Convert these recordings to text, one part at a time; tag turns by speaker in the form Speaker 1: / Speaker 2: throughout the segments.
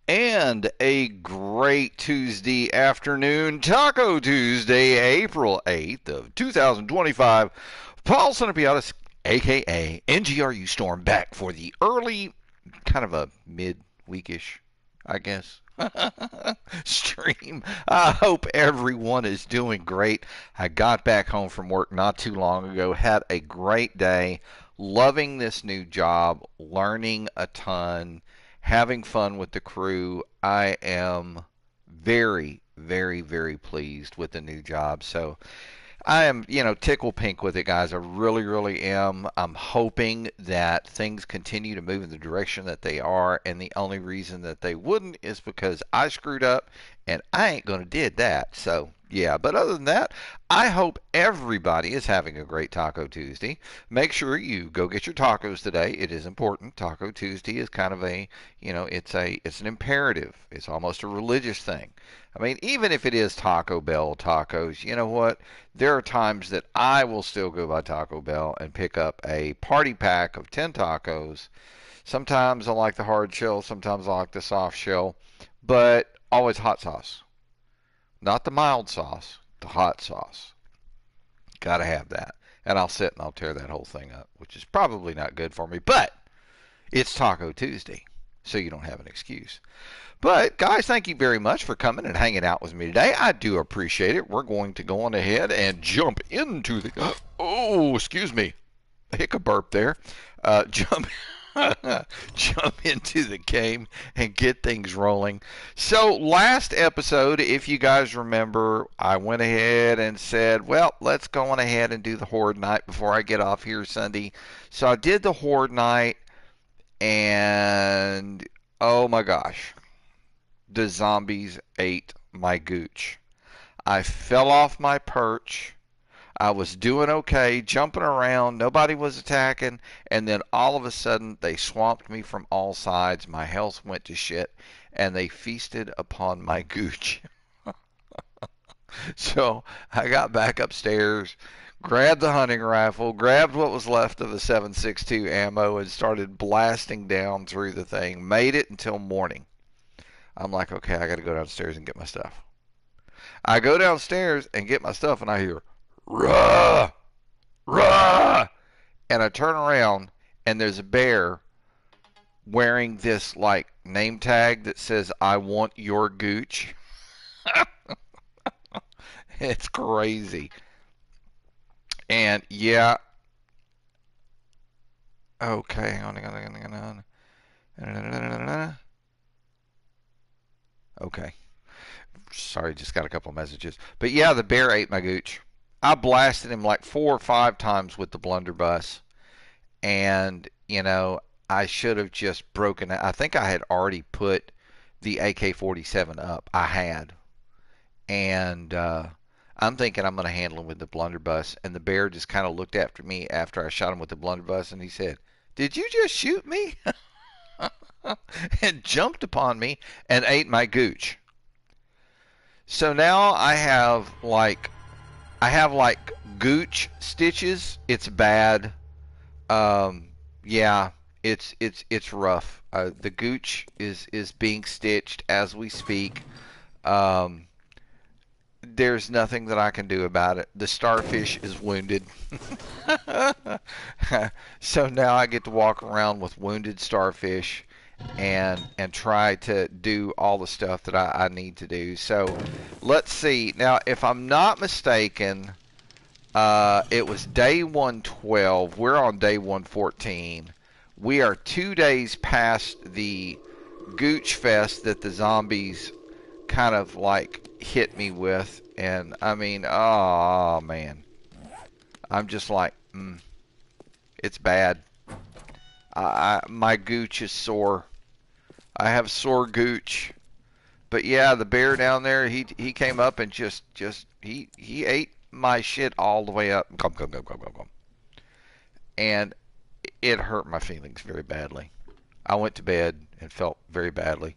Speaker 1: And a great Tuesday afternoon, Taco Tuesday, April 8th of 2025. Paul Sinopiatis, aka NGRU Storm, back for the early, kind of a mid-weekish, I guess, stream. I hope everyone is doing great. I got back home from work not too long ago, had a great day, loving this new job, learning a ton, having fun with the crew. I am very, very, very pleased with the new job. So I am, tickle pink with it, guys. I really, really am. I'm hoping that things continue to move in the direction that they are, and the only reason that they wouldn't is because I screwed up, and I ain't gonna did that. So yeah, but other than that, I hope everybody is having a great Taco Tuesday. Make sure you go get your tacos today. It is important. Taco Tuesday is kind of a, it's an imperative. It's almost a religious thing. I mean, even if it is Taco Bell tacos, you know what? There are times that I will still go by Taco Bell and pick up a party pack of 10 tacos. Sometimes I like the hard shell, sometimes I like the soft shell, but always hot sauce. Not the mild sauce, the hot sauce. Gotta have that. And I'll sit and I'll tear that whole thing up, which is probably not good for me, but it's Taco Tuesday, so you don't have an excuse. But, guys, thank you very much for coming and hanging out with me today. I do appreciate it. We're going to go on ahead and jump into the... Oh, excuse me. A hiccup burp there. Jump into the game and get things rolling. So, last episode, if you guys remember, I went ahead and said, well, let's go on ahead and do the Horde Night before I get off here Sunday. So, I did the Horde Night, and oh my gosh. The zombies ate my gooch. I fell off my perch. I was doing okay, jumping around. Nobody was attacking. And then all of a sudden, they swamped me from all sides. My health went to shit. And they feasted upon my gooch. So I got back upstairs, grabbed the hunting rifle, grabbed what was left of the 7.62 ammo, and started blasting down through the thing. Made it until morning. I'm like, okay, I got to go downstairs and get my stuff. I go downstairs and get my stuff, and I hear, rah, rah, and I turn around, and there's a bear wearing this, like, name tag that says, I want your gooch. It's crazy. And, yeah, okay, hang on. Okay. Sorry, just got a couple of messages. But yeah, the bear ate my gooch. I blasted him like 4 or 5 times with the blunderbuss. And, I should have just broken it. I think I had already put the AK-47 up. I had. And I'm thinking I'm going to handle him with the blunderbuss. And the bear just kind of looked after me after I shot him with the blunderbuss. And he said, did you just shoot me? And jumped upon me and ate my gooch. So now I have like gooch stitches. It's bad. Yeah, it's rough. The gooch is being stitched as we speak. There's nothing that I can do about it. The starfish is wounded. So now I get to walk around with wounded starfish and try to do all the stuff that I need to do. So let's see. Now, if I'm not mistaken, it was day 112. We're on day 114. We are 2 days past the gooch fest that the zombies kind of like hit me with. And I mean, oh man. I'm just like, it's bad. My gooch is sore. I have sore gooch. But yeah, the bear down there, he came up and he ate my shit all the way up. Come. And it hurt my feelings very badly. I went to bed and felt very badly.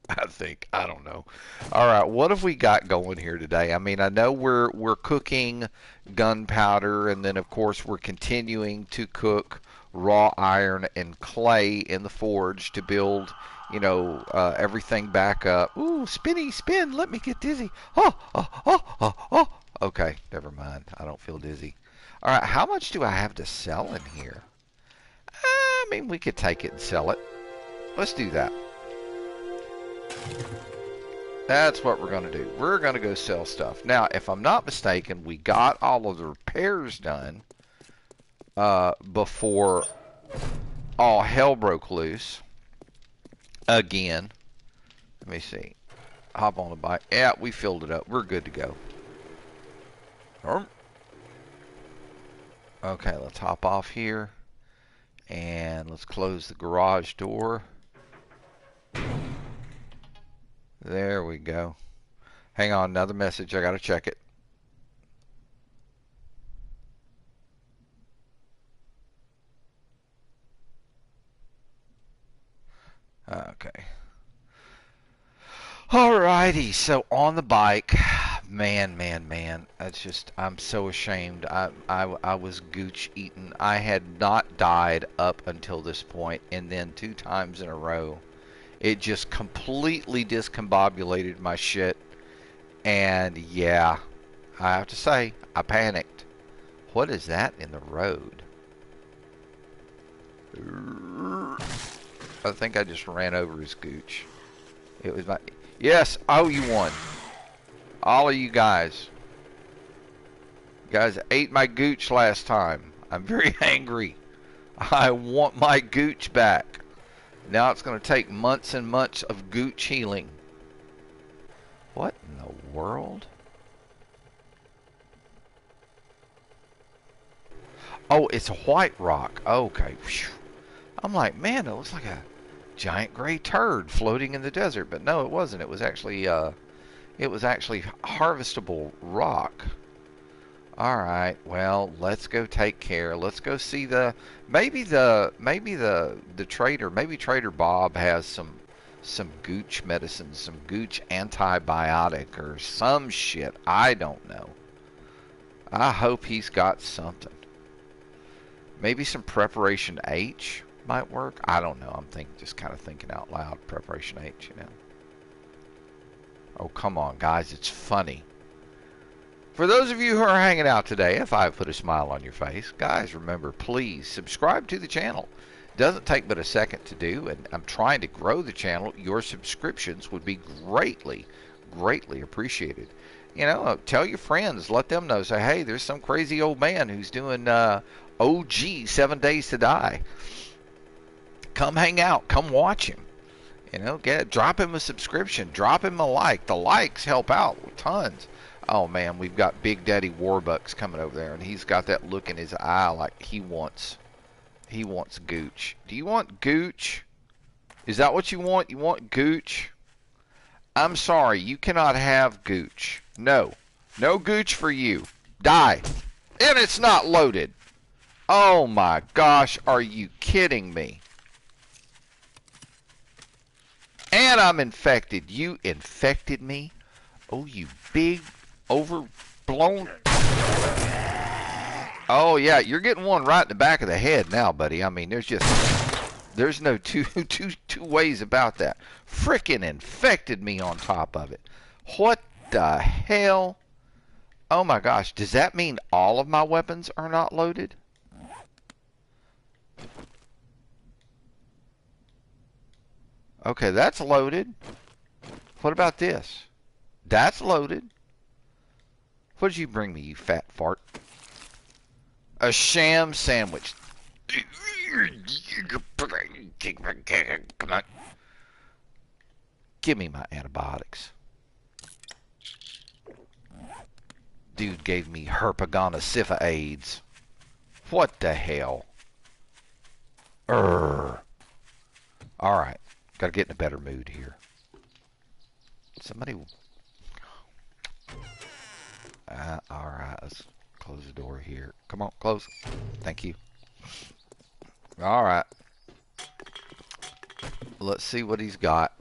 Speaker 1: I think. I don't know. All right, what have we got going here today? I mean, I know we're cooking gunpowder, and then of course we're continuing to cook raw iron and clay in the forge to build, everything back up. Ooh, spinny, spin, let me get dizzy. Oh, oh, oh, oh, oh. Okay, never mind. I don't feel dizzy. All right, how much do I have to sell in here? I mean, we could take it and sell it. Let's do that. That's what we're going to do. We're going to go sell stuff. Now, if I'm not mistaken, we got all of the repairs done before all hell broke loose again. Let me see. Hop on the bike. Yeah, we filled it up. We're good to go. Okay, let's hop off here. And let's close the garage door. There we go. Hang on, another message. I got to check it. Okay. Alrighty, so on the bike, man, that's just, I'm so ashamed. I was gooch eaten. I had not died up until this point, and then 2 times in a row, it just completely discombobulated my shit. And yeah, I have to say, I panicked. What is that in the road? I think I just ran over his gooch. It was my... Yes! Oh, you won. All of you guys. You guys ate my gooch last time. I'm very angry. I want my gooch back. Now it's going to take months and months of gooch healing. What in the world? Oh, it's a white rock. Okay. Whew. I'm like, man, it looks like a giant gray turd floating in the desert, but no, it wasn't. It was actually harvestable rock. All right, well, let's go take care. Let's go see maybe the trader. Maybe Trader Bob has some gooch medicine, some gooch antibiotic or some shit. I don't know. I hope he's got something. Maybe some Preparation H might work. I don't know. I'm just kind of thinking out loud. Preparation H, you know. Oh, come on, guys. It's funny. For those of you who are hanging out today, if I've put a smile on your face, guys, remember, please subscribe to the channel. It doesn't take but a second to do, and I'm trying to grow the channel. Your subscriptions would be greatly, greatly appreciated. You know, tell your friends. Let them know. Say, hey, there's some crazy old man who's doing OG 7 Days to Die. Come hang out. Come watch him. You know, drop him a subscription. Drop him a like. The likes help out tons. Oh man, we've got Big Daddy Warbucks coming over there, and he's got that look in his eye like he wants gooch. Do you want gooch? Is that what you want? You want gooch? I'm sorry, you cannot have gooch. No. No gooch for you. Die. And it's not loaded. Oh my gosh, are you kidding me? And I'm infected. You infected me? Oh, you big, overblown... Oh, yeah, you're getting one right in the back of the head now, buddy. I mean, there's no two ways about that. Frickin' infected me on top of it. What the hell? Oh, my gosh. Does that mean all of my weapons are not loaded? Okay, that's loaded. What about this? That's loaded. What did you bring me, you fat fart? A sham sandwich. Come on. Give me my antibiotics. Dude gave me herpagona AIDS. What the hell? Alright. Gotta get in a better mood here. Somebody... Alright, let's close the door here. Come on, close. Thank you. Alright. Let's see what he's got.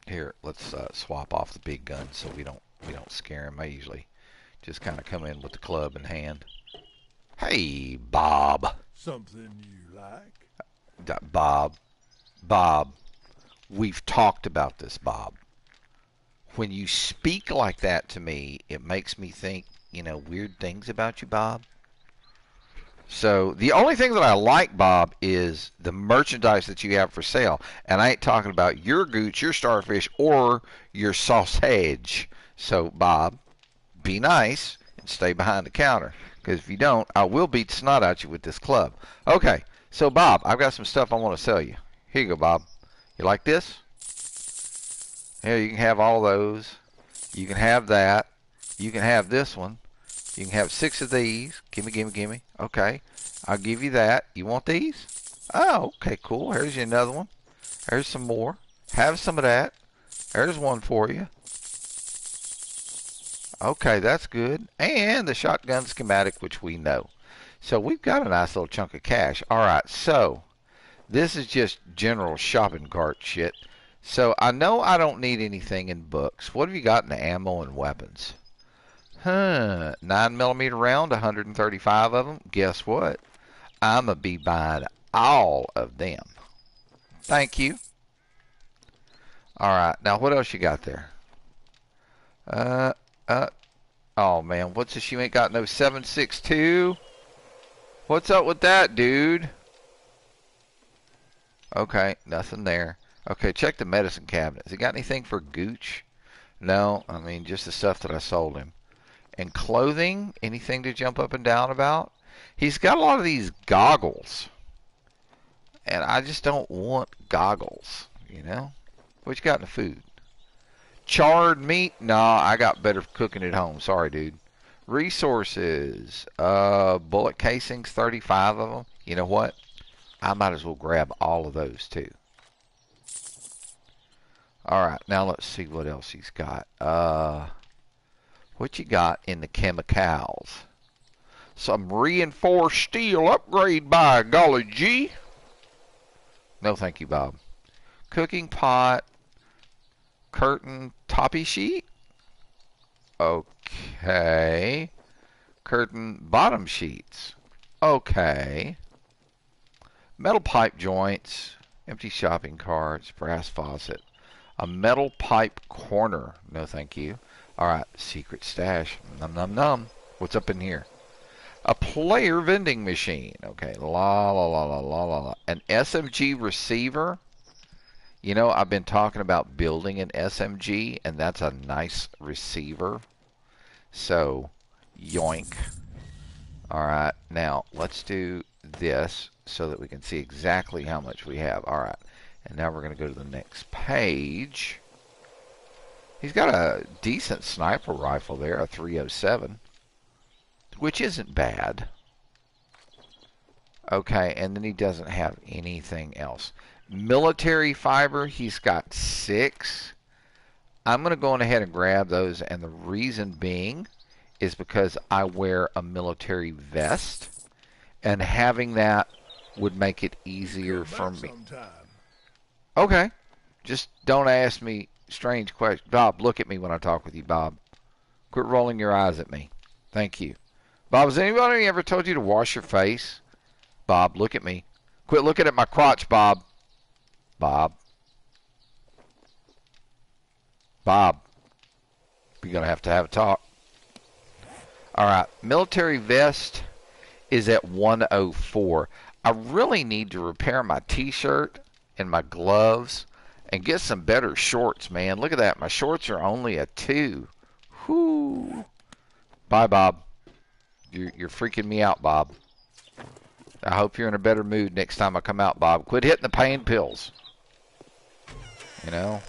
Speaker 1: Here, let's swap off the big gun so we don't scare him. I usually just kind of come in with the club in hand. Hey, Bob.
Speaker 2: Something you like?
Speaker 1: Bob, we've talked about this, Bob. When you speak like that to me, it makes me think, weird things about you, Bob. So the only thing that I like, Bob, is the merchandise that you have for sale. And I ain't talking about your gooch, your starfish, or your sausage. So, Bob, be nice and stay behind the counter. Because if you don't, I will beat the snot out you with this club. Okay, so Bob, I've got some stuff I want to sell you. Here you go, Bob. You like this? Here, you can have all those. You can have that. You can have this one. You can have 6 of these. Gimme. Okay, I'll give you that. You want these? Oh, okay, cool. Here's you another one. Here's some more. Have some of that. There's one for you. Okay, that's good. And the shotgun schematic, which we know. So we've got a nice little chunk of cash. All right, so this is just general shopping cart shit. So I know I don't need anything in books. What have you got in the ammo and weapons? 9mm round, 135 of them. Guess what? I'm going to be buying all of them. Thank you. All right, now what else you got there? Oh man, what's this? You ain't got no 7.62? What's up with that, dude? Okay, nothing there. Okay, check the medicine cabinet. Has he got anything for gooch? No, I mean just the stuff that I sold him. And clothing, anything to jump up and down about? He's got a lot of these goggles. And I just don't want goggles, What you got in the food? Charred meat? Nah, I got better cooking at home. Sorry, dude. Resources. Bullet casings, 35 of them. You know what? I might as well grab all of those, too. Alright, now let's see what else he's got. What you got in the chemicals? Some reinforced steel upgrade by golly gee. No thank you, Bob. Cooking pot. Curtain toppy sheet. Okay. Curtain bottom sheets. Okay. Metal pipe joints. Empty shopping carts. Brass faucet. A metal pipe corner. No thank you. Alright, secret stash. Num num num. What's up in here? A player vending machine. Okay, la la la la la la la. An SMG receiver. I've been talking about building an SMG, and that's a nice receiver. So, yoink. Alright, now let's do this so that we can see exactly how much we have. Alright, and now we're going to go to the next page. He's got a decent sniper rifle there, a 307, which isn't bad. Okay, and then he doesn't have anything else. Military fiber, he's got 6. I'm going to go on ahead and grab those, and the reason being is because I wear a military vest, and having that would make it easier for me. Okay, just don't ask me strange questions. Bob, look at me when I talk with you, Bob. Quit rolling your eyes at me. Thank you. Bob, has anybody ever told you to wash your face? Bob, look at me. Quit looking at my crotch, Bob. Bob. Bob. You're going to have a talk. Alright, military vest is at 104. I really need to repair my t-shirt and my gloves and get some better shorts, man. Look at that. My shorts are only a 2. Whoo. Bye, Bob. You're freaking me out, Bob. I hope you're in a better mood next time I come out, Bob. Quit hitting the pain pills. You're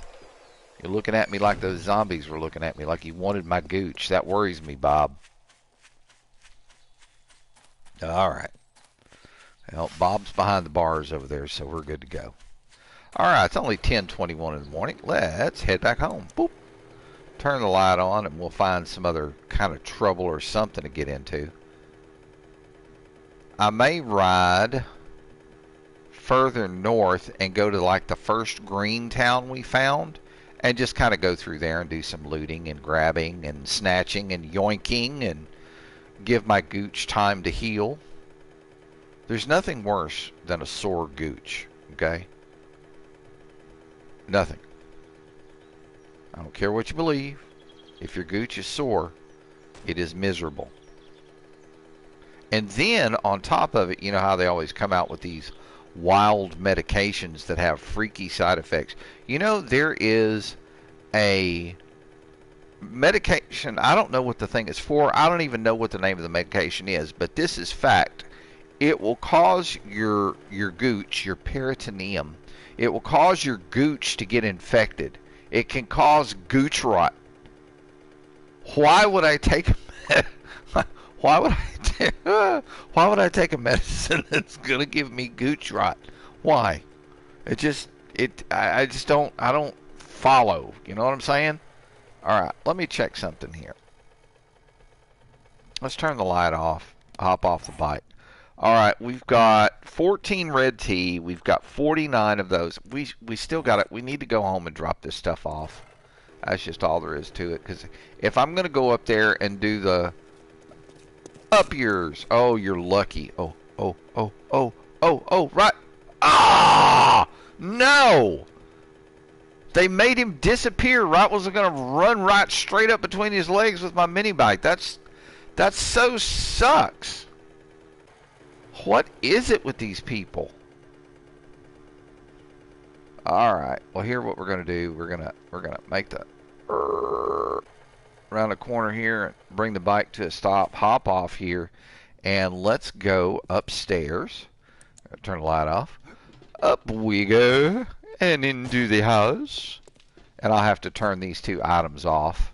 Speaker 1: looking at me like those zombies were looking at me, like you wanted my gooch. That worries me, Bob. Alright. Well, Bob's behind the bars over there, so we're good to go. Alright, it's only 10:21 in the morning. Let's head back home. Boop. Turn the light on and we'll find some other kind of trouble or something to get into. I may ride further north and go to like the first green town we found and just kind of go through there and do some looting and grabbing and snatching and yoinking and give my gooch time to heal. There's nothing worse than a sore gooch, okay? Nothing. I don't care what you believe. If your gooch is sore, it is miserable. And then on top of it, you know how they always come out with these wild medications that have freaky side effects. You know, there is a medication, I don't know what the thing is for. I don't even know what the name of the medication is, but this is fact. It will cause your gooch, your peritoneum, it will cause your gooch to get infected. It can cause gooch rot. Why would I take why would I take a medicine that's gonna give me gooch rot? Why? I just don't follow. You know what I'm saying? All right, let me check something here. Let's turn the light off. Hop off the bike. All right, we've got 14 red tea. We've got 49 of those. We still got it. We need to go home and drop this stuff off. That's just all there is to it. Because if I'm going to go up there and do the up yours. Oh, you're lucky. Oh, right. Ah! No! They made him disappear. Right was going to run right straight up between his legs with my mini bike. That so sucks. What is it with these people? All right. Well, here what we're gonna do. We're gonna make the around the corner here and bring the bike to a stop. Hop off here, and let's go upstairs. Turn the light off. Up we go and into the house. And I'll have to turn these two items off.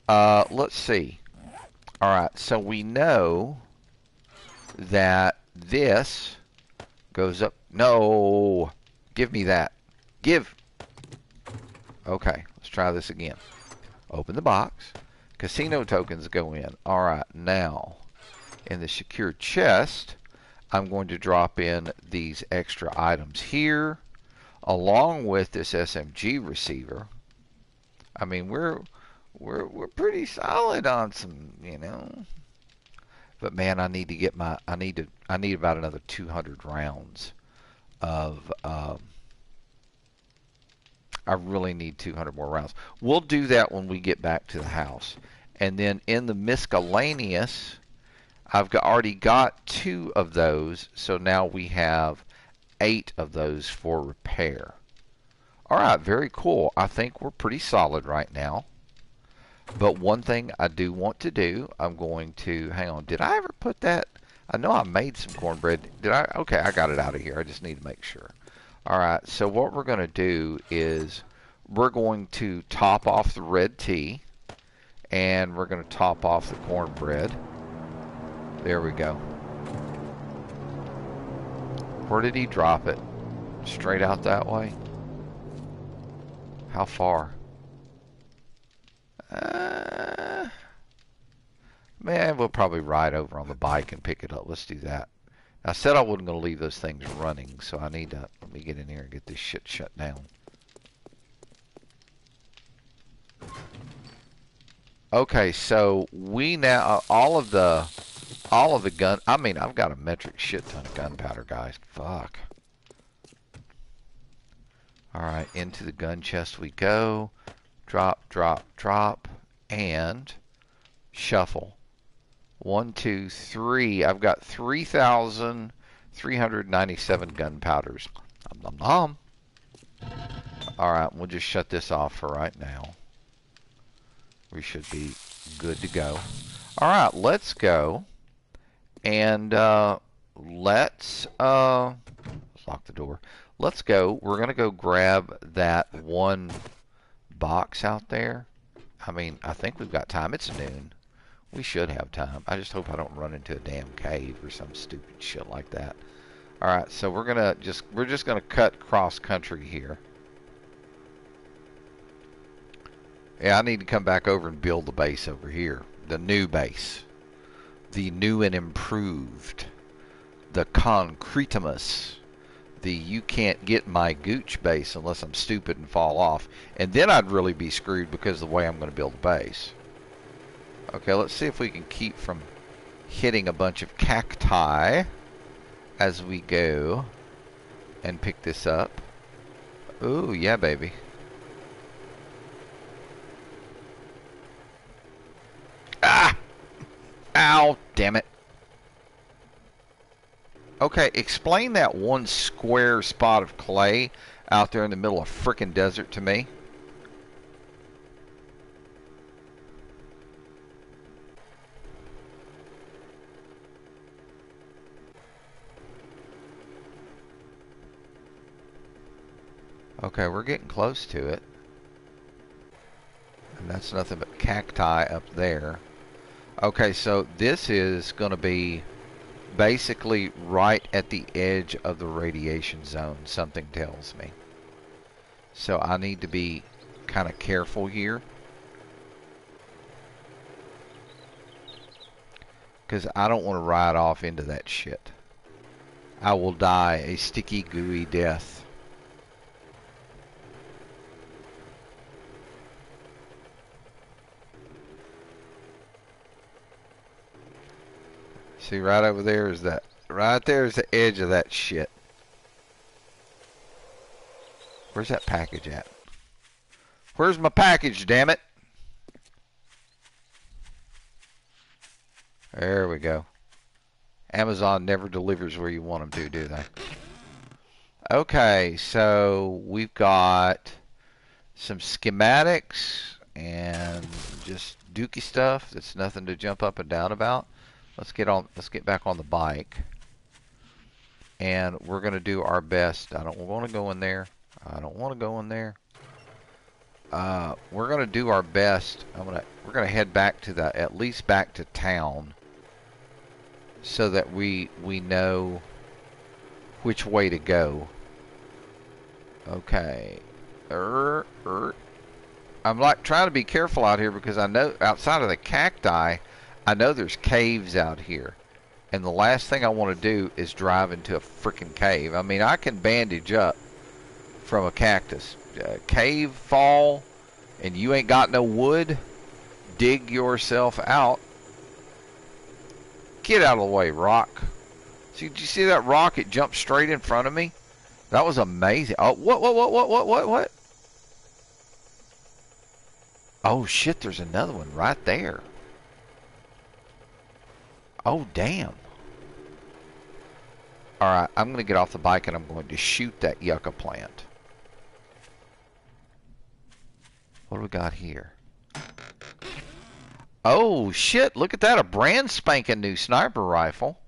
Speaker 1: Let's see. All right. So we know that this goes up. No, give me that. Give. Okay, let's try this again. Open the box. Casino tokens go in. All right, now in the secure chest, I'm going to drop in these extra items here, along with this SMG receiver. I mean, we're pretty solid on some, you know. But man, I need to get my I need about another 200 rounds of I really need 200 more rounds. We'll do that when we get back to the house. And then in the miscellaneous, I've already got 2 of those, so now we have 8 of those for repair. All right, very cool. I think we're pretty solid right now. But one thing I do want to do, I'm going to, hang on, did I ever put that? I know I made some cornbread. Did I? Okay, I got it out of here. I just need to make sure. All right, so what we're going to do is we're going to top off the red tea, and we're going to top off the cornbread. There we go. Where did he drop it? Straight out that way? How far? Man, we'll probably ride over on the bike and pick it up. Let's do that. I said I wasn't going to leave those things running, so I need to, let me get in here and get this shit shut down. Okay, so we now, all of the gun, I mean, I've got a metric shit ton of gunpowder, guys. Fuck. Alright, into the gun chest we go. Drop, drop, drop, and shuffle. 1, 2, 3. I've got 3,397 gunpowders. Nom, nom, nom. Alright, we'll just shut this off for right now. We should be good to go. Alright, let's go. And let's lock the door. Let's go. We're going to go grab that one box out there. I mean, I think we've got time. It's noon. We should have time. I just hope I don't run into a damn cave or some stupid shit like that. Alright, so we're just gonna cut cross country here. Yeah, I need to come back over and build the base over here. The new base. The new and improved. The concretimus. The you can't get my gooch base unless I'm stupid and fall off. And then I'd really be screwed because of the way I'm going to build the base. Okay, let's see if we can keep from hitting a bunch of cacti. as we go and pick this up. Ooh, yeah, baby. Ah! Ow, damn it. Okay, explain that one square spot of clay out there in the middle of frickin' desert to me. Okay, we're getting close to it. And that's nothing but cacti up there. Okay, so this is going to be basically right at the edge of the radiation zone, something tells me. So I need to be kind of careful here. Because I don't want to ride off into that shit. I will die a sticky, gooey death. See, right over there is that. Right there is the edge of that shit. Where's that package at? Where's my package, damn it? There we go. Amazon never delivers where you want them to, do they? Okay, so we've got some schematics and just dookie stuff that's nothing to jump up and down about. Let's get back on the bike. And we're going to do our best. I don't want to go in there. I don't want to go in there. We're going to do our best. We're going to head back to at least back to town, so that we know which way to go. Okay. I'm like trying to be careful out here because I know outside of the cacti, I know there's caves out here. And the last thing I want to do is drive into a freaking cave. I mean, I can bandage up from a cactus. Cave fall and you ain't got no wood, dig yourself out. Get out of the way, rock. See, did you see that rock? It jumped straight in front of me. That was amazing. Oh, what? Oh, shit, there's another one right there. Oh, damn. Alright, I'm going to get off the bike and I'm going to shoot that yucca plant. What do we got here? Oh, shit, look at that. A brand spanking new sniper rifle.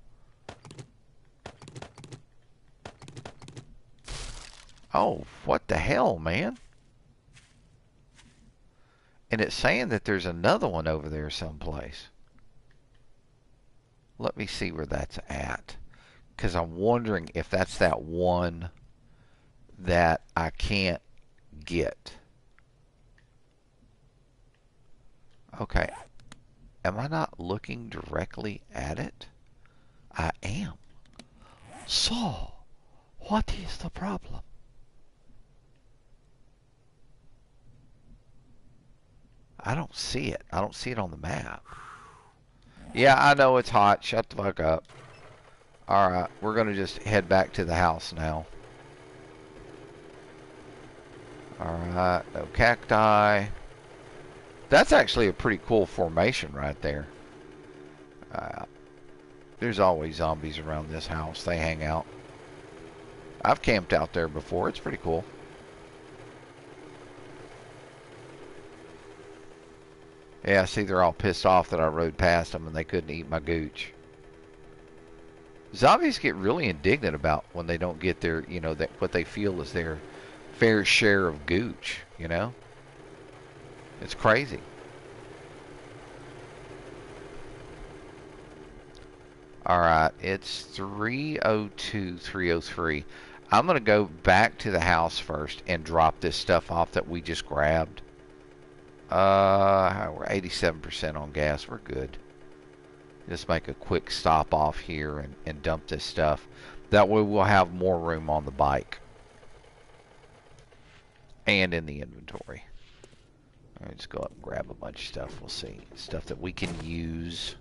Speaker 1: Oh, what the hell, man? And it's saying that there's another one over there someplace. Let me see where that's at. Because I'm wondering if that's that one that I can't get. Okay. Am I not looking directly at it? I am. So, what is the problem? I don't see it. I don't see it on the map. Yeah, I know it's hot. Shut the fuck up. Alright, we're going to just head back to the house now. Alright, no cacti. That's actually a pretty cool formation right there. There's always zombies around this house. They hang out. I've camped out there before. It's pretty cool. Yeah, see, they're all pissed off that I rode past them and they couldn't eat my gooch. Zombies get really indignant about when they don't get their, you know, that what they feel is their fair share of gooch, you know? It's crazy. Alright, it's 3:02, 3:03. I'm going to go back to the house first and drop this stuff off that we just grabbed. We're 87% on gas. We're good. Just make a quick stop off here and dump this stuff. That way we'll have more room on the bike. And in the inventory. Alright, just go up and grab a bunch of stuff. We'll see. Stuff that we can use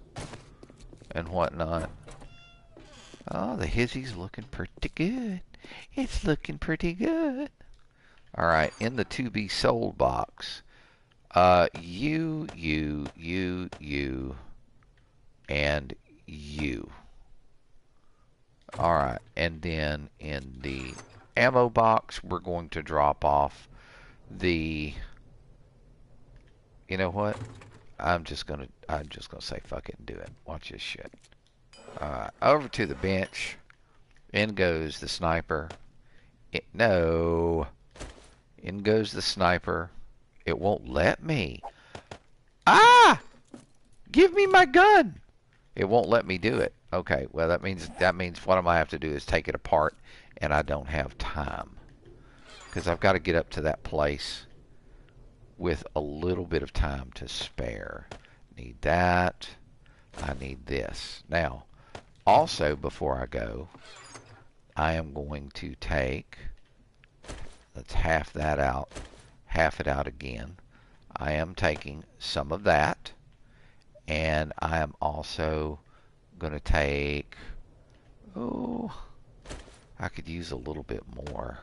Speaker 1: and whatnot. Oh, the hizzy's looking pretty good. It's looking pretty good. All right, in the to be sold box, you, and you. All right, and then in the ammo box, we're going to drop off the. You know what? I'm just gonna say fuck it and do it. Watch this shit. All right, over to the bench. In goes the sniper. No. In goes the sniper. It won't let me. Ah! Give me my gun. It won't let me do it. Okay, well that means what I'm gonna have to do is take it apart, and I don't have time because I've got to get up to that place with a little bit of time to spare. Need that. I need this. Now, also before I go, I am going to take. Let's half that out. Half it out again. I am taking some of that. And I am also going to take, oh, I could use a little bit more.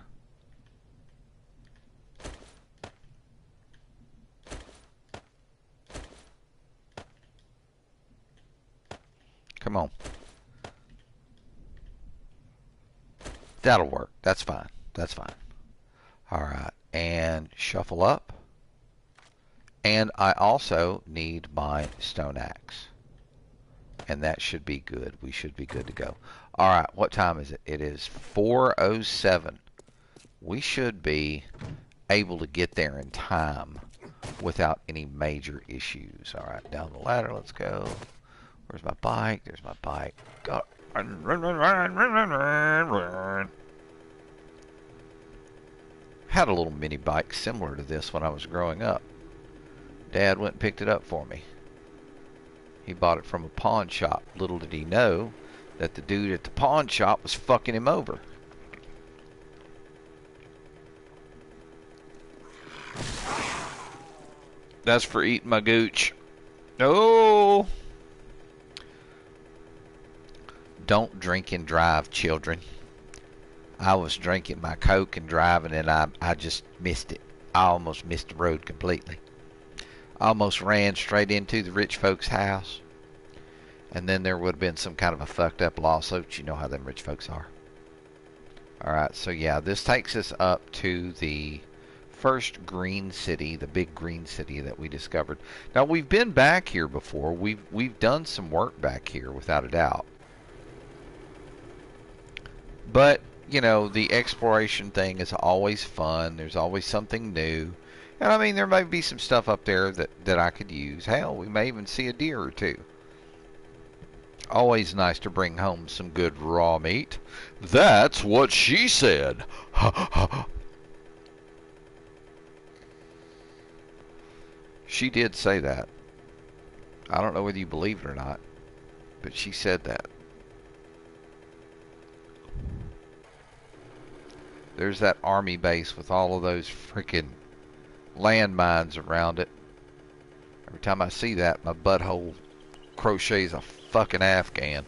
Speaker 1: Come on. That'll work. That's fine. That's fine. All right. And shuffle up. And I also need my stone axe. And that should be good. We should be good to go. All right. What time is it? It is 4:07. We should be able to get there in time without any major issues. All right. Down the ladder. Let's go. Where's my bike? There's my bike. Go. Run, run, run, run, run, run, run, run. Had a little mini bike similar to this when I was growing up. Dad went and picked it up for me. He bought it from a pawn shop. Little did he know that the dude at the pawn shop was fucking him over. That's for eating my gooch. No. Don't drink and drive, children. I was drinking my Coke and driving, and I just missed it. I almost missed the road completely. I almost ran straight into the rich folks' house. And then there would have been some kind of a fucked up lawsuit. You know how them rich folks are. Alright, so yeah, this takes us up to the first green city, the big green city that we discovered. Now, we've been back here before. We've done some work back here, without a doubt. But, you know, the exploration thing is always fun. There's always something new. And I mean, there may be some stuff up there that I could use. Hell, we may even see a deer or two. Always nice to bring home some good raw meat. That's what she said. She did say that. I don't know whether you believe it or not, but she said that. There's that army base with all of those freaking landmines around it. Every time I see that, my butthole crochets a fucking Afghan.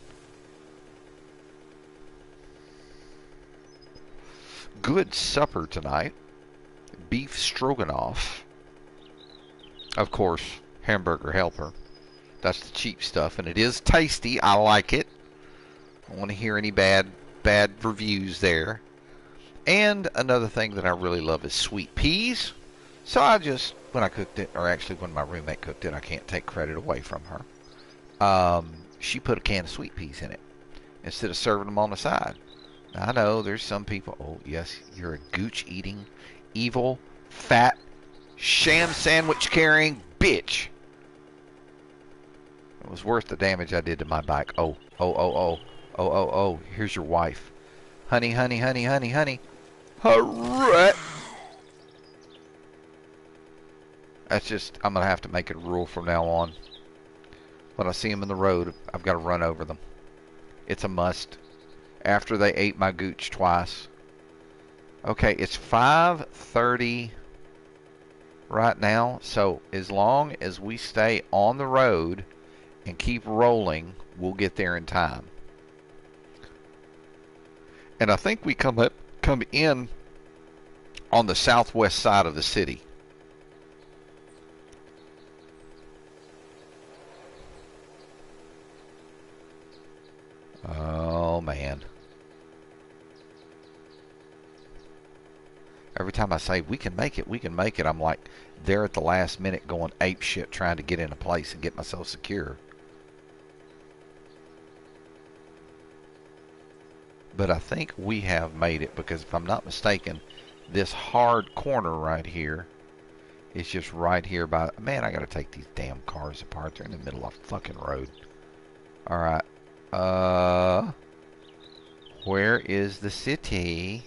Speaker 1: Good supper tonight. Beef stroganoff. Of course, hamburger helper. That's the cheap stuff, and it is tasty. I like it. I don't want to hear any bad reviews there. And another thing that I really love is sweet peas. So I just, when I cooked it, or actually when my roommate cooked it, I can't take credit away from her. She put a can of sweet peas in it instead of serving them on the side. Now, I know there's some people, oh yes, you're a gooch eating, evil, fat, sham sandwich carrying bitch. It was worth the damage I did to my bike. Oh, here's your wife. Honey, honey, honey, honey, honey. Hooray! That's just, I'm going to have to make it a rule from now on. When I see them in the road, I've got to run over them. It's a must. After they ate my gooch twice. Okay, it's 5:30 right now. So as long as we stay on the road and keep rolling, we'll get there in time. And I think we come in on the southwest side of the city. Oh, man. Every time I say, we can make it, I'm like, there at the last minute going ape shit trying to get in a place and get myself secure. But I think we have made it, because if I'm not mistaken, this hard corner right here is just right here by... Man, I gotta take these damn cars apart. They're in the middle of a fucking road. Alright. Where is the city?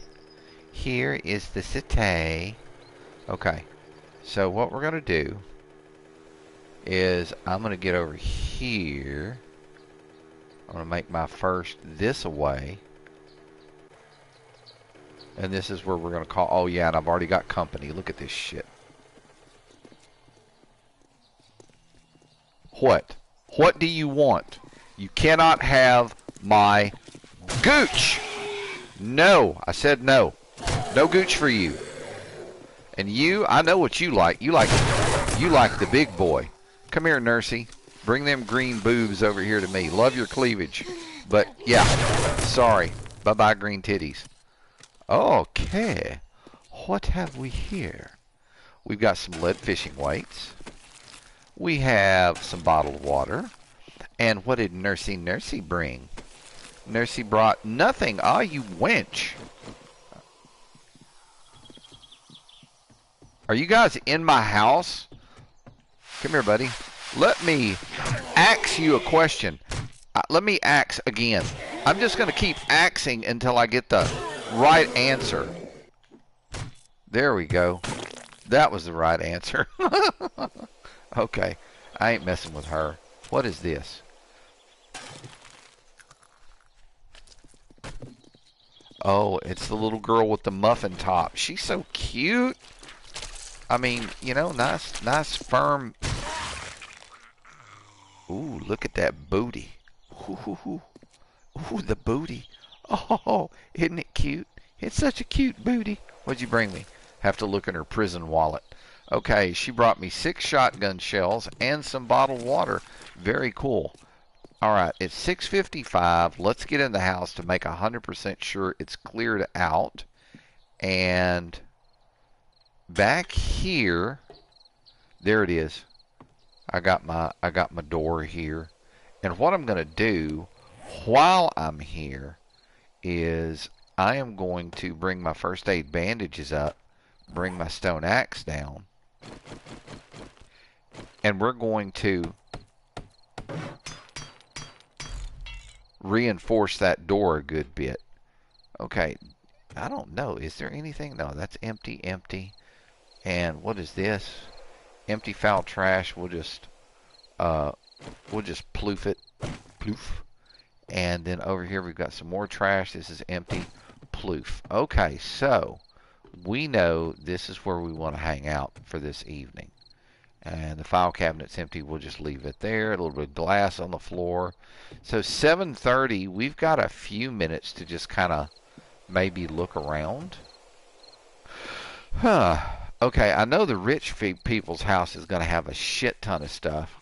Speaker 1: Here is the city. Okay. So what we're gonna do is I'm gonna get over here. I'm gonna make my first this away. And this is where we're going to call... Oh, yeah, and I've already got company. Look at this shit. What? What do you want? You cannot have my gooch. No. I said no. No gooch for you. And you, I know what you like. You like the big boy. Come here, Nursey. Bring them green boobs over here to me. Love your cleavage. But, yeah. Sorry. Bye-bye, green titties. Okay, what have we here? We've got some lead fishing weights. We have some bottled water. And what did Nursey bring? Nursey brought nothing. Ah, you wench. Are you guys in my house? Come here, buddy. Let me ask you a question. Let me ask again. I'm just going to keep asking until I get the right answer. There we go. That was the right answer. Okay. I ain't messing with her. What is this? Oh, it's the little girl with the muffin top. She's so cute. I mean, you know, nice firm. Ooh, look at that booty. Ooh, the booty. Oh, isn't it cute? It's such a cute booty. What'd you bring me? Have to look in her prison wallet. Okay, she brought me 6 shotgun shells and some bottled water. Very cool. Alright, it's 6:55. Let's get in the house to make 100% sure it's cleared out. And back here, there it is. I got my door here. And what I'm going to do while I'm here is I am going to bring my first aid bandages up, bring my stone axe down, and we're going to reinforce that door a good bit. Okay, I don't know. Is there anything? No, that's empty, empty. And what is this? Empty foul trash. We'll just ploof it. Ploof. And then over here we've got some more trash. This is empty. Ploof. Okay, so we know this is where we want to hang out for this evening. And the file cabinet's empty. We'll just leave it there. A little bit of glass on the floor. So 7:30, we've got a few minutes to just kind of maybe look around. Huh. Okay, I know the rich people's house is going to have a shit ton of stuff.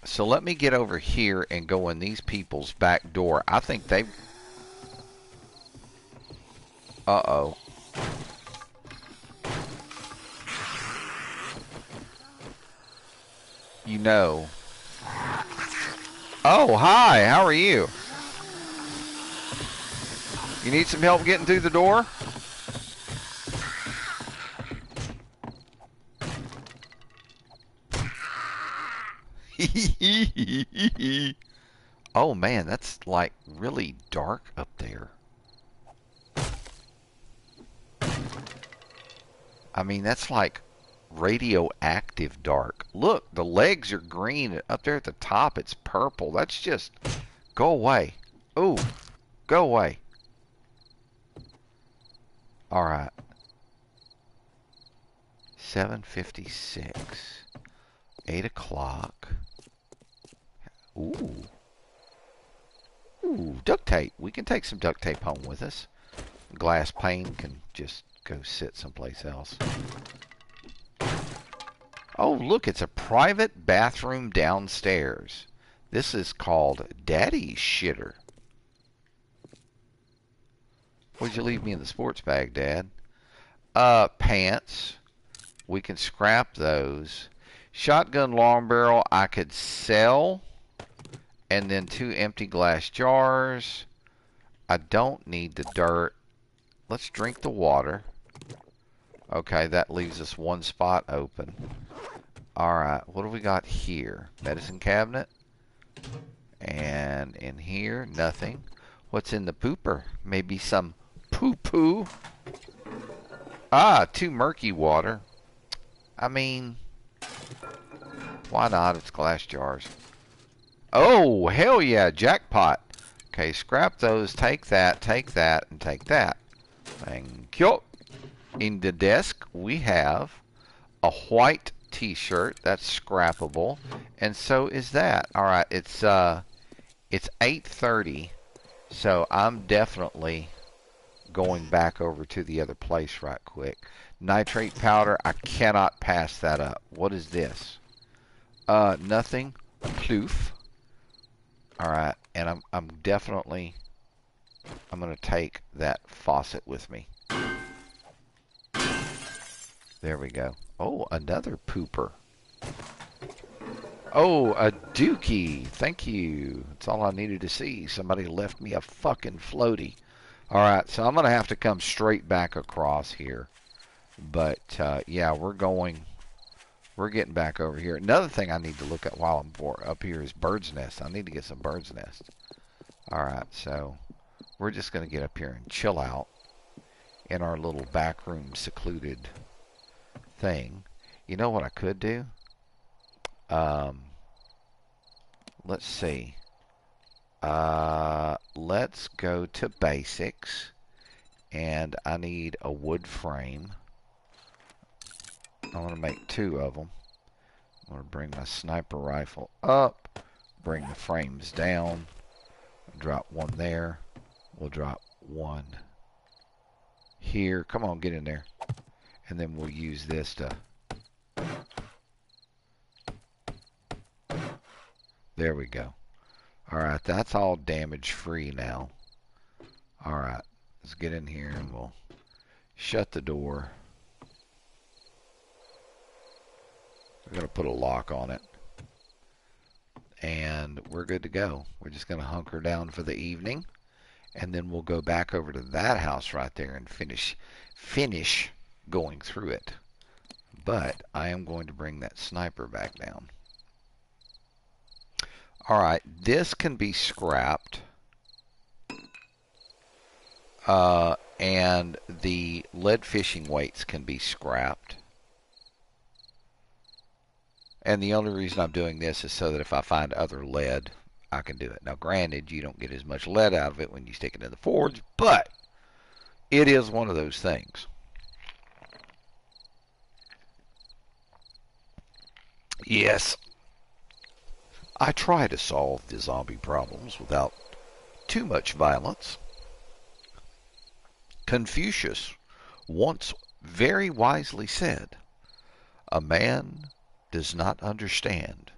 Speaker 1: So let me get over here and go in these people's back door. I think they... Uh-oh. You know. Oh, hi. How are you? You need some help getting through the door? Oh man, that's like really dark up there. I mean, that's like radioactive dark. Look, the legs are green. Up there at the top, it's purple. That's just... Go away. Ooh, go away. Alright. 7:56. 8 o'clock. Ooh. Ooh, duct tape. We can take some duct tape home with us. Glass pane can just go sit someplace else. Oh, look, it's a private bathroom downstairs. This is called Daddy's Shitter. What'd you leave me in the sports bag, Dad? Pants. We can scrap those. Shotgun long barrel I could sell. And then 2 empty glass jars. I don't need the dirt. Let's drink the water. Okay, that leaves us 1 spot open. Alright, what do we got here? Medicine cabinet. And in here, nothing. What's in the pooper? Maybe some poo-poo. Ah, 2 murky water. I mean, why not? It's glass jars. Oh, hell yeah, jackpot. Okay, scrap those, take that, and take that. Thank you. In the desk, we have a white t-shirt. That's scrappable. And so is that. Alright, it's 8:30. So I'm definitely going back over to the other place right quick. Nitrate powder, I cannot pass that up. What is this? Nothing. Ploof. Alright, and I'm definitely gonna take that faucet with me. There we go. Oh, another pooper. Oh, a dookie. Thank you. That's all I needed to see. Somebody left me a fucking floaty. Alright, so I'm gonna have to come straight back across here. But yeah, we're getting back over here. Another thing I need to look at while I'm up here is bird's nest. I need to get some bird's nest. Alright, so we're just going to get up here and chill out in our little backroom secluded thing. You know what I could do? Let's see. Let's go to basics. And I need a wood frame. I'm going to make 2 of them. I'm going to bring my sniper rifle up, bring the frames down, drop 1 there. We'll drop 1 here. Come on, get in there. And then we'll use this to... There we go. Alright, that's all damage free now. Alright, let's get in here and we'll shut the door. We're going to put a lock on it. And we're good to go. We're just going to hunker down for the evening. And then we'll go back over to that house right there and finish going through it. But I am going to bring that sniper back down. Alright, this can be scrapped. And the lead fishing weights can be scrapped. And the only reason I'm doing this is so that if I find other lead, I can do it. Now, granted, you don't get as much lead out of it when you stick it in the forge, but it is one of those things. Yes, I try to solve the zombie problems without too much violence. Confucius once very wisely said, "A man does not understand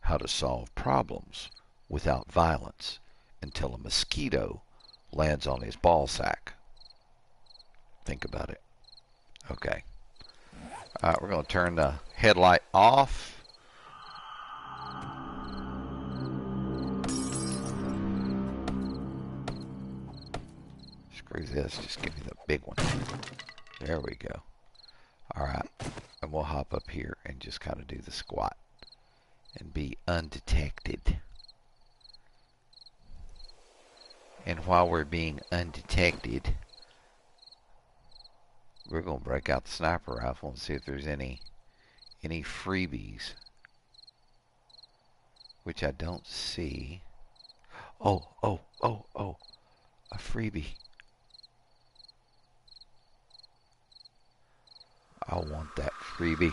Speaker 1: how to solve problems without violence until a mosquito lands on his ball sack." Think about it. Okay. Alright, we're going to turn the headlight off. Screw this, just give me the big one. There we go. Alright, and we'll hop up here and just kind of do the squat and be undetected. And while we're being undetected, we're going to break out the sniper rifle and see if there's any freebies. Which I don't see. Oh, a freebie. I want that freebie.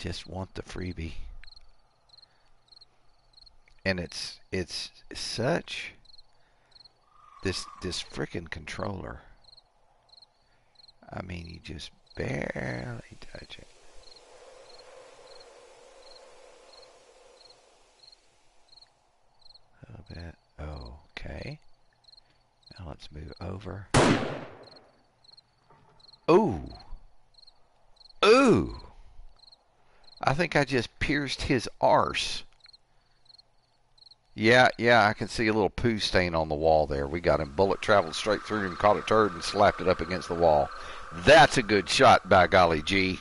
Speaker 1: just want the freebie. And it's such this frickin' controller. I mean, you just barely touch it. A little bit. Okay. Now let's move over. Ooh. Ooh. I think I just pierced his arse. Yeah, I can see a little poo stain on the wall there. We got him. Bullet traveled straight through him, caught a turd, and slapped it up against the wall. That's a good shot, by golly gee.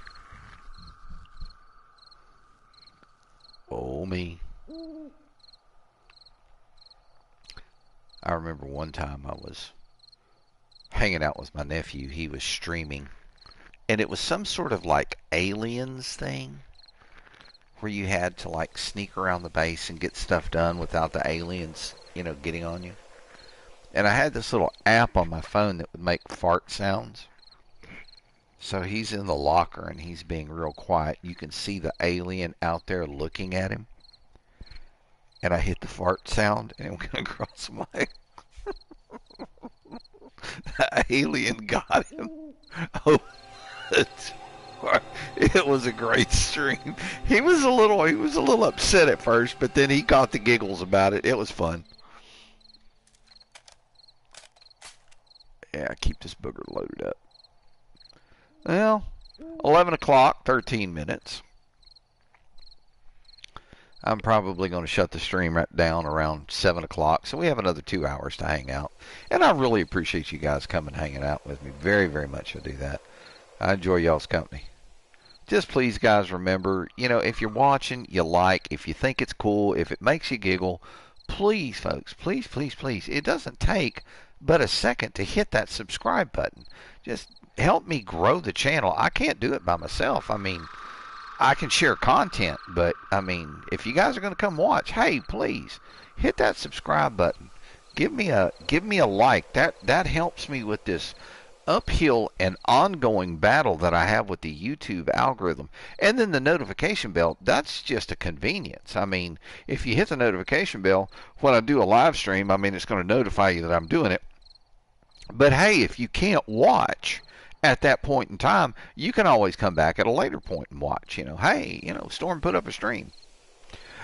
Speaker 1: Oh, me. I remember one time I was hanging out with my nephew. He was streaming, and it was some sort of like aliens thing where you had to like sneak around the base and get stuff done without the aliens, getting on you. And I had this little app on my phone that would make fart sounds. So he's in the locker and he's being real quiet. You can see the alien out there looking at him. And I hit the fart sound and it went across my... The alien got him. Oh, it was a great stream. He was a little upset at first, but then he caught the giggles about it. It was fun. Yeah, keep this booger loaded up. Well, 11 o'clock, 13 minutes. I'm probably going to shut the stream right down around 7 o'clock, so we have another 2 hours to hang out. And I really appreciate you guys coming hanging out with me. Very, very much I do that. I enjoy y'all's company. Just please, guys, remember, if you're watching, you like, if you think it's cool, if it makes you giggle, please, folks, please, please, please. It doesn't take but a second to hit that subscribe button. Just help me grow the channel. I can't do it by myself. I mean, I can share content, but, I mean, if you guys are going to come watch, hey, please, hit that subscribe button. Give me a like. That helps me with this uphill and ongoing battle that I have with the YouTube algorithm. And then the notification bell, that's just a convenience. I mean, if you hit the notification bell when I do a live stream, I mean, it's going to notify you that I'm doing it. But hey, if you can't watch at that point in time, you can always come back at a later point and watch. Hey, Storm put up a stream.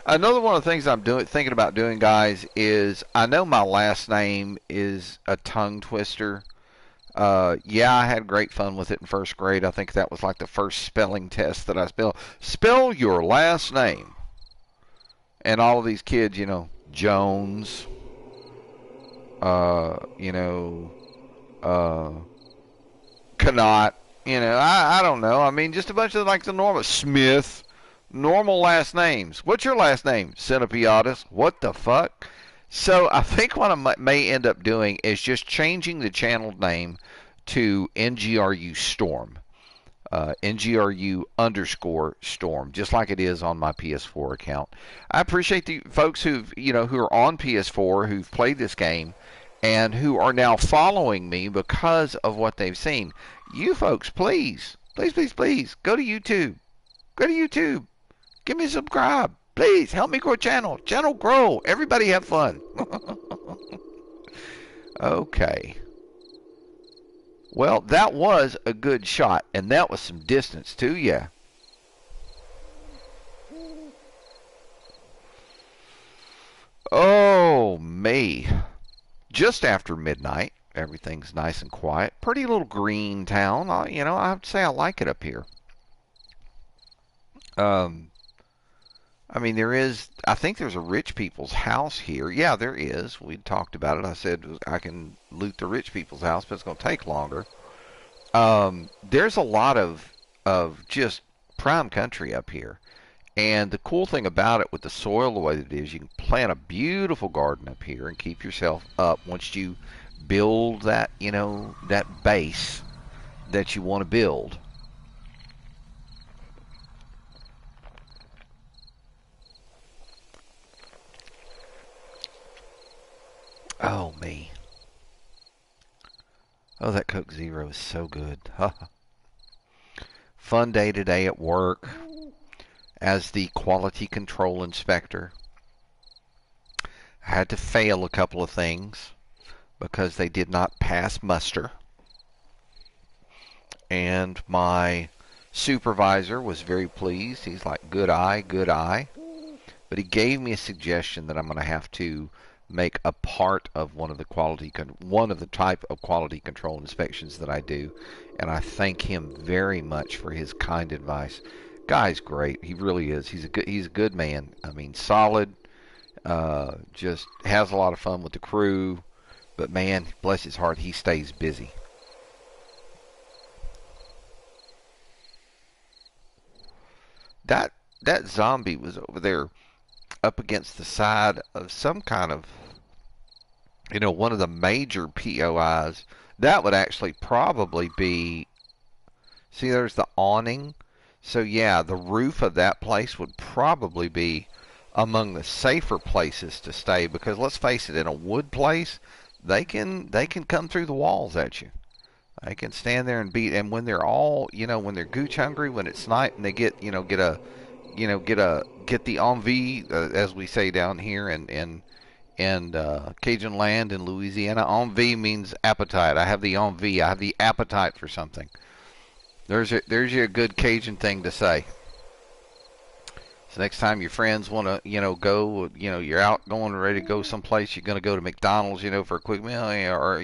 Speaker 1: Another one of the things I'm thinking about doing, guys, is I know my last name is a tongue twister. Yeah, I had great fun with it in first grade. I think that was like the first spelling test that I spelled. Spell your last name. And all of these kids, Jones, Cannot, I don't know. I mean, just a bunch of like the normal Smith, normal last names. What's your last name? Centipiotis. What the fuck? So I think what I may end up doing is just changing the channel name to NGRU Storm, NGRU_Storm, just like it is on my PS4 account. I appreciate the folks who are on PS4 who've played this game and who are now following me because of what they've seen. You folks, please, please, please, please, go to YouTube. Go to YouTube. Give me a subscribe. Please, help me grow channel. Channel grow. Everybody have fun. Okay. Well, that was a good shot, and that was some distance too, yeah. Oh, me. Just after midnight, everything's nice and quiet. Pretty little green town. I have to say I like it up here. I mean, I think there's a rich people's house here. Yeah, there is. We talked about it. I said I can loot the rich people's house, but it's going to take longer. There's a lot of just prime country up here. And the cool thing about it with the soil the way that it is, you can plant a beautiful garden up here and keep yourself up once you build that, that base that you want to build. Oh, me. Oh, that Coke Zero is so good. Fun day today at work. as the quality control inspector. I had to fail a couple of things because they did not pass muster. And my supervisor was very pleased. He's like, good eye, good eye. But he gave me a suggestion that I'm going to have to make a part of one of the type of quality control inspections that I do, and I thank him very much for his kind advice. Guy's great. He really is. He's a good man. I mean, solid. Just has a lot of fun with the crew. But man, bless his heart, he stays busy. That zombie was over there up against the side of some kind of, one of the major POIs. That would actually probably be, see, there's the awning. So yeah, the roof of that place would probably be among the safer places to stay, because let's face it, in a wood place, they can come through the walls at you. They can stand there and beat, and when they're all, when they're gooch hungry, when it's night and they get the envie, as we say down here in Cajun land in Louisiana. Envie means appetite. I have the envie. I have the appetite for something. There's your good Cajun thing to say. So next time your friends want to, go, you're out going ready to go someplace, you're going to go to McDonald's, for a quick meal, or,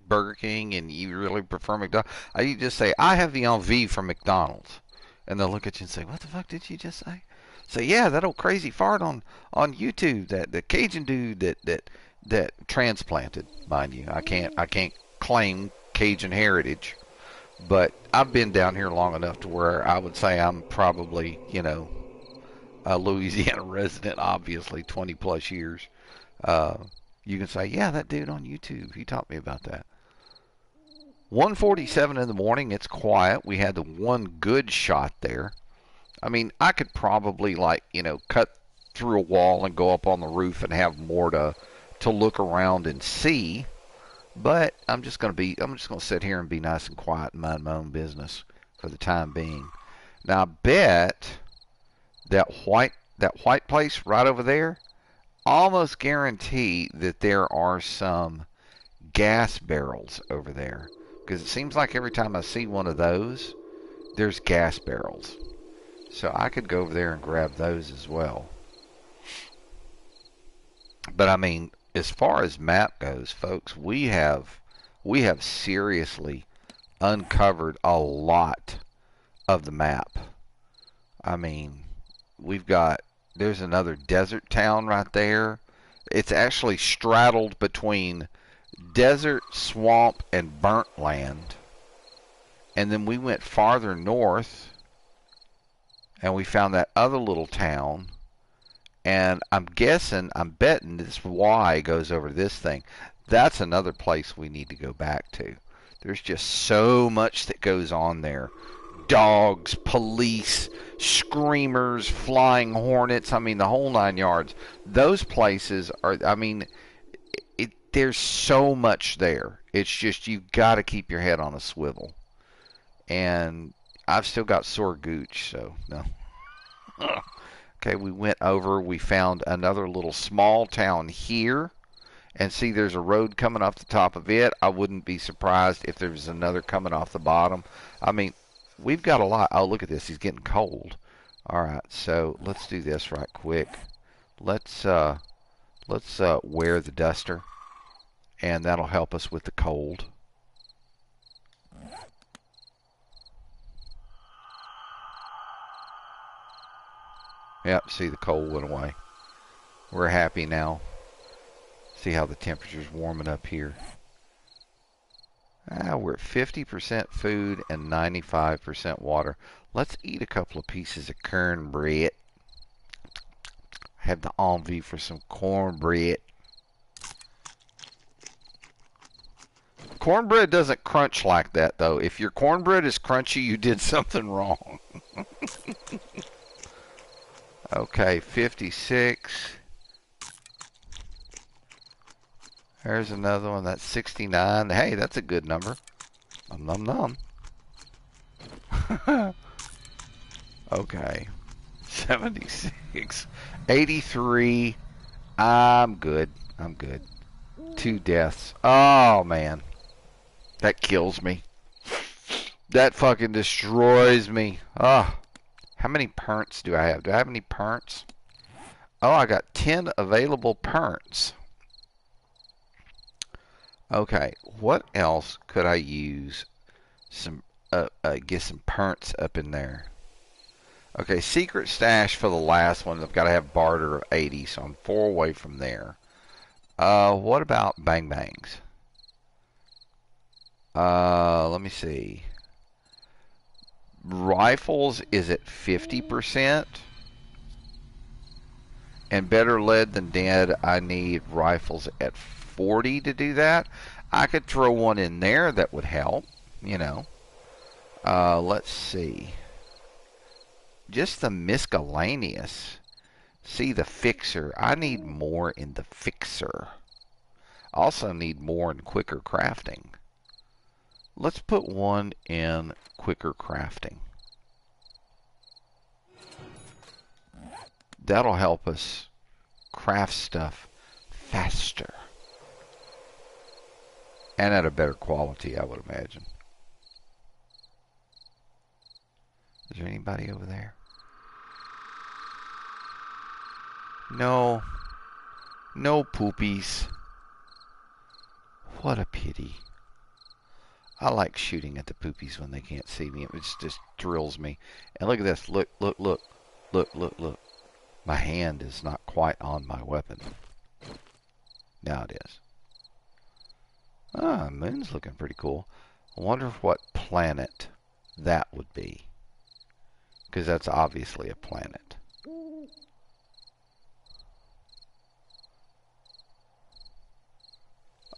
Speaker 1: Burger King, and you really prefer McDonald's. You just say, I have the envie for McDonald's. And they'll look at you and say, what the fuck did you just say? Say, yeah, that old crazy fart on YouTube, that the Cajun dude that transplanted, mind you. I can't claim Cajun heritage, but I've been down here long enough to where I would say I'm probably, a Louisiana resident, obviously, 20 plus years. You can say, yeah, that dude on YouTube, he taught me about that. 1:47 in the morning, it's quiet. We had the one good shot there. I mean, I could probably, cut through a wall and go up on the roof and have more to look around and see. But I'm just going to sit here and be nice and quiet and mind my own business for the time being. Now, I bet that white place right over there, almost guarantee that there are some gas barrels over there, because it seems like every time I see one of those, there's gas barrels. So I could go over there and grab those as well. But I mean, as far as map goes, folks, we have seriously uncovered a lot of the map. I mean, there's another desert town right there. It's actually straddled between desert, swamp, and burnt land. And then we went farther north and we found that other little town. And I'm betting this Y goes over this thing. That's another place we need to go back to. There's just so much that goes on there. Dogs, police, screamers, flying hornets. I mean, the whole 9 yards. Those places are, I mean, there's so much there. It's just, you've got to keep your head on a swivel. And I've still got sore gooch, so no. Okay, we went over, we found another little small town here. And see, there's a road coming off the top of it. I wouldn't be surprised if there was another coming off the bottom. I mean, we've got a lot. Oh, look at this. He's getting cold. All right, so let's do this right quick. Let's wear the duster, and that'll help us with the cold. Yep, see, the cold went away. We're happy now. See how the temperature's warming up here. We're at 50% food and 95% water. Let's eat a couple of pieces of cornbread. Have the envie for some cornbread. Cornbread doesn't crunch like that, though. If your cornbread is crunchy, you did something wrong. Okay, 56. There's another one. That's 69. Hey, that's a good number. Nom nom nom. Okay. 76. 83. I'm good. I'm good. 2 deaths. Oh, man. That kills me. That fucking destroys me. Oh. How many perns do I have? Do I have any perns? Oh, I got 10 available perns. Okay, what else could I use? Get some perns up in there. Okay, secret stash for the last one. I've got to have barter of 80, so I'm 4 away from there. What about bang bangs? Let me see. Rifles is at 50%. And better lead than dead, I need rifles at 40 to do that. I could throw one in there that would help, you know. Let's see. Just the miscellaneous. See the fixer. I need more in the fixer. Also need more in quicker crafting. Let's put one in quicker crafting. That'll help us craft stuff faster. And at a better quality, I would imagine. Is there anybody over there? No. No poopies. What a pity. I like shooting at the poopies when they can't see me. It just thrills me. And look at this. Look, look, look. Look, look, look. My hand is not quite on my weapon. Now it is. Ah, moon's looking pretty cool. I wonder what planet that would be. Because that's obviously a planet.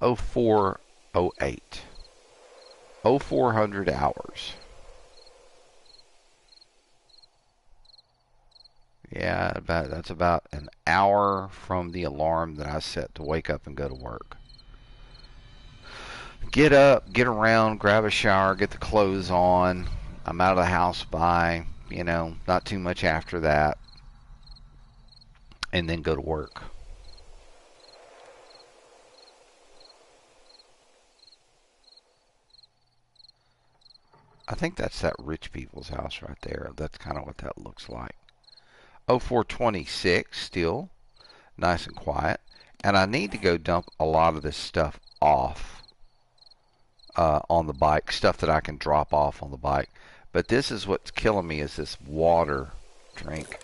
Speaker 1: Oh 0408. 0400 hours. Yeah, that's about an hour from the alarm that I set to wake up and go to work. Get up, get around, grab a shower, get the clothes on. I'm out of the house by, not too much after that. And then go to work. I think that's that rich people's house right there. That's kind of what that looks like. 0426 still nice and quiet. And I need to go dump a lot of this stuff off on the bike. Stuff that I can drop off on the bike. But this is what's killing me is this water drink.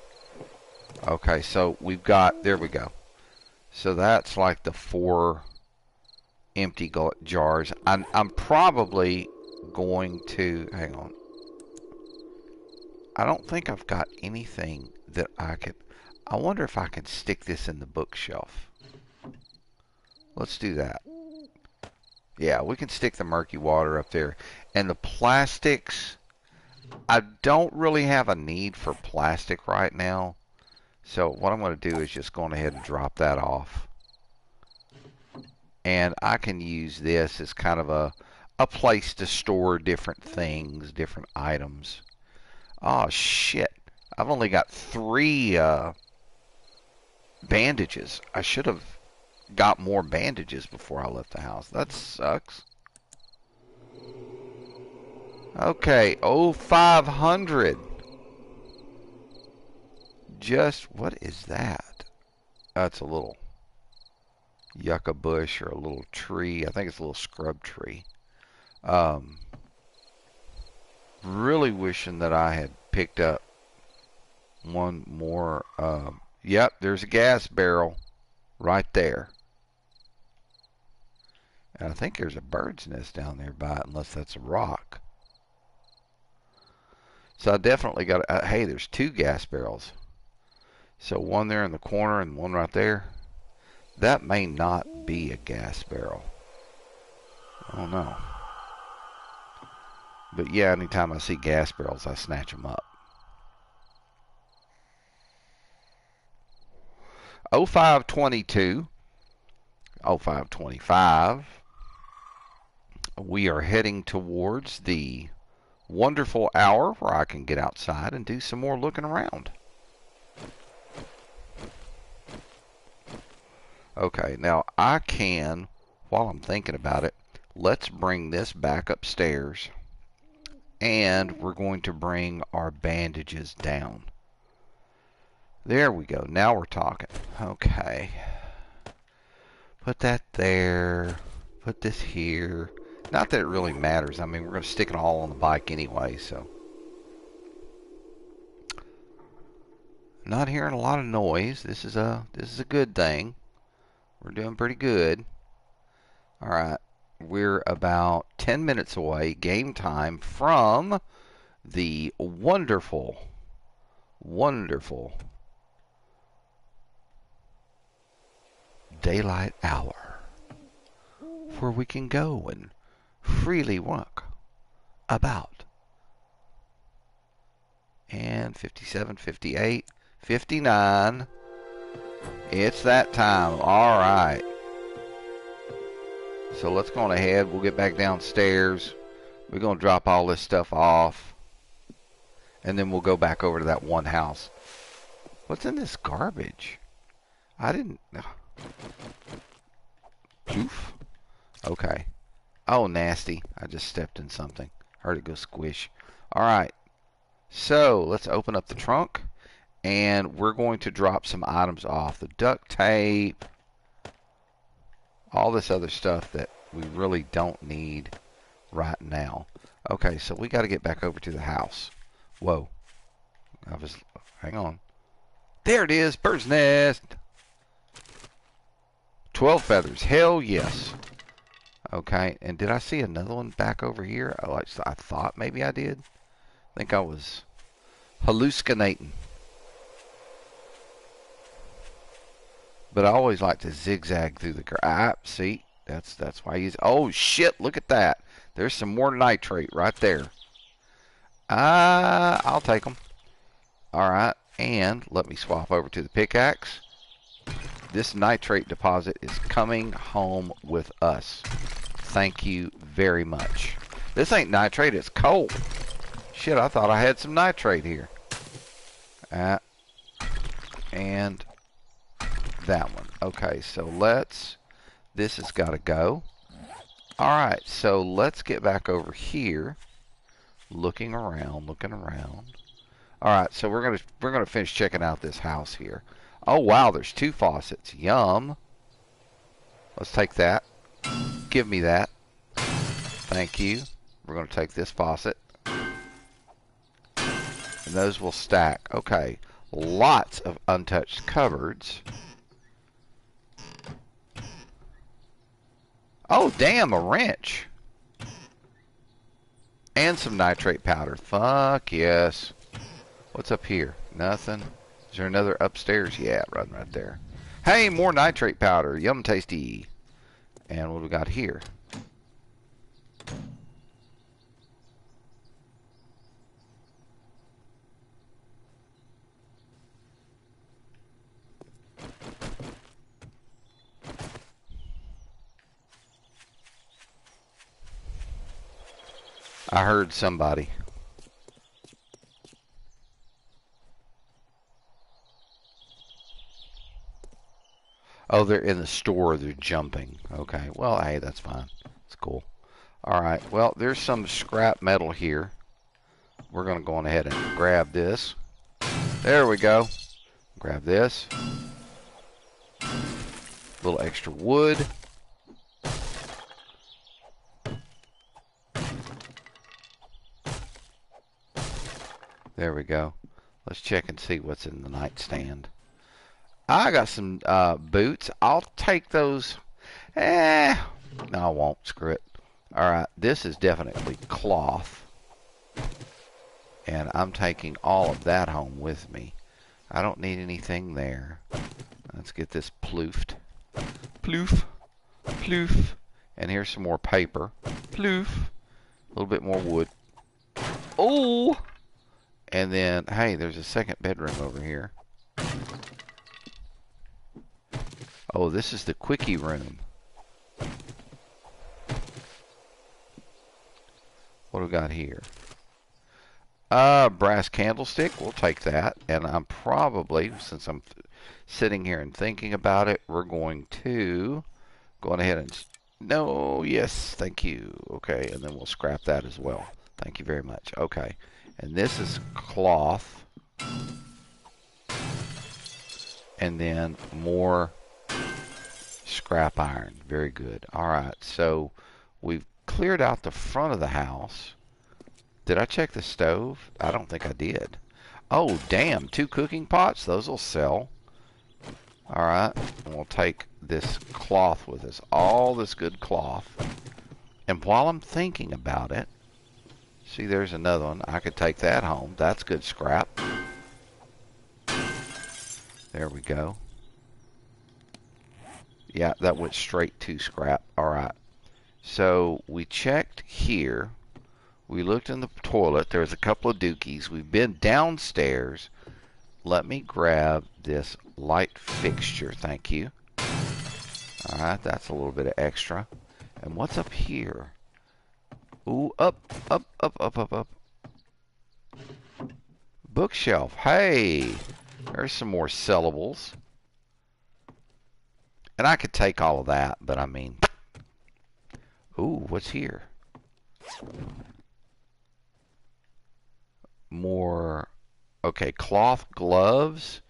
Speaker 1: Okay, so we've got, there we go. So that's like the 4 empty jars. I'm probably going to, hang on. I don't think I've got anything that I could, I wonder if I can stick this in the bookshelf. Let's do that. Yeah, we can stick the murky water up there. And the plastics, I don't really have a need for plastic right now. So what I'm going to do is just go ahead and drop that off. And I can use this as kind of a place to store different things, different items. Oh, shit. I've only got 3 bandages. I should have got more bandages before I left the house. That sucks. Okay, 0500. Just, what is that? That's a little yucca bush or a little tree. I think it's a little scrub tree. Really wishing that I had picked up one more. Yep, there's a gas barrel right there. And I think there's a bird's nest down there by it, unless that's a rock. So I definitely got, hey, there's 2 gas barrels. So one there in the corner and one right there. That may not be a gas barrel. I don't know. But yeah, anytime I see gas barrels, I snatch them up. 0522, 0525, we are heading towards the wonderful hour where I can get outside and do some more looking around. Okay, now I can, while I'm thinking about it, let's bring this back upstairs. And we're going to bring our bandages down. There we go. Now we're talking. Okay. Put that there. Put this here. Not that it really matters. I mean, we're going to stick it all on the bike anyway, so. Not hearing a lot of noise. This is a good thing. We're doing pretty good. All right. We're about 10 minutes away, game time, from the wonderful daylight hour, where we can go and freely walk about. And 57, 58, 59. It's that time. All right. So let's go on ahead. We'll get back downstairs. We're going to drop all this stuff off. And then we'll go back over to that one house. What's in this garbage? I didn't... Poof. Okay. Oh, nasty. I just stepped in something. Heard it go squish. Alright. So, let's open up the trunk. And we're going to drop some items off. The duct tape. All this other stuff that we really don't need right now. Okay, so we got to get back over to the house. Whoa. Hang on. There it is. Bird's nest. 12 feathers. Hell yes. Okay, and did I see another one back over here? I thought maybe I did. I think I was hallucinating. But I always like to zigzag through the grass. See, that's why I use. Oh shit! Look at that. There's some more nitrate right there. I'll take them. All right, and let me swap over to the pickaxe. This nitrate deposit is coming home with us. Thank you very much. This ain't nitrate, it's coal. Shit, I thought I had some nitrate here. And that one. Okay, so this has got to go. Alright, so let's get back over here. Looking around. Alright, so we're gonna finish checking out this house here. Oh wow, there's 2 faucets. Yum. Let's take that. Give me that. Thank you. We're gonna take this faucet. And those will stack. Okay. Lots of untouched cupboards. Oh damn, a wrench. And some nitrate powder. Fuck yes. What's up here? Nothing. Is there another upstairs? Yeah, right there. Hey, more nitrate powder. Yum tasty. And what do we got here? I heard somebody. Oh, they're in the store. They're jumping. Okay. Well, hey, that's fine. It's cool. All right. Well, there's some scrap metal here. We're going to go on ahead and grab this. There we go. Grab this. A little extra wood. There we go. Let's check and see what's in the nightstand. I got some boots. I'll take those. No, I won't. Screw it. Alright, this is definitely cloth. And I'm taking all of that home with me. I don't need anything there. Let's get this ploofed. Ploof. Ploof. And here's some more paper. Ploof. A little bit more wood. Oh! And then, hey, there's a second bedroom over here. Oh, this is the quickie room. What do we got here? Brass candlestick. We'll take that. And I'm probably, since I'm sitting here and thinking about it, we're going to go on ahead and, no, yes, thank you. Okay, and then we'll scrap that as well. Thank you very much. Okay, and this is cloth. And then more scrap iron. Very good. All right, so we've cleared out the front of the house. Did I check the stove? I don't think I did. Oh, damn, 2 cooking pots? Those will sell. All right, and we'll take this cloth with us. All this good cloth. And while I'm thinking about it, see, there's another one. I could take that home. That's good scrap. There we go. Yeah, that went straight to scrap. All right. So we checked here. We looked in the toilet. There's a couple of dookies. We've been downstairs. Let me grab this light fixture. Thank you. All right, that's a little bit of extra. And what's up here? Ooh, up. Bookshelf. Hey, there's some more sellables. And I could take all of that, but I mean, ooh, what's here? More, okay, cloth gloves.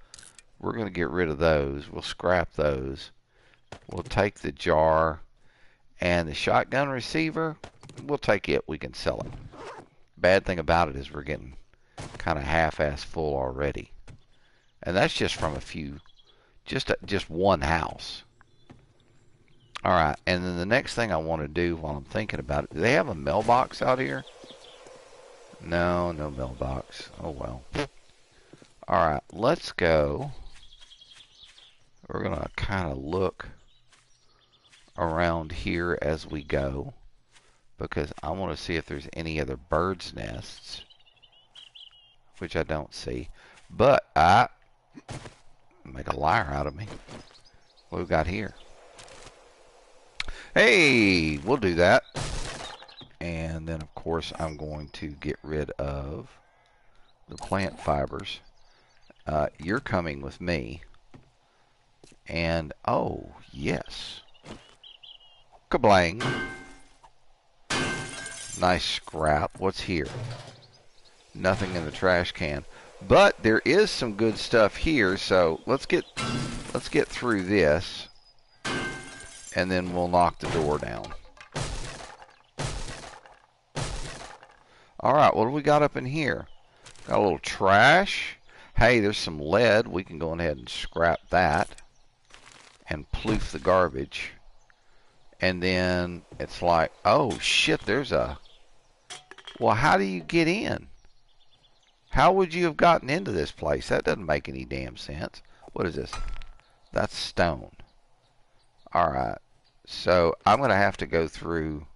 Speaker 1: We're going to get rid of those. We'll scrap those. We'll take the jar and the shotgun receiver. We'll take it. We can sell it. Bad thing about it is we're getting kind of half-ass full already. And that's just from a few, just one house. All right, and then the next thing I want to do while I'm thinking about it, do they have a mailbox out here? No, no mailbox. Oh, well. All right, let's go. We're going to kind of look around here as we go because I want to see if there's any other birds' nests, which I don't see. But I make a liar out of me. What do we got here? Hey, we'll do that. And then, of course, I'm going to get rid of the plant fibers. You're coming with me. And, oh, yes. Kablang. Nice scrap. What's here? Nothing in the trash can. But there is some good stuff here, so let's get through this. And then we'll knock the door down. Alright, what do we got up in here? Got a little trash. Hey, there's some lead. We can go ahead and scrap that. And ploof the garbage. And then it's like, oh shit, there's a... Well, how do you get in? How would you have gotten into this place? That doesn't make any damn sense. What is this? That's stone. Alright, so I'm going to have to go through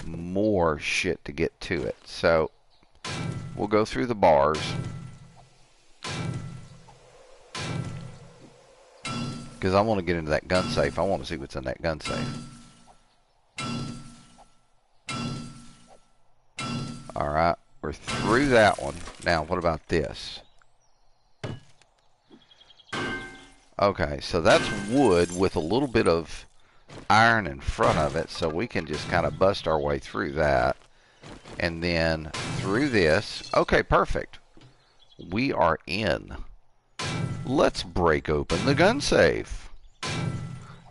Speaker 1: more shit to get to it. So, we'll go through the bars. Because I want to get into that gun safe. I want to see what's in that gun safe. Alright, we're through that one. Now, what about this? Okay, so that's wood with a little bit of iron in front of it, so we can just kind of bust our way through that. And then through this. Okay, perfect. We are in. Let's break open the gun safe.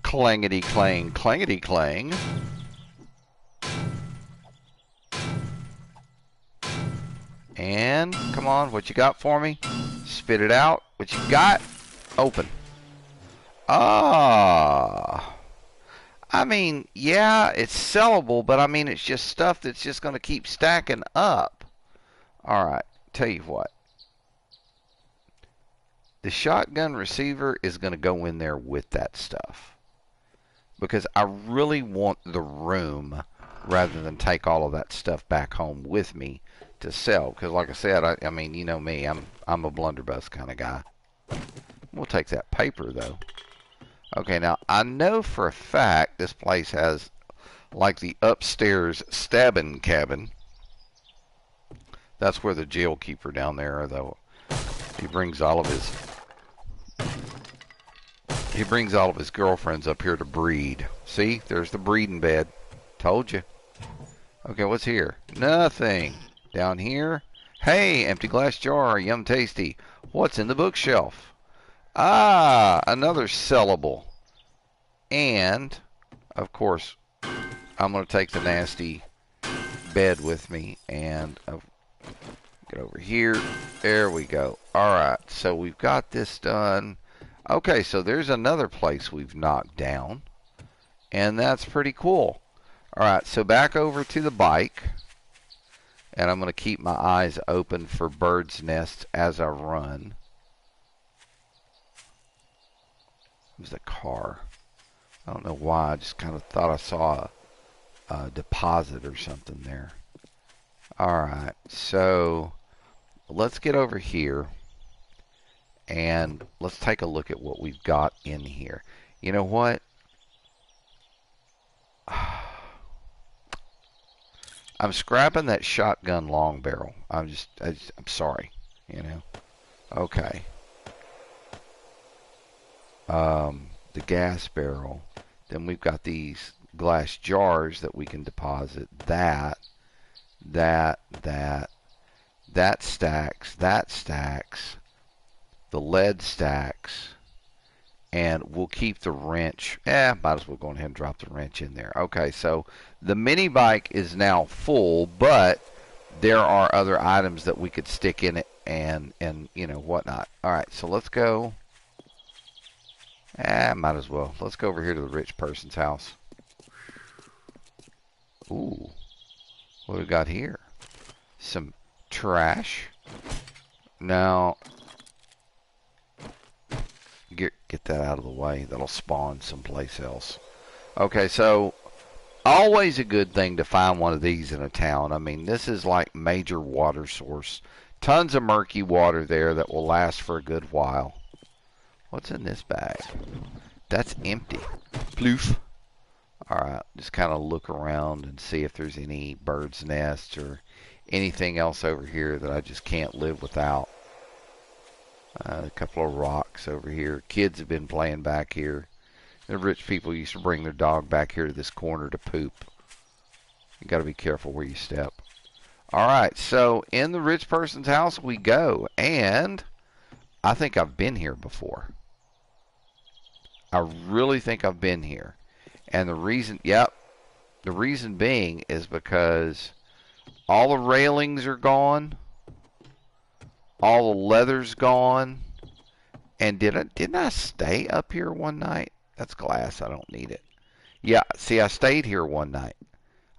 Speaker 1: Clangety clang, clangety clang. And, come on, what you got for me? Spit it out. What you got? Open. Ah. I mean, yeah, it's sellable, but I mean, it's just stuff that's just going to keep stacking up. Alright, tell you what. The shotgun receiver is going to go in there with that stuff. Because I really want the room rather than take all of that stuff back home with me to sell. Because like I said, I mean, you know me, I'm a blunderbuss kind of guy. We'll take that paper, though. Okay, now, I know for a fact this place has, like, the upstairs stabbing cabin. That's where the jail keeper down there, though, he brings all of his He brings all of his girlfriends up here to breed. See, there's the breeding bed. Told you. Okay, what's here? Nothing. Down here? Hey, empty glass jar. Yum tasty. What's in the bookshelf? Ah, another sellable. And, of course, I'm going to take the nasty bed with me and get over here. There we go. Alright, so we've got this done. Okay, so there's another place we've knocked down. And that's pretty cool. Alright, so back over to the bike. And I'm going to keep my eyes open for birds' nests as I run. There's a car. I don't know why. I just kind of thought I saw a deposit or something there. Alright, so let's get over here. And let's take a look at what we've got in here. You know what? I'm scrapping that shotgun long barrel. I'm sorry, you know. Okay. The gas barrel. Then we've got these glass jars that we can deposit. That stacks. That stacks. The lead stacks. And we'll keep the wrench. Might as well go ahead and drop the wrench in there. Okay, so the mini bike is now full, but there are other items that we could stick in it and you know, whatnot. Alright, so let's go. Might as well. Let's go over here to the rich person's house. Ooh. What do we got here? Some trash. Now, get that out of the way. That'll spawn someplace else. Okay, so always a good thing to find one of these in a town. I mean, this is like major water source. Tons of murky water there that will last for a good while. What's in this bag? That's empty. Ploof. Alright, just kind of look around and see if there's any bird's nests or anything else over here that I just can't live without. A couple of rocks over here. Kids have been playing back here. The rich people used to bring their dog back here to this corner to poop. You got to be careful where you step. Alright, so in the rich person's house we go. And I think I've been here before. I really think I've been here. And the reason, the reason being is because all the railings are gone. All the leather's gone. And didn't I stay up here one night? That's glass. I don't need it. Yeah, see, I stayed here one night.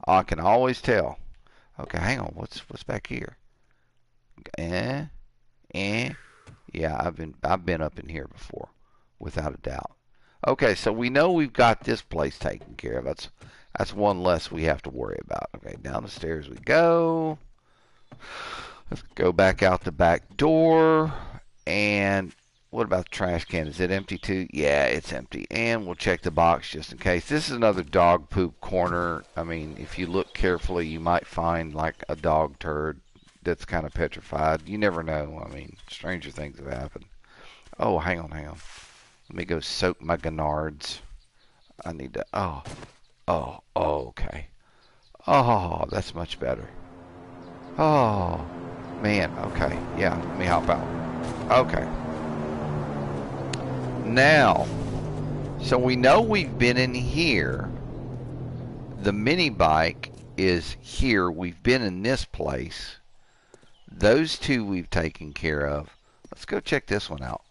Speaker 1: I can always tell. Okay, hang on. What's back here? Yeah, I've been up in here before, without a doubt. Okay, so we know we've got this place taken care of. That's one less we have to worry about. Okay, down the stairs we go. Let's go back out the back door. And what about the trash can? Is it empty too? Yeah, it's empty. And we'll check the box just in case. This is another dog poop corner. I mean, if you look carefully, you might find like a dog turd that's kind of petrified. You never know. I mean, stranger things have happened. Oh, hang on. Let me go soak my Gennards. I need to, okay. Oh, that's much better. Oh, man, okay. Yeah, let me hop out. Okay. Now, so we know we've been in here. The mini bike is here. We've been in this place. Those two we've taken care of. Let's go check this one out.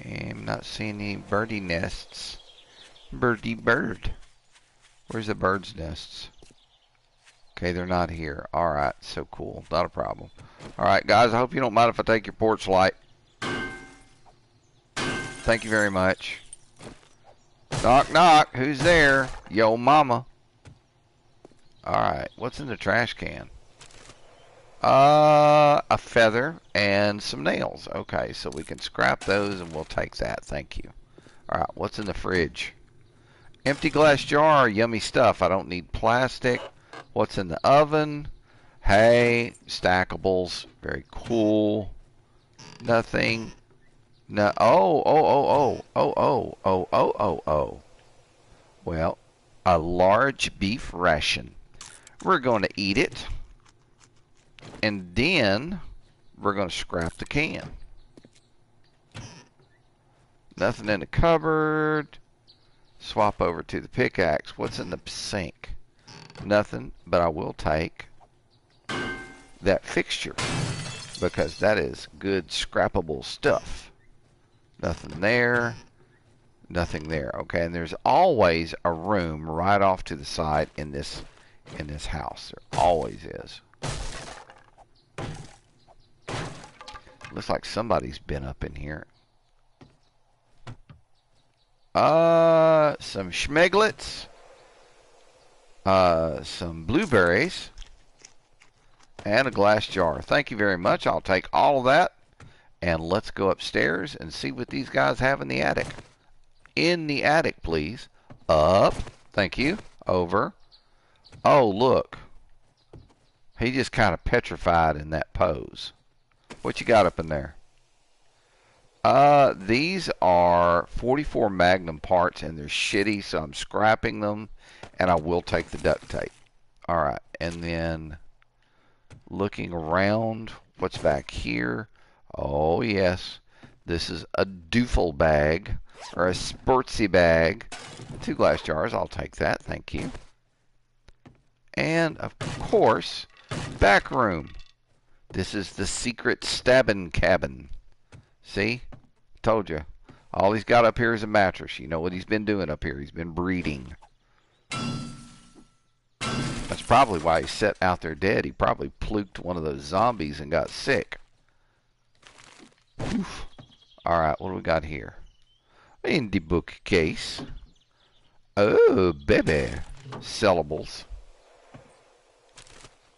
Speaker 1: I'm not seeing any birdie nests. Birdie bird. Where's the bird's nests? Okay, they're not here. Alright, so cool. Not a problem. Alright, guys, I hope you don't mind if I take your porch light. Thank you very much. Knock, knock. Who's there? Yo, mama. Alright, what's in the trash can? A feather and some nails. Okay, so we can scrap those and we'll take that. Thank you. Alright, what's in the fridge? Empty glass jar. Yummy stuff. I don't need plastic. What's in the oven? Hey, stackables. Very cool. Nothing. No. Oh, oh, oh, oh, oh, oh, oh, oh, oh, oh. Well, a large beef ration. We're going to eat it. And then we're going to scrap the can. Nothing in the cupboard. Swap over to the pickaxe. What's in the sink? Nothing, but I will take that fixture because that is good scrappable stuff. Nothing there. Nothing there. Okay, and there's always a room right off to the side in this house. There always is. Looks like somebody's been up in here. Some schmeglets. Some blueberries. And a glass jar. Thank you very much. I'll take all of that. And let's go upstairs and see what these guys have in the attic. In the attic, please. Up. Thank you. Over. Oh, look. He just kind of petrified in that pose. What you got up in there? These are 44 Magnum parts, and they're shitty, so I'm scrapping them, and I will take the duct tape. Alright, and then looking around, what's back here? Oh, yes. This is a doofle bag, or a sportsy bag. 2 glass jars, I'll take that, thank you. And, of course, back room. This is the secret stabbing cabin. See? Told you. All he's got up here is a mattress. You know what he's been doing up here. He's been breeding. That's probably why he's set out there dead. He probably pluked one of those zombies and got sick. Oof. Alright, what do we got here? In the bookcase. Oh, baby. Sellables.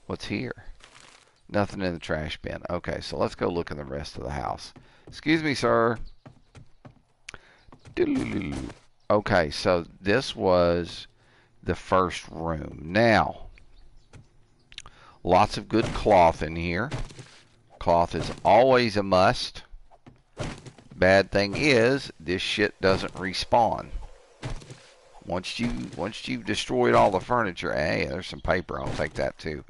Speaker 1: What's here? Nothing in the trash bin. Okay, so let's go look in the rest of the house. Excuse me, sir. Okay, so this was the first room. Now, lots of good cloth in here. Cloth is always a must. Bad thing is, this shit doesn't respawn. Once you've destroyed all the furniture, hey, there's some paper. I'll take that too.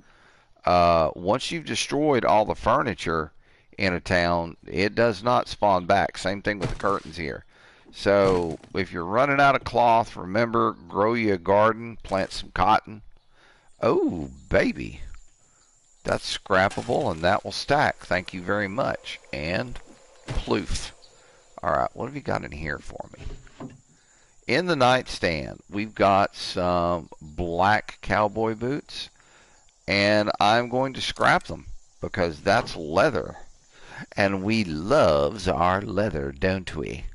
Speaker 1: Once you've destroyed all the furniture in a town, it does not spawn back. Same thing with the curtains here. So if you're running out of cloth, remember, grow you a garden, plant some cotton. Oh, baby. That's scrappable, and that will stack. Thank you very much. And ploof. Alright, what have you got in here for me? In the nightstand, we've got some black cowboy boots. And I'm going to scrap them because that's leather. And we loves our leather, don't we?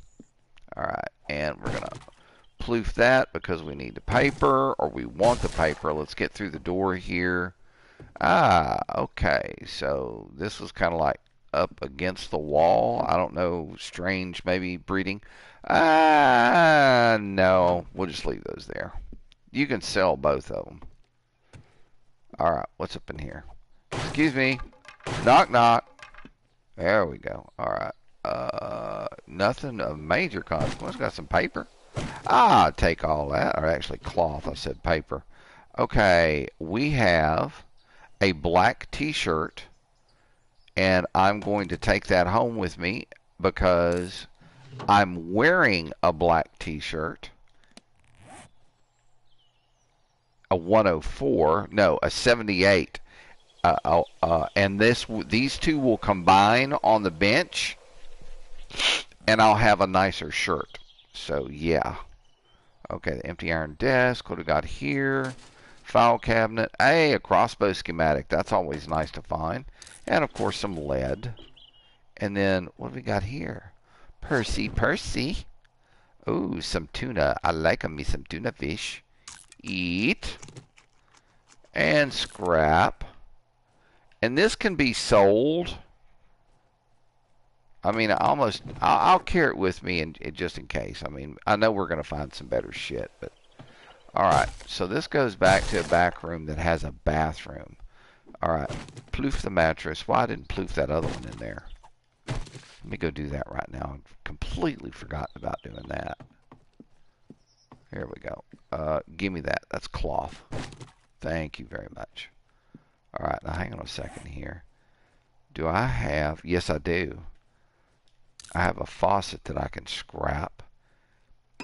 Speaker 1: Alright, and we're going to ploof that because we need the paper, or we want the paper. Let's get through the door here. Ah, okay. So this was kind of like up against the wall. I don't know, strange, maybe breeding. No, we'll just leave those there. You can sell both of them. Alright, what's up in here? Excuse me. Knock, knock. There we go. Alright. Nothing of major consequence. Got some paper. Ah, take all that. Or actually cloth. I said paper. Okay, we have a black t-shirt. And I'm going to take that home with me because I'm wearing a black t-shirt. A 104, no, a 78, and these two will combine on the bench, and I'll have a nicer shirt. So yeah, okay. The empty iron desk. What do we got here? File cabinet. Hey, a crossbow schematic. That's always nice to find, and of course some lead. And then what do we got here? Percy. Ooh, some tuna. I like me some tuna fish. Eat and scrap, and this can be sold. I mean, I'll carry it with me and just in case. I mean, I know we're gonna find some better shit, but all right. So this goes back to a back room that has a bathroom. All right, ploof the mattress. Why didn't ploof that other one in there? Let me go do that right now. I've completely forgotten about doing that. Here we go. Give me that. That's cloth. Thank you very much. All right, now hang on a second here. Do I have... Yes, I do. I have a faucet that I can scrap.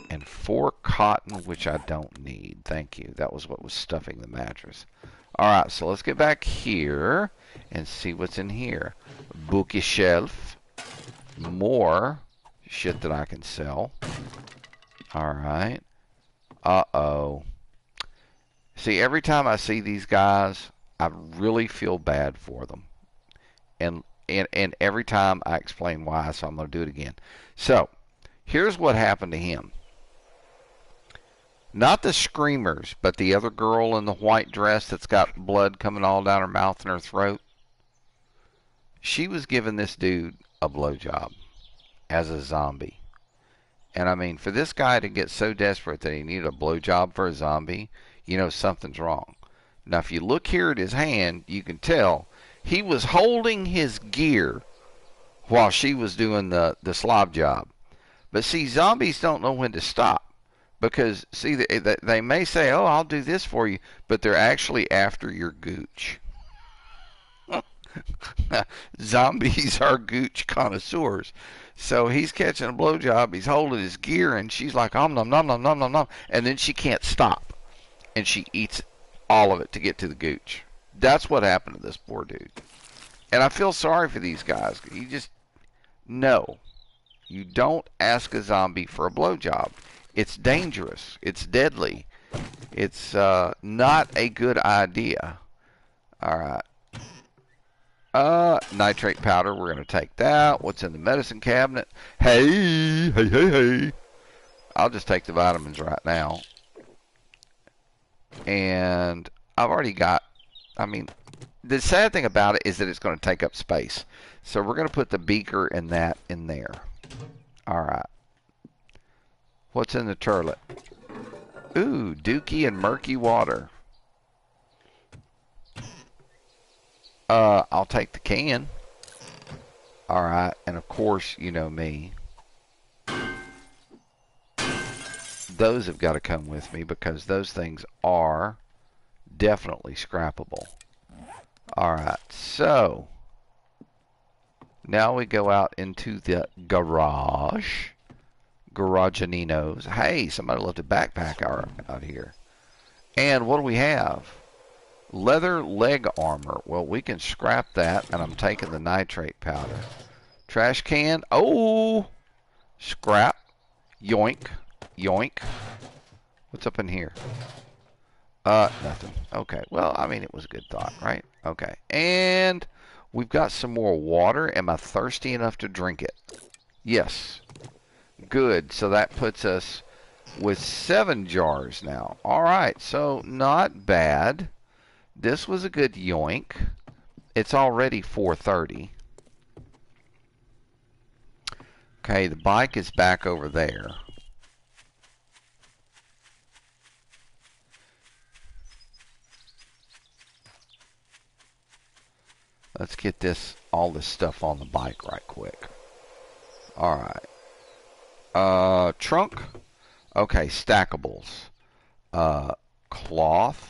Speaker 1: And 4 cotton, which I don't need. Thank you. That was what was stuffing the mattress. All right, so let's get back here and see what's in here. Bookshelf. More shit that I can sell. All right. Uh-oh. See, every time I see these guys, I really feel bad for them. And every time I explain why, so I'm going to do it again. So, here's what happened to him. Not the screamers, but the other girl in the white dress that's got blood coming all down her mouth and her throat. She was giving this dude a blowjob as a zombie. And I mean, for this guy to get so desperate that he needed a blowjob for a zombie, you know something's wrong. Now, if you look here at his hand, you can tell he was holding his gear while she was doing the slob job. But see, zombies don't know when to stop. Because, see, they may say, oh, I'll do this for you, but they're actually after your gooch. Zombies are gooch connoisseurs. So he's catching a blowjob, he's holding his gear, and she's like, nom, nom, nom, nom, nom, nom, nom. And then she can't stop. And she eats all of it to get to the gooch. That's what happened to this poor dude. And I feel sorry for these guys. You just, no. You don't ask a zombie for a blowjob. It's dangerous. It's deadly. It's not a good idea. All right. Nitrate powder. We're going to take that. What's in the medicine cabinet? Hey. I'll just take the vitamins right now. And I've already got, I mean, the sad thing about it is that it's going to take up space. So we're going to put the beaker and that in there. All right. What's in the turlet? Ooh, dookie and murky water. I'll take the can. Alright, and of course, you know me. Those have got to come with me because those things are definitely scrappable. Alright, so now we go out into the garage. Garageninos. Hey, somebody left a backpack out here. And what do we have? Leather leg armor. Well, we can scrap that, and I'm taking the nitrate powder. Trash can. Oh! Scrap. Yoink. Yoink. What's up in here? Nothing. Okay. Well, I mean, it was a good thought, right? Okay. And we've got some more water. Am I thirsty enough to drink it? Yes. Good. So that puts us with 7 jars now. All right. So not bad. This was a good yoink. It's already 4:30. Okay, the bike is back over there. Let's get all this stuff on the bike right quick. All right. Trunk. Okay, stackables. Cloth.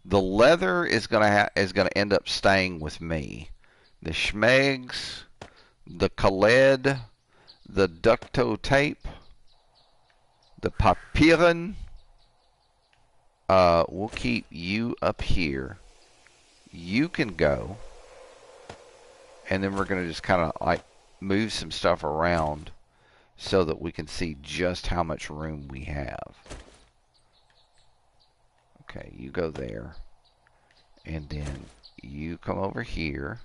Speaker 1: The leather is gonna end up staying with me. The schmegs, the Khaled, the ducto tape, the papieren. We'll keep you up here. You can go, and then we're gonna just kind of like move some stuff around so that we can see just how much room we have. Okay, you go there, and then you come over here,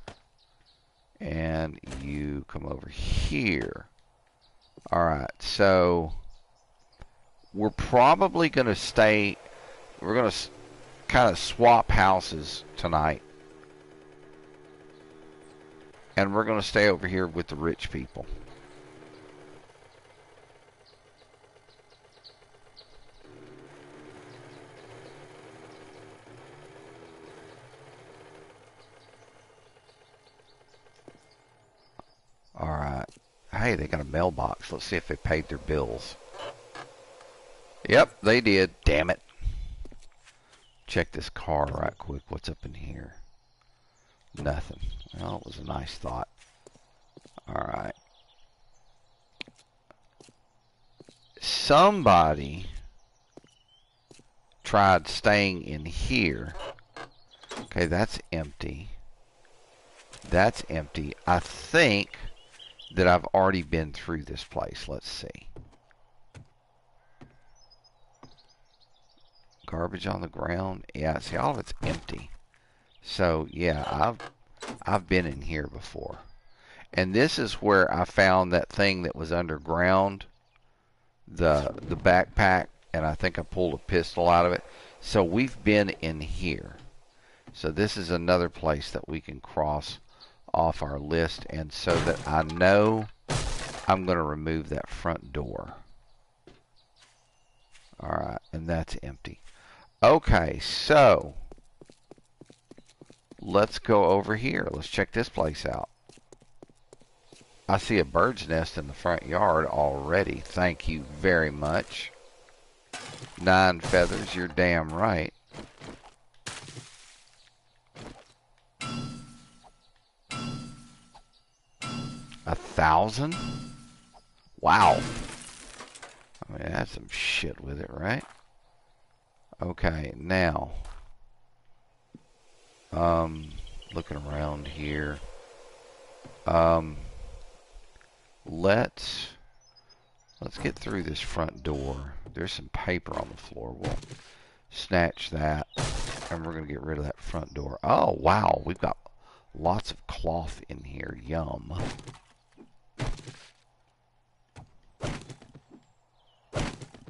Speaker 1: and you come over here. Alright, so we're probably going to stay, we're going to kind of swap houses tonight, and we're going to stay over here with the rich people. Alright. hey, they got a mailbox. Let's see if they paid their bills. Yep, they did. Damn it. Check this car right quick. What's up in here? Nothing. Well, it was a nice thought. Alright. Somebody tried staying in here. Okay, that's empty. That's empty. I think that I've already been through this place. Let's see. Garbage on the ground. Yeah, see, all of it's empty. So, yeah, I've been in here before. And this is where I found that thing that was underground, the backpack, and I think I pulled a pistol out of it. So we've been in here. So this is another place that we can cross off our list, and so that I know I'm going to remove that front door. Alright, and that's empty. Okay, so let's go over here. Let's check this place out. I see a bird's nest in the front yard already. Thank you very much. 9 feathers, you're damn right. $1,000? Wow. I mean, that's some shit with it, right? Okay, now, looking around here, let's get through this front door. There's some paper on the floor. We'll snatch that, and we're gonna get rid of that front door. Oh wow, we've got lots of cloth in here. Yum.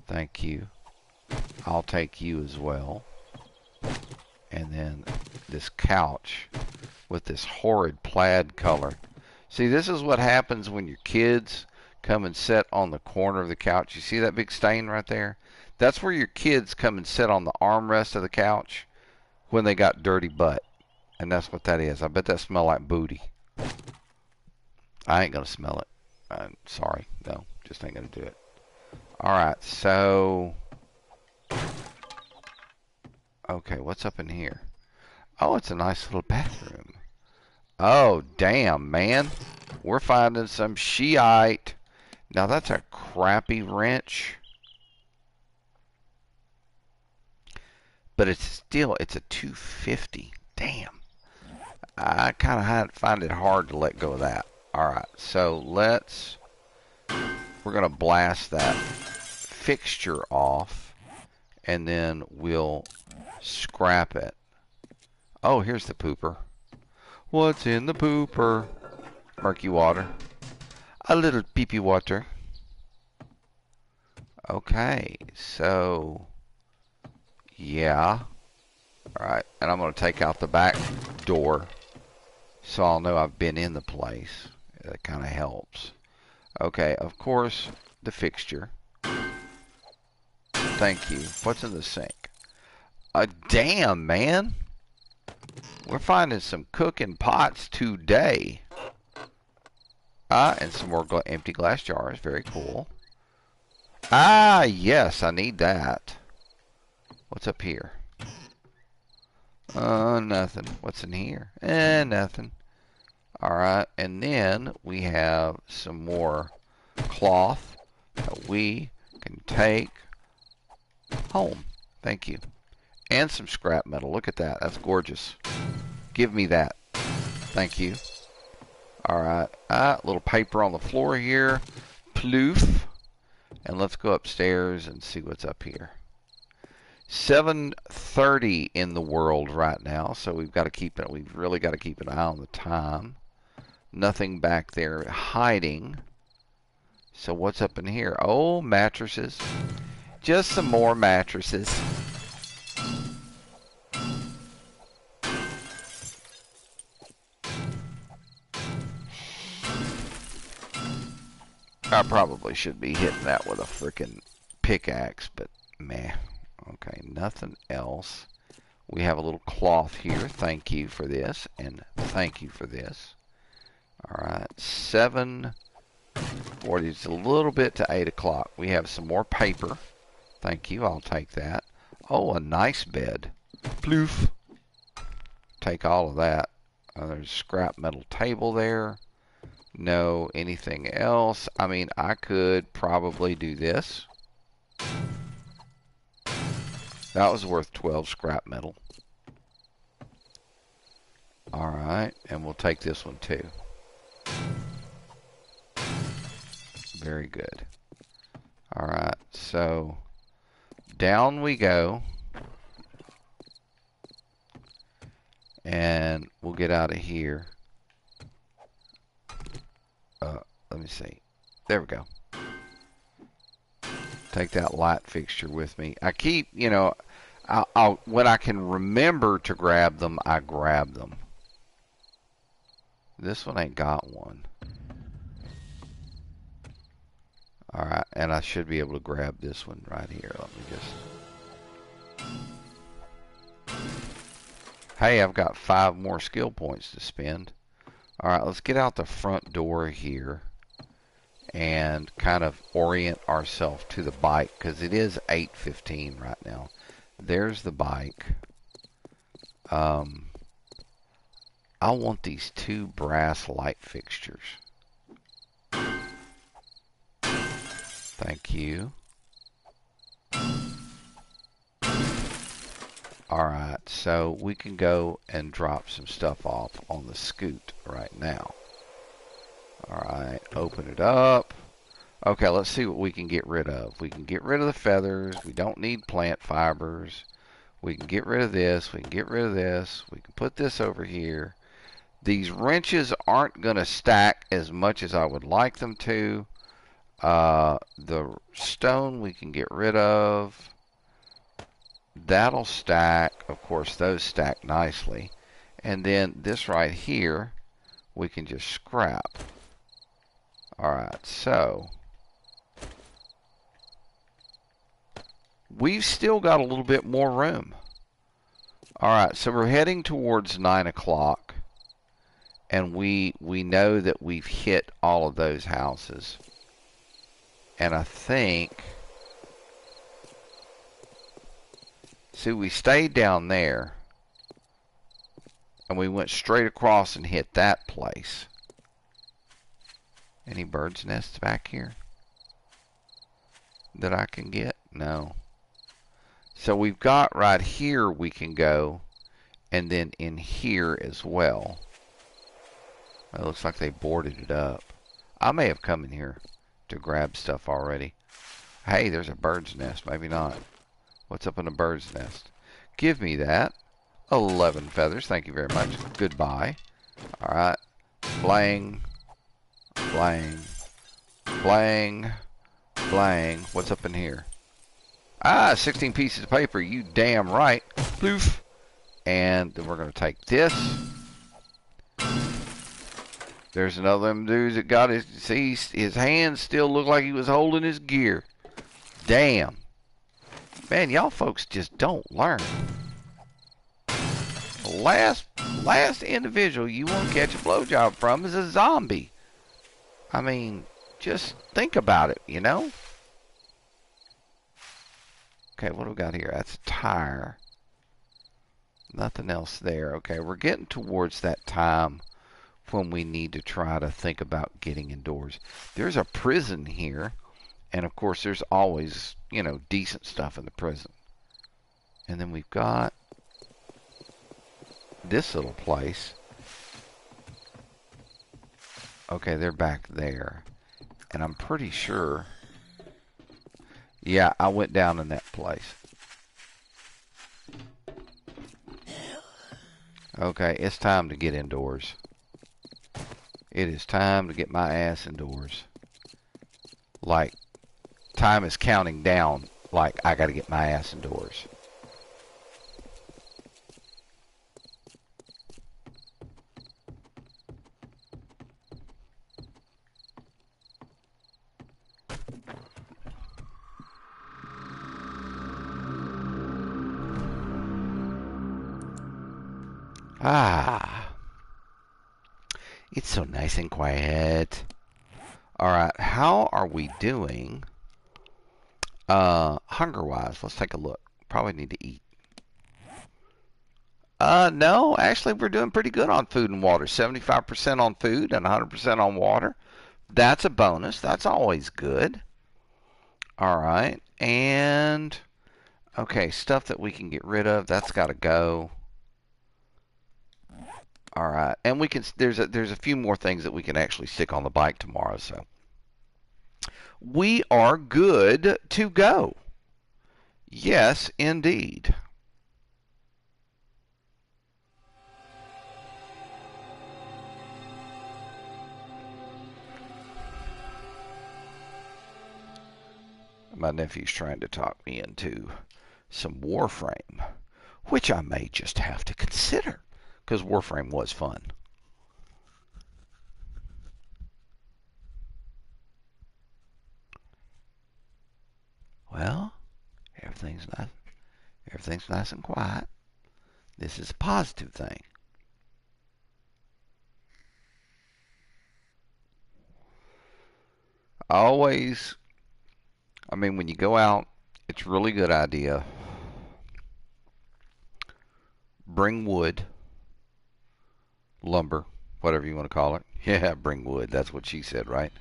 Speaker 1: Thank you. I'll take you as well. And then this couch with this horrid plaid color. See, this is what happens when your kids come and sit on the corner of the couch. You see that big stain right there? That's where your kids come and sit on the armrest of the couch when they got dirty butt. And that's what that is. I bet that smells like booty. I ain't going to smell it. I'm sorry. No, just ain't going to do it. Alright, so... Okay, what's up in here? Oh, it's a nice little bathroom. Oh, damn, man. We're finding some Shiite. Now, that's a crappy wrench. But it's still, it's a 250. Damn. I kind of find it hard to let go of that. Alright, so we're going to blast that fixture off. And then we'll scrap it. Oh, here's the pooper. What's in the pooper? Murky water. A little pee-pee water. Okay, so yeah. Alright, and I'm going to take out the back door so I'll know I've been in the place. That kind of helps. Okay, of course, the fixture. Thank you. What's in the sink? Damn, man. We're finding some cooking pots today. And some more empty glass jars. Very cool. Ah, yes, I need that. What's up here? Nothing. What's in here? Nothing. Alright, and then we have some more cloth that we can take home. Thank you. And some scrap metal. Look at that. That's gorgeous. Give me that. Thank you. Alright. Little paper on the floor here. Ploof. And let's go upstairs and see what's up here. 7:30 in the world right now, so we've really got to keep an eye on the time. Nothing back there hiding. So what's up in here? Oh, mattresses. Just some more mattresses. I probably should be hitting that with a frickin' pickaxe, but meh. Okay, nothing else. We have a little cloth here. Thank you for this, and thank you for this. Alright, 7 6:40. It's a little bit to 8 o'clock. We have some more paper. Thank you. I'll take that. Oh, a nice bed. Ploof. Take all of that. There's a scrap metal table there. No, anything else? I mean, I could probably do this. That was worth 12 scrap metal. Alright, and we'll take this one too. Very good. Alright, so down we go. And we'll get out of here. Let me see. There we go. Take that light fixture with me. I keep, you know, I'll when I can remember to grab them, I grab them. This one ain't got one. Alright, and I should be able to grab this one right here. Let me just... Hey, I've got 5 more skill points to spend. Alright, let's get out the front door here and kind of orient ourselves to the bike, because it is 8:15 right now. There's the bike. I want these 2 brass light fixtures. Thank you. Alright, so we can go and drop some stuff off on the scoot right now. Alright, open it up. Okay, let's see what we can get rid of. We can get rid of the feathers. We don't need plant fibers. We can get rid of this. We can get rid of this. We can put this over here. These wrenches aren't going to stack as much as I would like them to. The stone we can get rid of. That'll stack. Of course, those stack nicely. And then this right here, we can just scrap. Alright, so we've still got a little bit more room. Alright, so we're heading towards 9 o'clock. And we know that we've hit all of those houses. And I think... See, we stayed down there. And we went straight across and hit that place. Any bird's nests back here that I can get? No. So we've got right here we can go, and then in here as well. It looks like they boarded it up. I may have come in here to grab stuff already. Hey, there's a bird's nest. Maybe not. What's up in a bird's nest? Give me that. 11 feathers. Thank you very much. Goodbye. Alright. Blang. Blang. Blang. Blang. What's up in here? Ah, 16 pieces of paper. You damn right. Poof. And then we're going to take this. There's another of them dudes that got his... See, his hands still look like he was holding his gear. Damn. Man, y'all folks just don't learn. The last individual you want to catch a blowjob from is a zombie. I mean, just think about it, you know? Okay, what do we got here? That's a tire. Nothing else there. Okay, we're getting towards that time when we need to try to think about getting indoors. There's a prison here. And, of course, there's always, you know, decent stuff in the prison. And then we've got this little place. Okay, they're back there. And I'm pretty sure... Yeah, I went down in that place. Okay, it's time to get indoors. It is time to get my ass indoors. Like... Time is counting down like I gotta get my ass indoors. Ah. It's so nice and quiet. All right, how are we doing hunger-wise? Let's take a look. Probably need to eat. No, actually, we're doing pretty good on food and water. 75% on food and 100% on water. That's a bonus. That's always good. All right, and okay, stuff that we can get rid of. That's got to go. All right, and we can. There's a few more things that we can actually stick on the bike tomorrow. So we are good to go. Yes, indeed. My nephew's trying to talk me into some Warframe, which I may just have to consider, because Warframe was fun. Well, everything's nice and quiet. This is a positive thing. Always, I mean, when you go out, it's a really good idea. Bring wood, lumber, whatever you want to call it. Yeah, bring wood. That's what she said, right?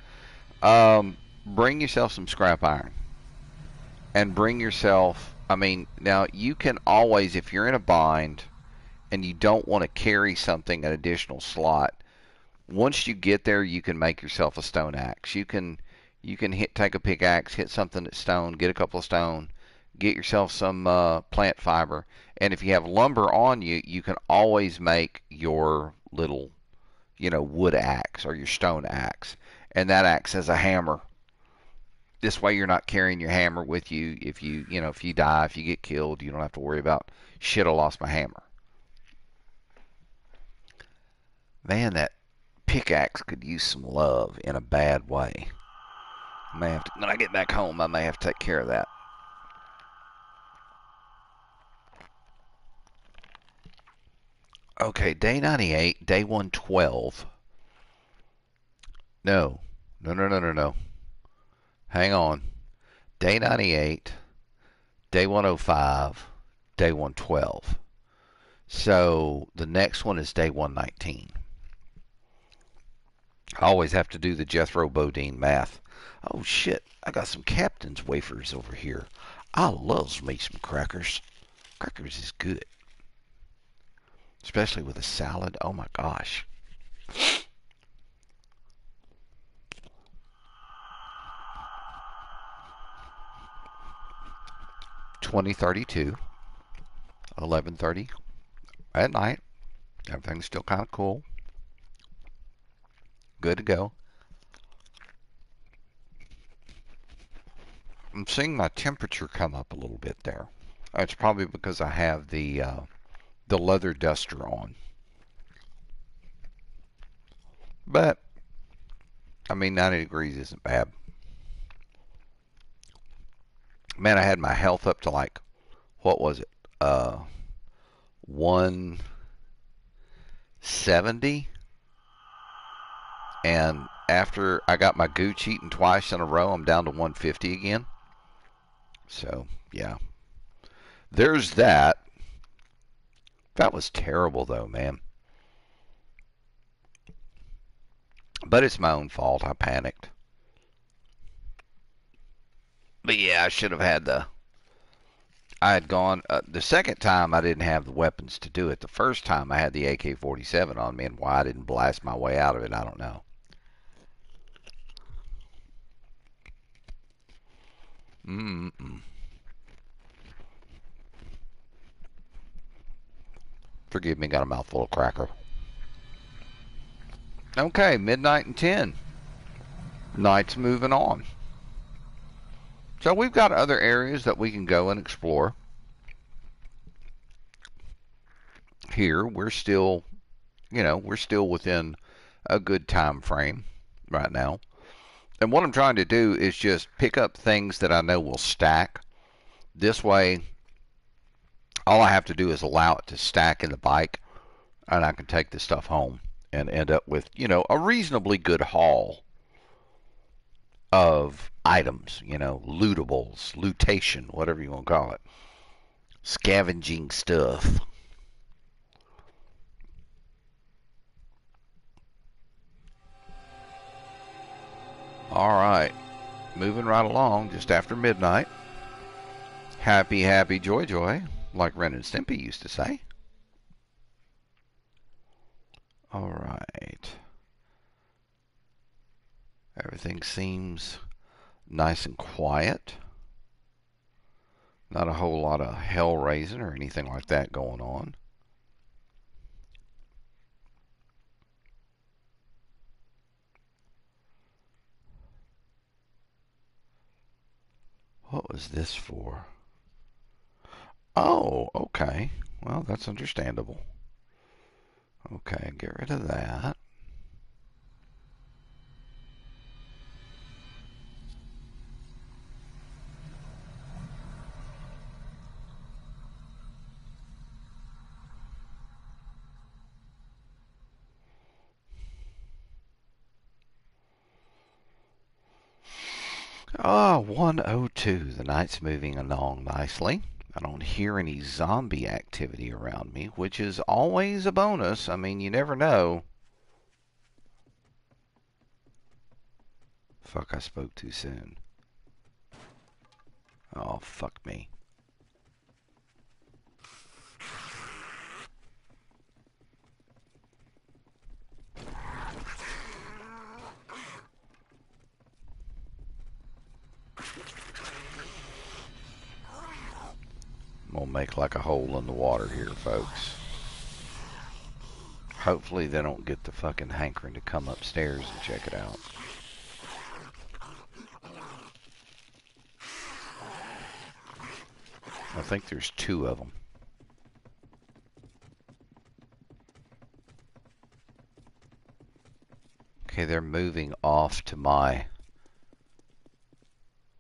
Speaker 1: Bring yourself some scrap iron. And bring yourself, I mean, now you can always, if you're in a bind and you don't want to carry something, an additional slot, once you get there, you can make yourself a stone axe. You can take a pickaxe, hit something that's stone, get a couple of stone, get yourself some plant fiber, and if you have lumber on you, you can always make your little, wood axe or your stone axe, and that acts as a hammer. This way, you're not carrying your hammer with you. If you die, if you get killed, you don't have to worry about shit. I lost my hammer. Man, that pickaxe could use some love in a bad way. When I get back home, I may have to take care of that. Okay, day 98, day 112. No, no, no, no, no, no. Hang on. Day 98, day 105, day 112. So the next one is day 119. I always have to do the Jethro Bodine math. Oh shit, I got some Captain's wafers over here. I loves me some crackers. Crackers is good. Especially with a salad. Oh my gosh. 2032, 11:30 at night. Everything's still kind of cool. Good to go. I'm seeing my temperature come up a little bit there. It's probably because I have the leather duster on. But I mean, 90 degrees isn't bad. Man, I had my health up to like, what was it? 170. And after I got my gooch eaten twice in a row, I'm down to 150 again. So, yeah. There's that. That was terrible, though, man. But it's my own fault. I panicked. But yeah, I should have had I had gone. The second time, I didn't have the weapons to do it. The first time, I had the AK-47 on me, and why I didn't blast my way out of it, I don't know. Mm-mm. Forgive me, got a mouthful of cracker. Okay, midnight and 10. Night's moving on. So we've got other areas that we can go and explore. Here, we're still within a good time frame right now. And what I'm trying to do is just pick up things that I know will stack. This way, all I have to do is allow it to stack in the bike, and I can take this stuff home and end up with, a reasonably good haul. of items, you know, lootables, lootation, whatever you want to call it. Scavenging stuff. Alright, moving right along, just after midnight. Happy, happy, joy, joy, like Ren and Stimpy used to say. Alright. Everything seems nice and quiet. Not a whole lot of hell raising or anything like that going on. What was this for? Oh, okay. Well, that's understandable. Okay, get rid of that. Ah, 102. The night's moving along nicely. I don't hear any zombie activity around me, which is always a bonus. I mean, you never know. Fuck, I spoke too soon. Oh, fuck me. I'm gonna make like a hole in the water here, folks. Hopefully they don't get the fucking hankering to come upstairs and check it out. I think there's 2 of them. Okay, they're moving off to my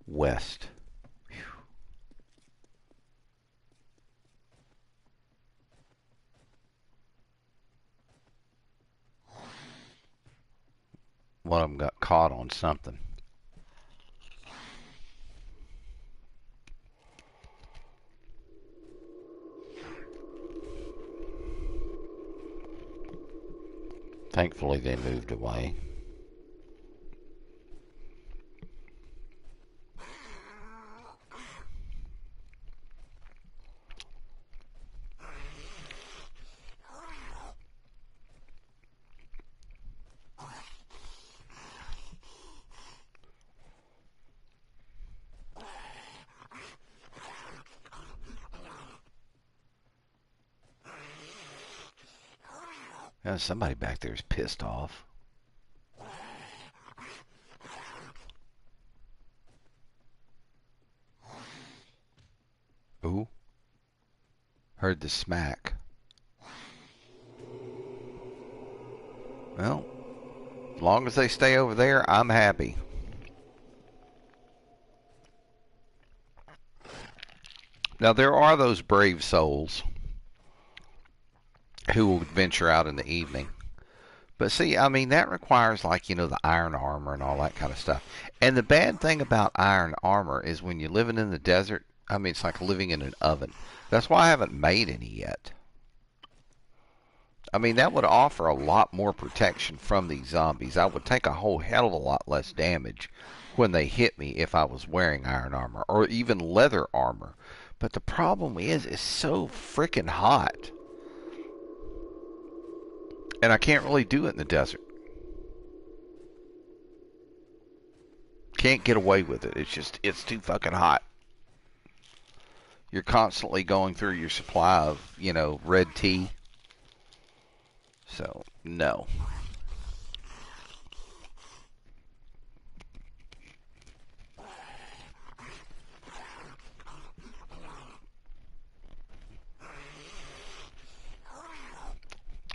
Speaker 1: west. Whew. One of them got caught on something. Thankfully, they moved away. Somebody back there is pissed off. Ooh. Heard the smack. Well, as long as they stay over there, I'm happy. Now, there are those brave souls who will venture out in the evening. But see, I mean, that requires, like, you know, the iron armor and all that kind of stuff. And the bad thing about iron armor is when you're living in the desert, I mean, it's like living in an oven. That's why I haven't made any yet. I mean, that would offer a lot more protection from these zombies. I would take a whole hell of a lot less damage when they hit me if I was wearing iron armor or even leather armor. But the problem is, it's so freaking hot. And I can't really do it in the desert. Can't get away with it. It's too fucking hot. You're constantly going through your supply of, you know, red tea. So, no.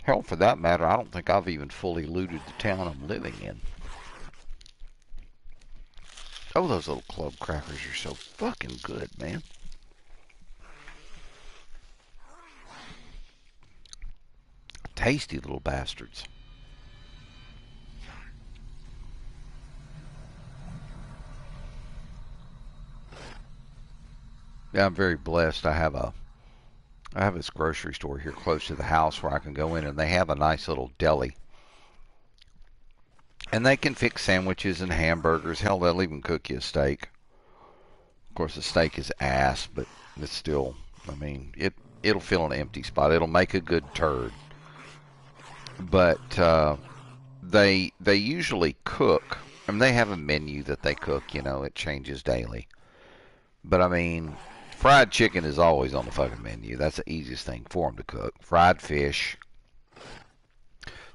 Speaker 1: Hell, for that matter, I don't think I've even fully looted the town I'm living in. Oh, those little club crackers are so fucking good, man. Tasty little bastards. Yeah, I'm very blessed. I have this grocery store here close to the house where I can go in, and they have a nice little deli. And they can fix sandwiches and hamburgers. Hell, they'll even cook you a steak. Of course, the steak is ass, but it's still, I mean, it'll fill an empty spot. It'll make a good turd. But they usually cook. I mean, they have a menu that they cook. You know, it changes daily. But I mean, fried chicken is always on the fucking menu. That's the easiest thing for them to cook. Fried fish.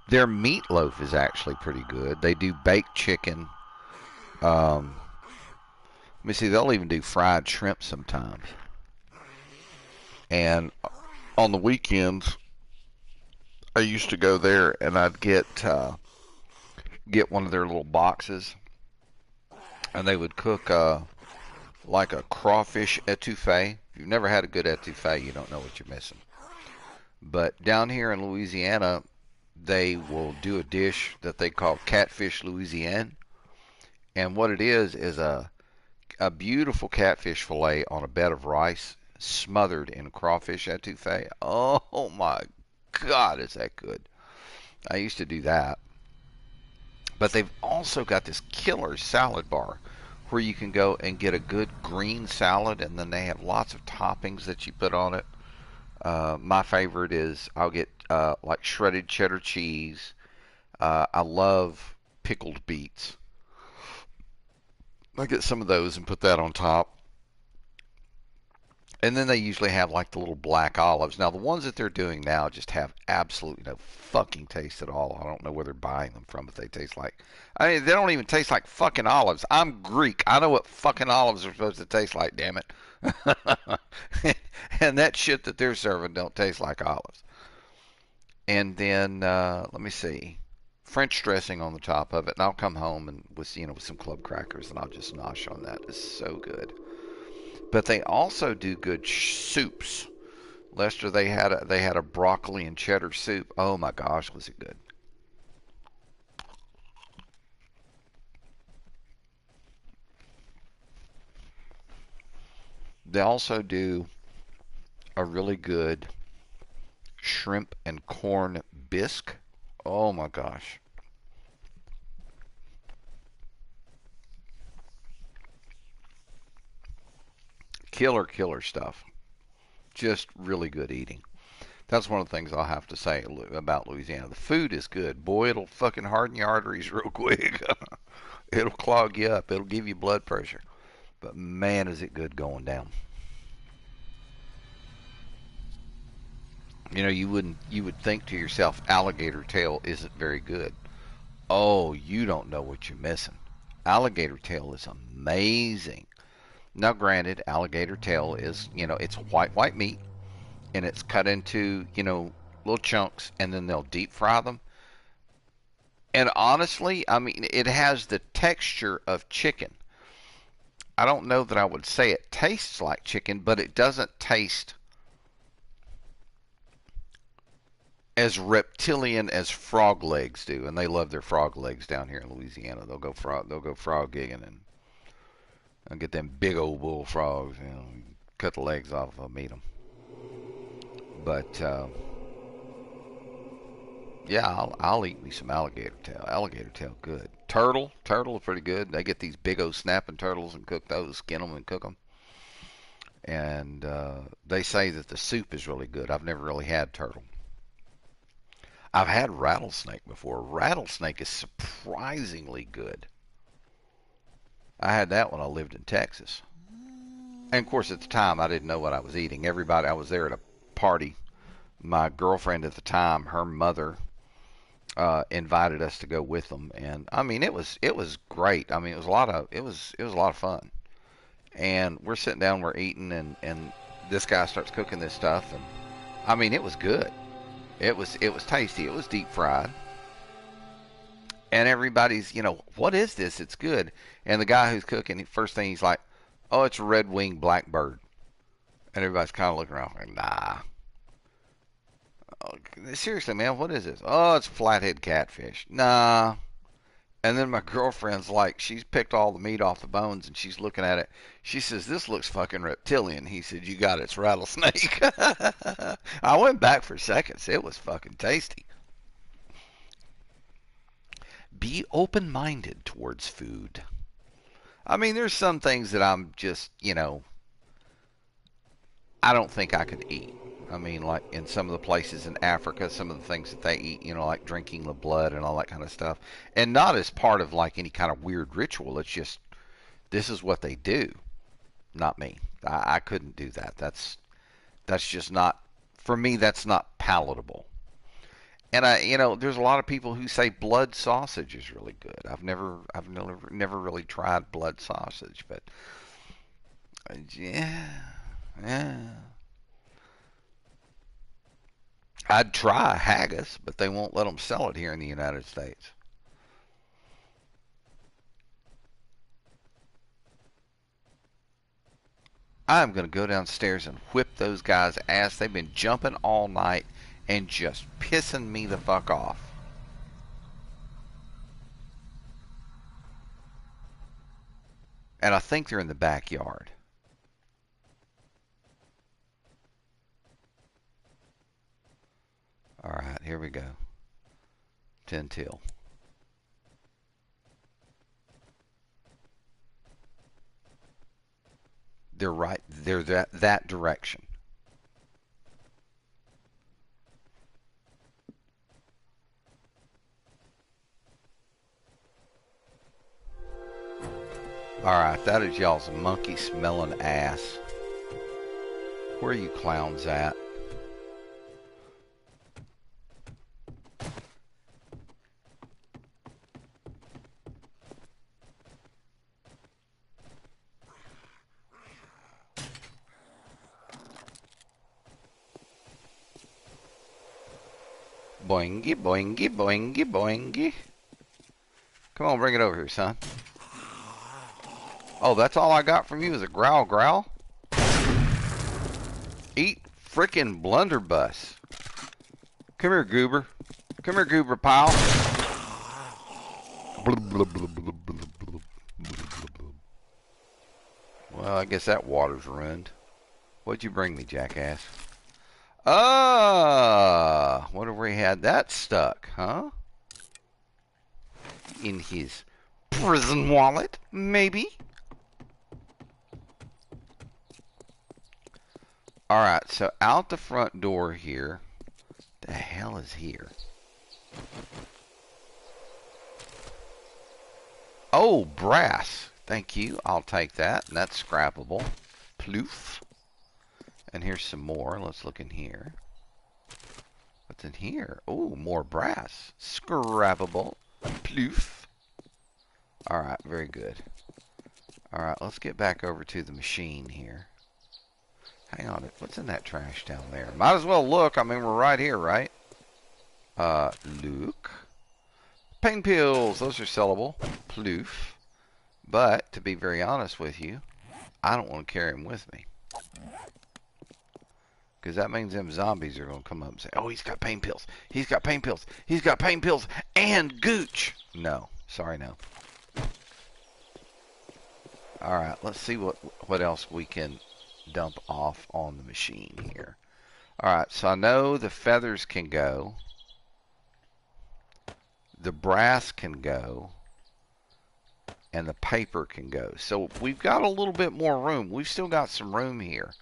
Speaker 1: Their meatloaf is actually pretty good. They do baked chicken. Let me see. They'll even do fried shrimp sometimes. And on the weekends, I used to go there and I'd get one of their little boxes, and they would cook like a crawfish etouffee. If you've never had a good etouffee, you don't know what you're missing. But down here in Louisiana, they will do a dish that they call catfish Louisiane, and what it is a beautiful catfish fillet on a bed of rice, smothered in crawfish etouffee. Oh my God, is that good? I used to do that. But they've also got this killer salad bar where you can go and get a good green salad, and then they have lots of toppings that you put on it. My favorite is I'll get like shredded cheddar cheese. I love pickled beets. I get some of those and put that on top. And then they usually have like the little black olives. Now, the ones that they're doing now just have absolutely no fucking taste at all. I don't know where they're buying them from, but they taste like. I mean, they don't even taste like fucking olives. I'm Greek. I know what fucking olives are supposed to taste like, damn it. And that shit that they're serving don't taste like olives. And then, let me see. French dressing on the top of it. And I'll come home and with some club crackers and I'll just nosh on that. It's so good. But they also do good soups. Lester, they had a broccoli and cheddar soup. Oh my gosh, was it good? They also do a really good shrimp and corn bisque. Oh my gosh. Killer stuff. Just really good eating. That's one of the things I'll have to say about Louisiana. The food is good. Boy, it'll fucking harden your arteries real quick. It'll clog you up. It'll give you blood pressure. But man, is it good going down. You know, you would think to yourself, alligator tail isn't very good. Oh, you don't know what you're missing. Alligator tail is amazing. Now, granted, alligator tail is, it's white meat, and it's cut into, little chunks, and then they'll deep fry them. And honestly, I mean, it has the texture of chicken. I don't know that I would say it tastes like chicken, but it doesn't taste as reptilian as frog legs do, and they love their frog legs down here in Louisiana. They'll go frog gigging and get them big old bullfrogs. Cut the legs off. I'll meet them. But yeah, I'll eat me some alligator tail. Alligator tail, good. Turtle is pretty good. They get these big old snapping turtles and cook those, skin them and cook them. And they say that the soup is really good. I've never really had turtle. I've had rattlesnake before. Rattlesnake is surprisingly good. I had that when I lived in Texas. And of course, at the time, I didn't know what I was eating. I was there at a party. My girlfriend at the time, her mother, invited us to go with them, and I mean, it was great. I mean, it was a lot of fun. And we're sitting down, we're eating, and this guy starts cooking this stuff, and I mean, it was good. It was tasty. It was deep fried. And everybody's, what is this? It's good. And the guy who's cooking, first thing he's like, oh, it's a red-winged blackbird. And everybody's kind of looking around like, nah. Oh, seriously, man, what is this? Oh, it's flathead catfish. Nah. And then my girlfriend's like, she's picked all the meat off the bones and she's looking at it. She says, "This looks fucking reptilian." He said, "You got it, it's rattlesnake." I went back for seconds. It was fucking tasty. Be open-minded towards food. I mean, there's some things that I'm just, I don't think I could eat. I mean, like in some of the places in Africa, some of the things that they eat, like drinking the blood and all that kind of stuff. And not as part of like any kind of weird ritual. It's just, this is what they do. Not me. I couldn't do that. That's just not, for me, that's not palatable. And there's a lot of people who say blood sausage is really good. I've never really tried blood sausage, but yeah, yeah. I'd try haggis, but they won't let them sell it here in the United States. I'm going to go downstairs and whip those guys' ass. They've been jumping all night and just pissing me the fuck off. And I think they're in the backyard. All right, here we go. 10 till. They're right. They're that direction. All right, that is y'all's monkey smelling ass. Where are you clowns at? Boingy, boingy, boingy, boingy. Come on, bring it over here, son. Oh, that's all I got from you is a growl, growl? Eat frickin' blunderbuss. Come here, goober. Come here, goober pal. Well, I guess that water's ruined. What'd you bring me, jackass? What have we had that stuck, huh? In his prison wallet, maybe? Alright, so out the front door here. The hell is here? Oh, brass. Thank you. I'll take that. And that's scrappable. Ploof. And here's some more. Let's look in here. What's in here? Oh, more brass. Scrappable. Ploof. Alright, very good. Alright, let's get back over to the machine here. Hang on. What's in that trash down there? Might as well look. I mean, we're right here, right? Look. Pain pills. Those are sellable. Ploof. But, to be very honest with you, I don't want to carry them with me. Because that means them zombies are going to come up and say, "Oh, he's got pain pills. He's got pain pills. He's got pain pills and gooch." No. Sorry, no. Alright, let's see what else we can dump off on the machine here. Alright, so I know the feathers can go. The brass can go. And the paper can go. So we've got a little bit more room. We've still got some room here.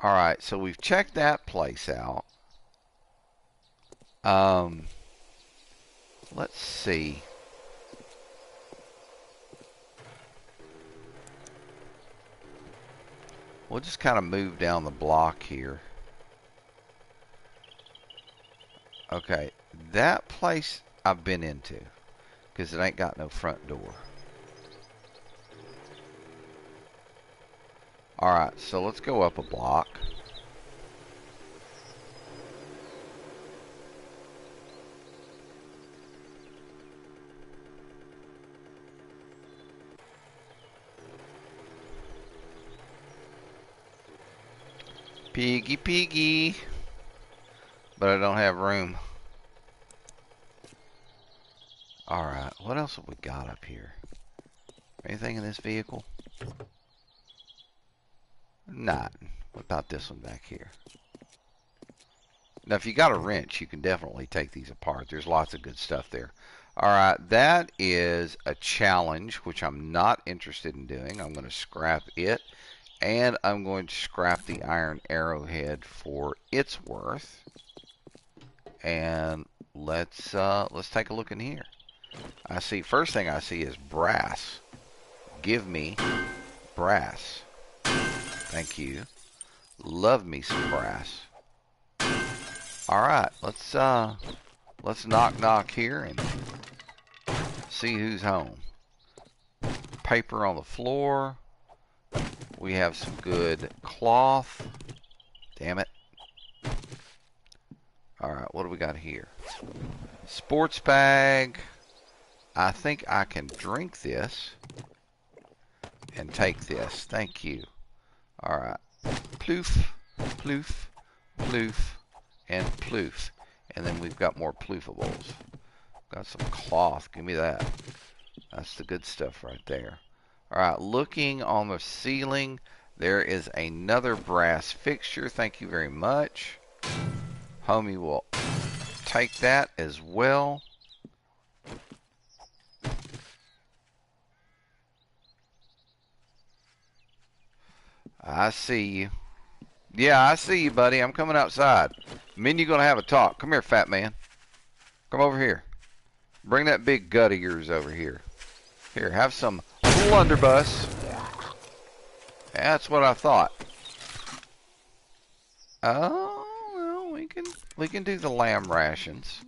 Speaker 1: Alright, so we've checked that place out. Let's see. We'll just kind of move down the block here. Okay, that place I've been into. Because it ain't got no front door. Alright, so let's go up a block. Piggy, piggy. But I don't have room. Alright, what else have we got up here? Anything in this vehicle? Not. What about this one back here? Now, if you got a wrench, you can definitely take these apart. There's lots of good stuff there. All right, that is a challenge, which I'm not interested in doing. I'm going to scrap it, and I'm going to scrap the iron arrowhead for its worth. And let's take a look in here. First thing I see is brass. Give me brass. Thank you. Love me some brass. All right, let's knock here and see who's home. Paper on the floor. We have some good cloth. Damn it. All right, what do we got here? Sports bag. I think I can drink this and take this. Thank you. All right. Ploof, ploof, ploof, and ploof. And then we've got more ploofables. Got some cloth. Give me that. That's the good stuff right there. All right, looking on the ceiling, there is another brass fixture. Thank you very much. Homie will take that as well. I see you. Yeah, I see you, buddy. I'm coming outside. Me and you gonna have a talk. Come here, fat man. Come over here. Bring that big gut of yours over here. Here, have some blunderbuss. That's what I thought. Oh, well, we can do the lamb rations.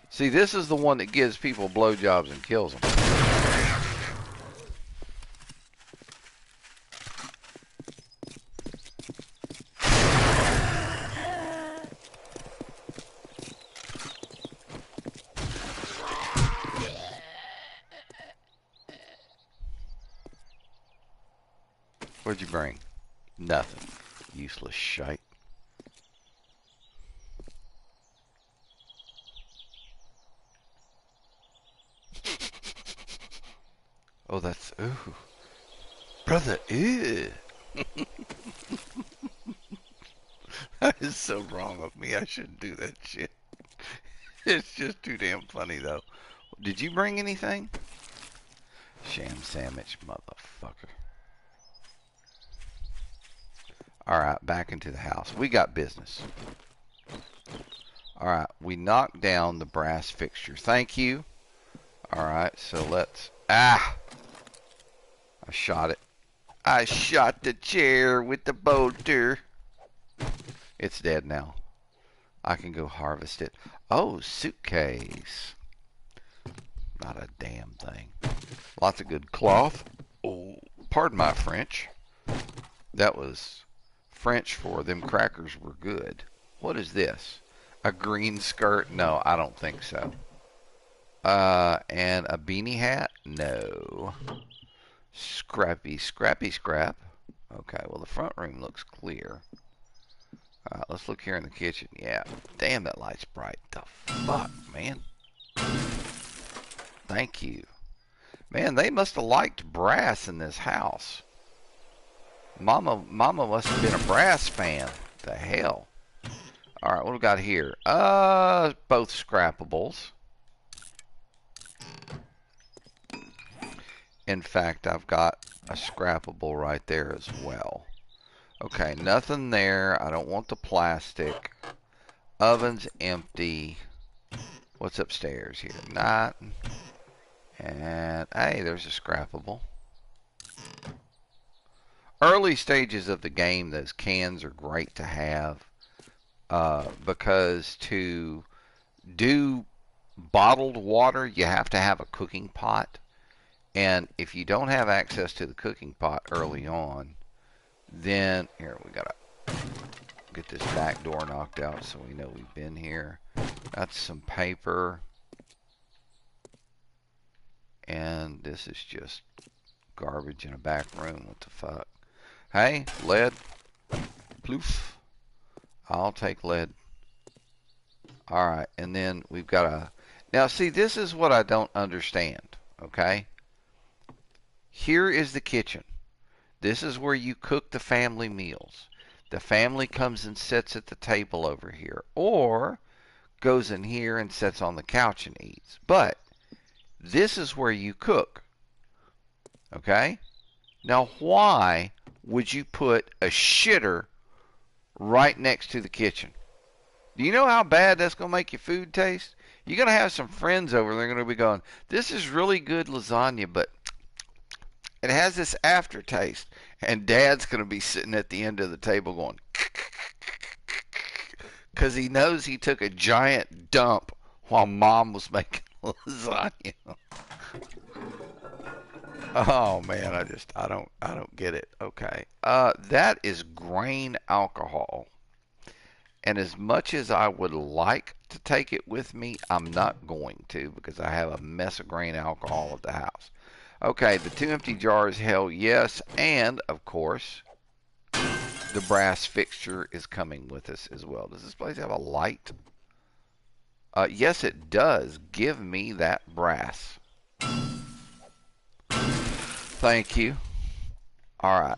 Speaker 1: See, this is the one that gives people blowjobs and kills them. What'd you bring? Nothing. Useless shite. Oh, that's... Ooh. Brother, ew. That is so wrong of me. I shouldn't do that shit. It's just too damn funny, though. Did you bring anything? Sham sandwich, motherfucker. Alright, back into the house. We got business. Alright, we knocked down the brass fixture. Thank you. Alright, so let's... Ah! I shot it. I shot the chair with the bolter. It's dead now. I can go harvest it. Oh, suitcase. Not a damn thing. Lots of good cloth. Oh, pardon my French. That was French for them crackers were good. What is this? A green skirt? No, I don't think so. And a beanie hat? No. Scrappy, scrappy, scrap. Okay, well the front room looks clear. Alright, let's look here in the kitchen. Yeah, damn that light's bright. The fuck, man? Thank you. Man, they must have liked brass in this house. Mama must have been a brass fan. The hell. Alright, what do we got here? Both scrappables. In fact, I've got a scrappable right there as well. Okay, nothing there. I don't want the plastic. Oven's empty. What's upstairs here? Not. And, hey, there's a scrappable. Early stages of the game, those cans are great to have. Because to do bottled water, you have to have a cooking pot. And if you don't have access to the cooking pot early on, then, here, we gotta get this back door knocked out so we know we've been here. That's some paper. And this is just garbage in a back room. What the fuck? Hey, lead. Ploof. I'll take lead. All right, and then we've got a. Now, see, this is what I don't understand. Okay, here is the kitchen. This is where you cook the family meals. The family comes and sits at the table over here, or goes in here and sits on the couch and eats. But this is where you cook. Okay? Now, why would you put a shitter right next to the kitchen? Do you know how bad that's going to make your food taste? You're going to have some friends over, and they're going to be going, this is really good lasagna, but it has this aftertaste. And Dad's going to be sitting at the end of the table going, because he knows he took a giant dump while Mom was making lasagna. Oh man, I don't get it. Okay. That is grain alcohol. And as much as I would like to take it with me, I'm not going to because I have a mess of grain alcohol at the house. Okay, the 2 empty jars, hell yes, and of course, the brass fixture is coming with us as well. Does this place have a light? Yes, it does. Give me that brass. Thank you. Alright.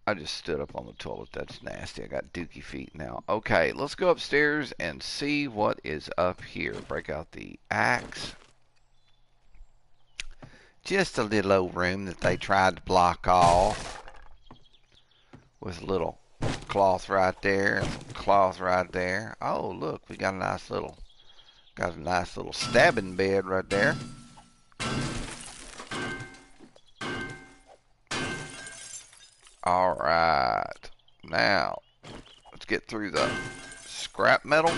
Speaker 1: I just stood up on the toilet. That's nasty. I got dookie feet now. Okay, let's go upstairs and see what is up here. Break out the axe. Just a little old room that they tried to block off. With a little cloth right there and some cloth right there. Oh, look, we got a nice little stabbing bed right there. All right, now let's get through the scrap metal,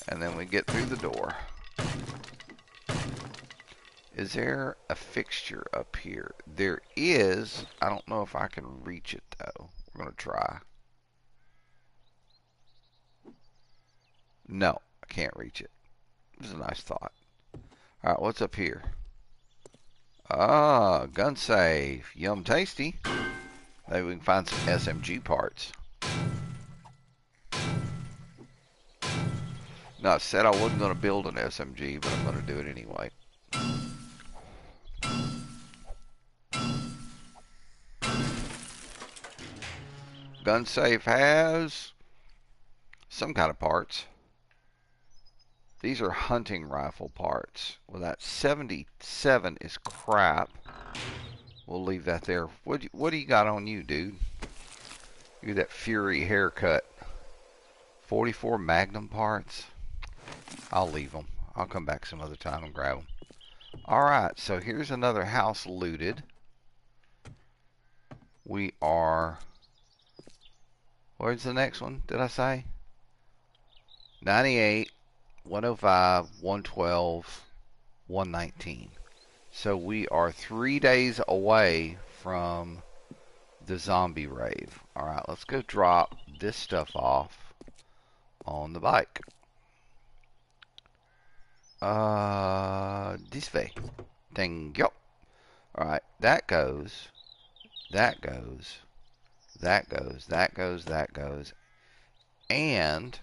Speaker 1: and then we get through the door. Is there a fixture up here? There is. I don't know if I can reach it though. We're gonna try. No, I can't reach it. This is a nice thought. All right, what's up here? Ah, gun safe. Yum tasty. Maybe we can find some SMG parts. No, I said I wasn't going to build an SMG, but I'm going to do it anyway. Gun safe has some kind of parts. These are hunting rifle parts. Well, that 77 is crap. We'll leave that there. What do you got on you, dude? You're that Fury haircut. 44 Magnum parts. I'll leave them. I'll come back some other time and grab them. Alright, so here's another house looted. We are... Where's the next one, did I say? 98, 105, 112, 119. So we are 3 days away from the zombie rave. Alright, let's go drop this stuff off on the bike. This way. Thank you. Alright, that goes. That goes. That goes. That goes. That goes. And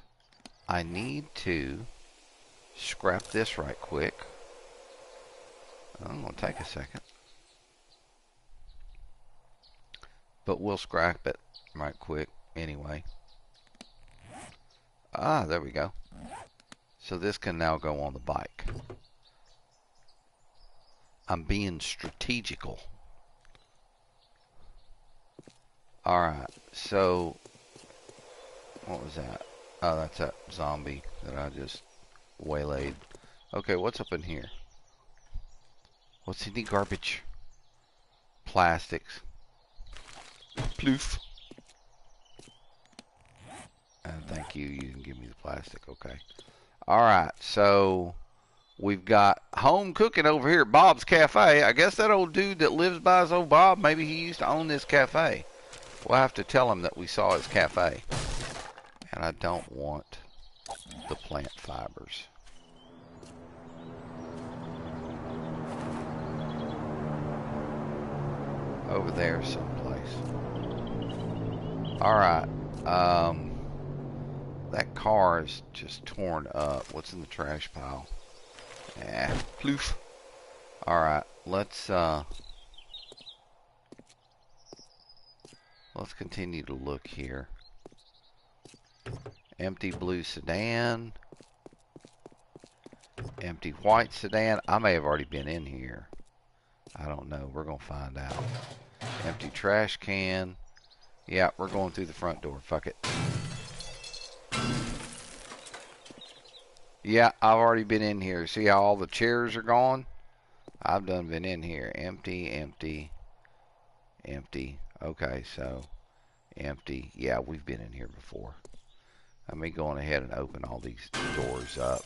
Speaker 1: I need to scrap this right quick. I'm going to take a second. But we'll scrap it right quick anyway. Ah, there we go. So this can now go on the bike. I'm being strategical. Alright, so what was that? Oh, that's that zombie that I just waylaid. Okay, what's up in here? What's in the garbage? Plastics. Ploof. And thank you, you can give me the plastic, okay. Alright, so we've got home cooking over here at Bob's Cafe. I guess that old dude that lives by his old Bob, maybe he used to own this cafe. We'll have to tell him that we saw his cafe. And I don't want the plant fibers. Over there someplace. Alright. That car is just torn up. What's in the trash pile? Ploof. Alright, let's continue to look here. Empty blue sedan. Empty white sedan. I may have already been in here. I don't know. We're going to find out. Empty trash can. Yeah, we're going through the front door. Fuck it. Yeah, I've already been in here. See how all the chairs are gone? I've done been in here. Empty, empty, empty. Okay, so empty. Yeah, we've been in here before. Let me go on ahead and open all these doors up.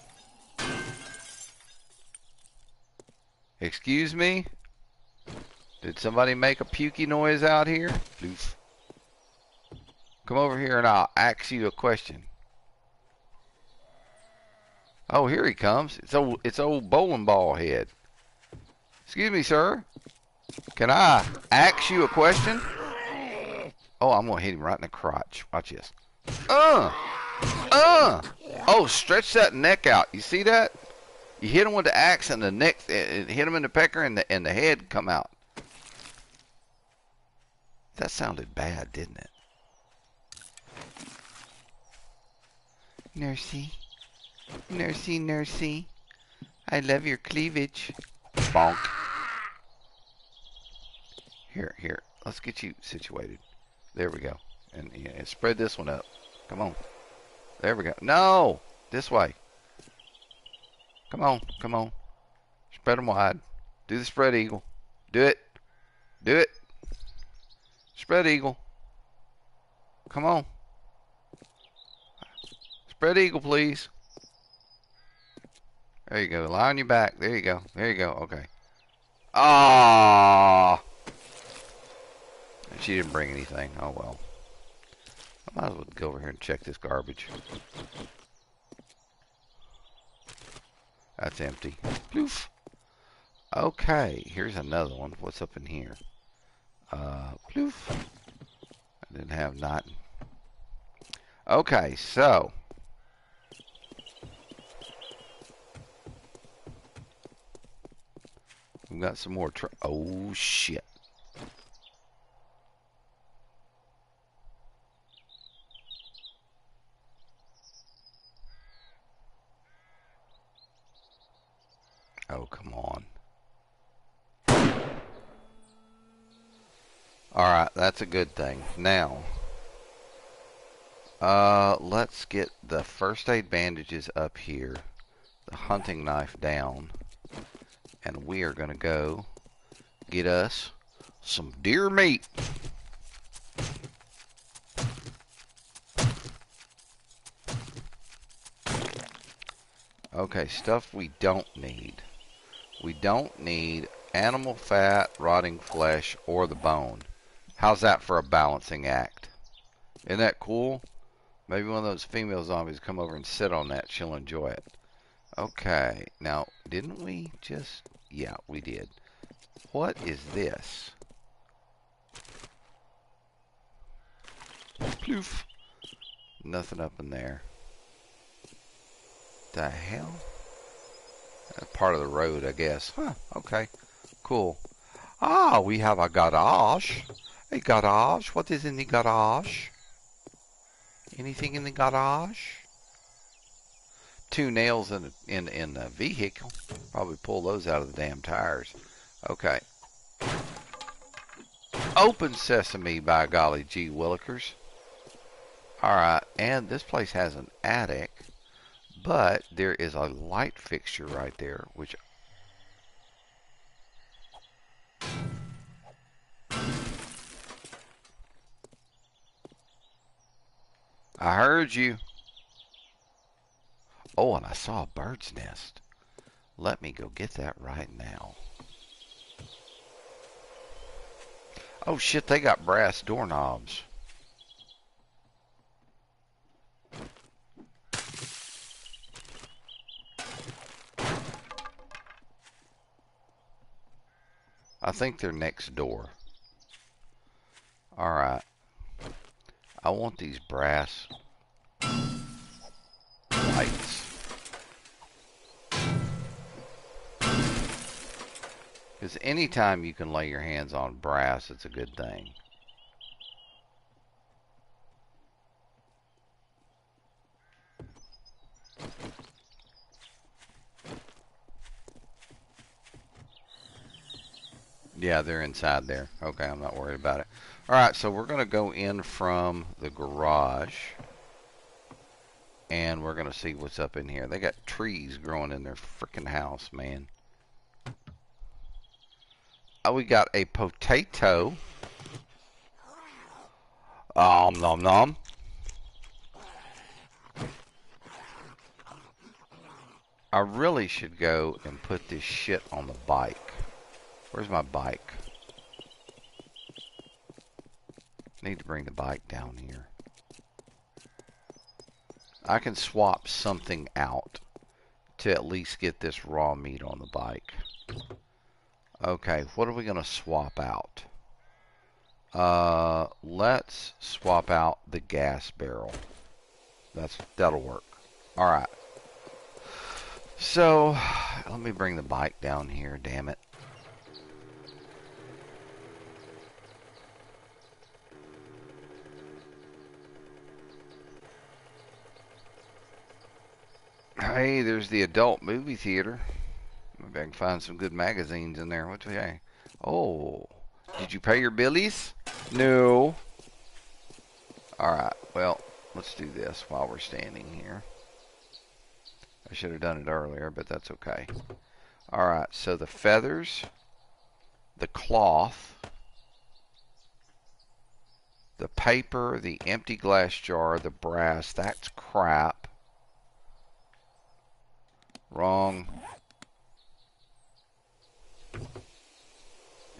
Speaker 1: Excuse me? Did somebody make a pukey noise out here? Floof. Come over here and I'll ask you a question. Oh, here he comes. It's old bowling ball head. Excuse me, sir. Can I ask you a question? Oh, I'm gonna hit him right in the crotch. Watch this. Oh, stretch that neck out. You see that? You hit him with the axe and the neck, hit him in the pecker and the head come out. That sounded bad, didn't it? Nursey. Nursey, nursey. I love your cleavage. Bonk. Here. Let's get you situated. There we go. And spread this one up. Come on. There we go. No! This way. Come on. Spread them wide. Do the spread eagle. Do it. Spread eagle. Come on. Spread eagle, please. There you go. Lie on your back. There you go. Okay. Ah! She didn't bring anything. Oh well. I might as well go over here and check this garbage. That's empty. Ploof. Okay, here's another one. What's up in here? Ploof. I didn't have nothing. Okay, so. We've got some more oh, shit. Oh, come on. Alright, that's a good thing. Now, let's get the first aid bandages up here, the hunting knife down, and we are going to go get us some deer meat. Okay, stuff we don't need. We don't need animal fat, rotting flesh, or the bone. How's that for a balancing act? Isn't that cool? Maybe one of those female zombies come over and sit on that. She'll enjoy it. Okay, now, didn't we just... Yeah, we did. What is this? Ploof. Nothing up in there. The hell? Part of the road, I guess. Huh, okay. Cool. Ah, we have a garage. A garage? What is in the garage? Anything in the garage? 2 nails in the vehicle. Probably pull those out of the damn tires. Okay. Open sesame, by golly gee willikers. Alright, and this place has an attic. But there is a light fixture right there, which... I heard you. Oh, and I saw a bird's nest. Let me go get that right now. Oh shit, they got brass doorknobs. I think they're next door. Alright. I want these brass. lights. Because anytime you can lay your hands on brass, it's a good thing. Yeah, they're inside there. Okay, I'm not worried about it. Alright, so we're going to go in from the garage. And we're going to see what's up in here. They got trees growing in their freaking house, man. Oh, we got a potato. Nom nom. I really should go and put this shit on the bike. Where's my bike? Need to bring the bike down here. I can swap something out to at least get this raw meat on the bike. Okay, what are we going to swap out? Let's swap out the gas barrel. That'll work. Alright. So, let me bring the bike down here, damn it. Hey, there's the adult movie theater. Maybe I can find some good magazines in there. What's the Oh, did you pay your billies? No. Alright, well, let's do this while we're standing here. I should have done it earlier, but that's okay. Alright, so the feathers, the cloth, the paper, the empty glass jar, the brass, that's crap. Wrong.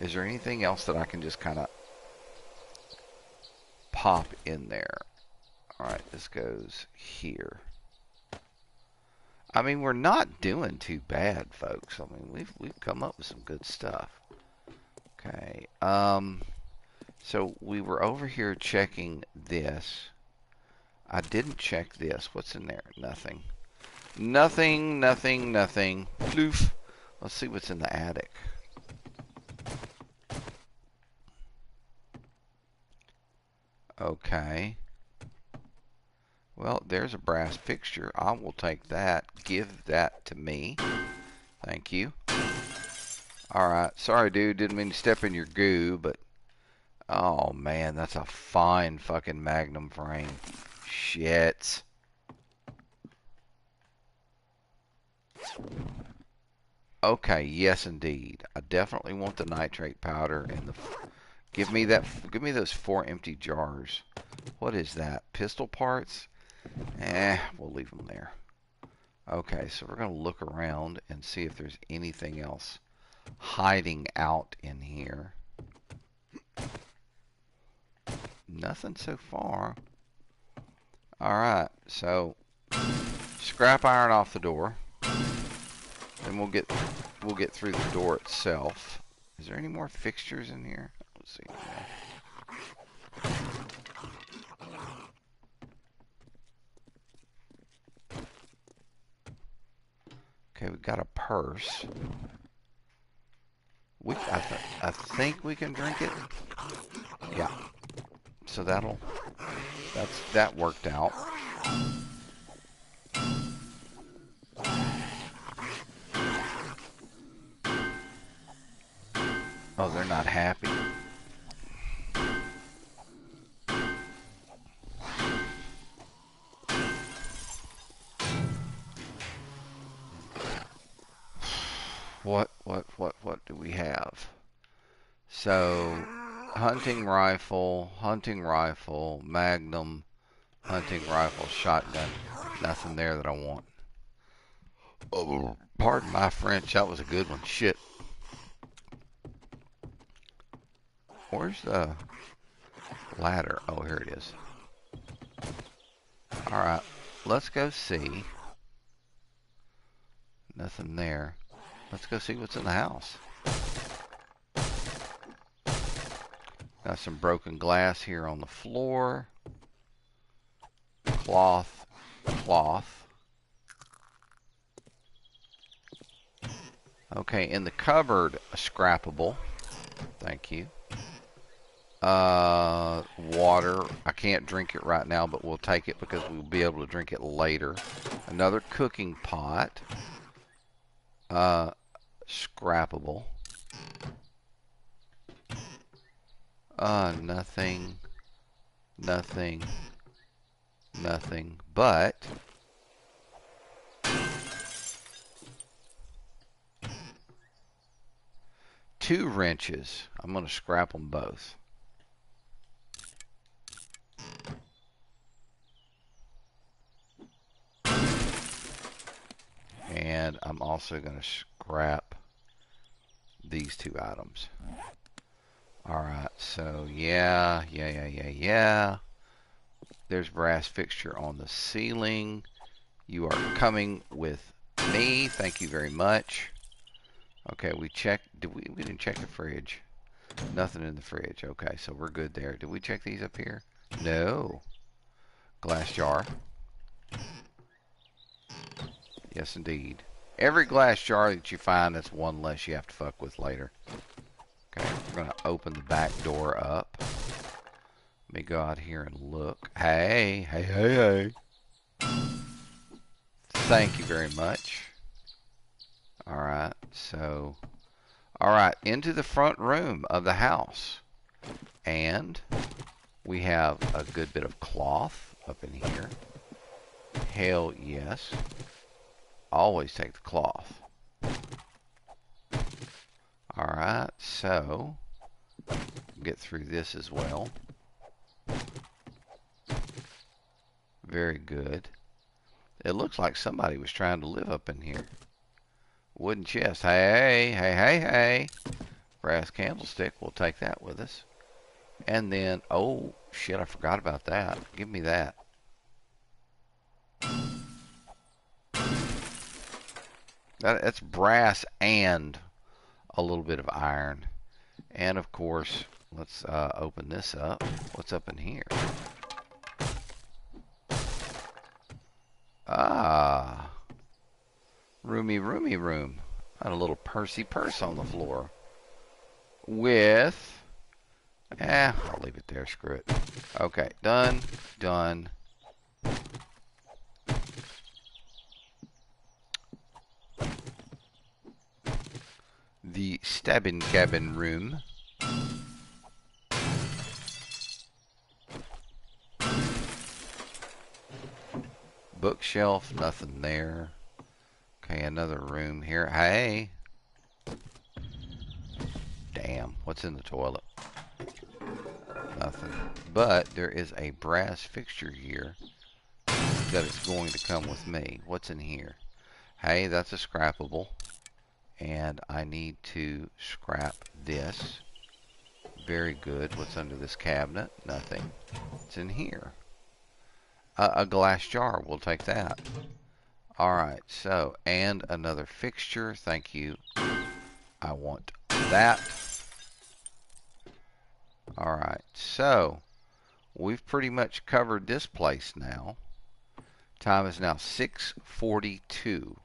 Speaker 1: Is there anything else that I can just kind of pop in there? Alright, this goes here. I mean, we're not doing too bad, folks. I mean, we've come up with some good stuff. Okay. So we were over here checking this. I didn't check this. What's in there? Nothing. Nothing, nothing, nothing. Ploof. Let's see what's in the attic. Okay. Well, there's a brass fixture. I will take that. Give that to me. Thank you. Alright. Sorry, dude. Didn't mean to step in your goo, but... Oh, man. That's a fine fucking Magnum frame. Shit. Okay. Yes, indeed. I definitely want the nitrate powder and the... Give me that. Give me those 4 empty jars. What is that? Pistol parts? We'll leave them there. Okay, so we're going to look around and see if there's anything else hiding out in here. Nothing so far. Alright, so scrap iron off the door. Then we'll get through the door itself. Is there any more fixtures in here? Let's see. Okay, we've got a purse. I think we can drink it. Yeah. So that worked out. Oh, they're not happy. What do we have? So, hunting rifle, magnum, hunting rifle, shotgun. Nothing there that I want. Oh, pardon my French, that was a good one. Shit. Where's the ladder? Oh, here it is. Alright, let's go see. Nothing there. Let's go see what's in the house. Got some broken glass here on the floor. Cloth. Okay, in the cupboard, a scrappable. Thank you. Water. I can't drink it right now, but we'll take it because we'll be able to drink it later. Another cooking pot. Scrappable. Nothing. Nothing. Nothing. But two wrenches. I'm going to scrap them both. And I'm also going to scrap these two items. Alright, so yeah. There's brass fixture on the ceiling. You are coming with me. Thank you very much. Okay, we checked. We didn't check the fridge. Nothing in the fridge. Okay, so we're good there. Did we check these up here? No. Glass jar. Yes, indeed. Every glass jar that you find, that's one less you have to fuck with later. Okay, we're going to open the back door up. Let me go out here and look. Hey. Thank you very much. Alright, so... Alright, into the front room of the house. And we have a good bit of cloth up in here. Hell yes. Always take the cloth. Alright, so get through this as well. Very good. It looks like somebody was trying to live up in here. Wooden chest. Hey. Brass candlestick. We'll take that with us. And then, oh, shit, I forgot about that. Give me that. That's brass and a little bit of iron. And, of course, let's open this up. What's up in here? Ah. Roomy room. And a little pursy purse on the floor. With... I'll leave it there. Screw it. Okay, done. The stabbing cabin room. Bookshelf, nothing there. Okay, another room here. Hey. Damn, what's in the toilet? Nothing. But there is a brass fixture here that is going to come with me. What's in here? Hey, that's a scrappable. And I need to scrap this. Very good. What's under this cabinet? Nothing. What's in here? A glass jar. We'll take that. Alright, so, and another fixture. Thank you. I want that. Alright, so, we've pretty much covered this place now. Time is now 6:42.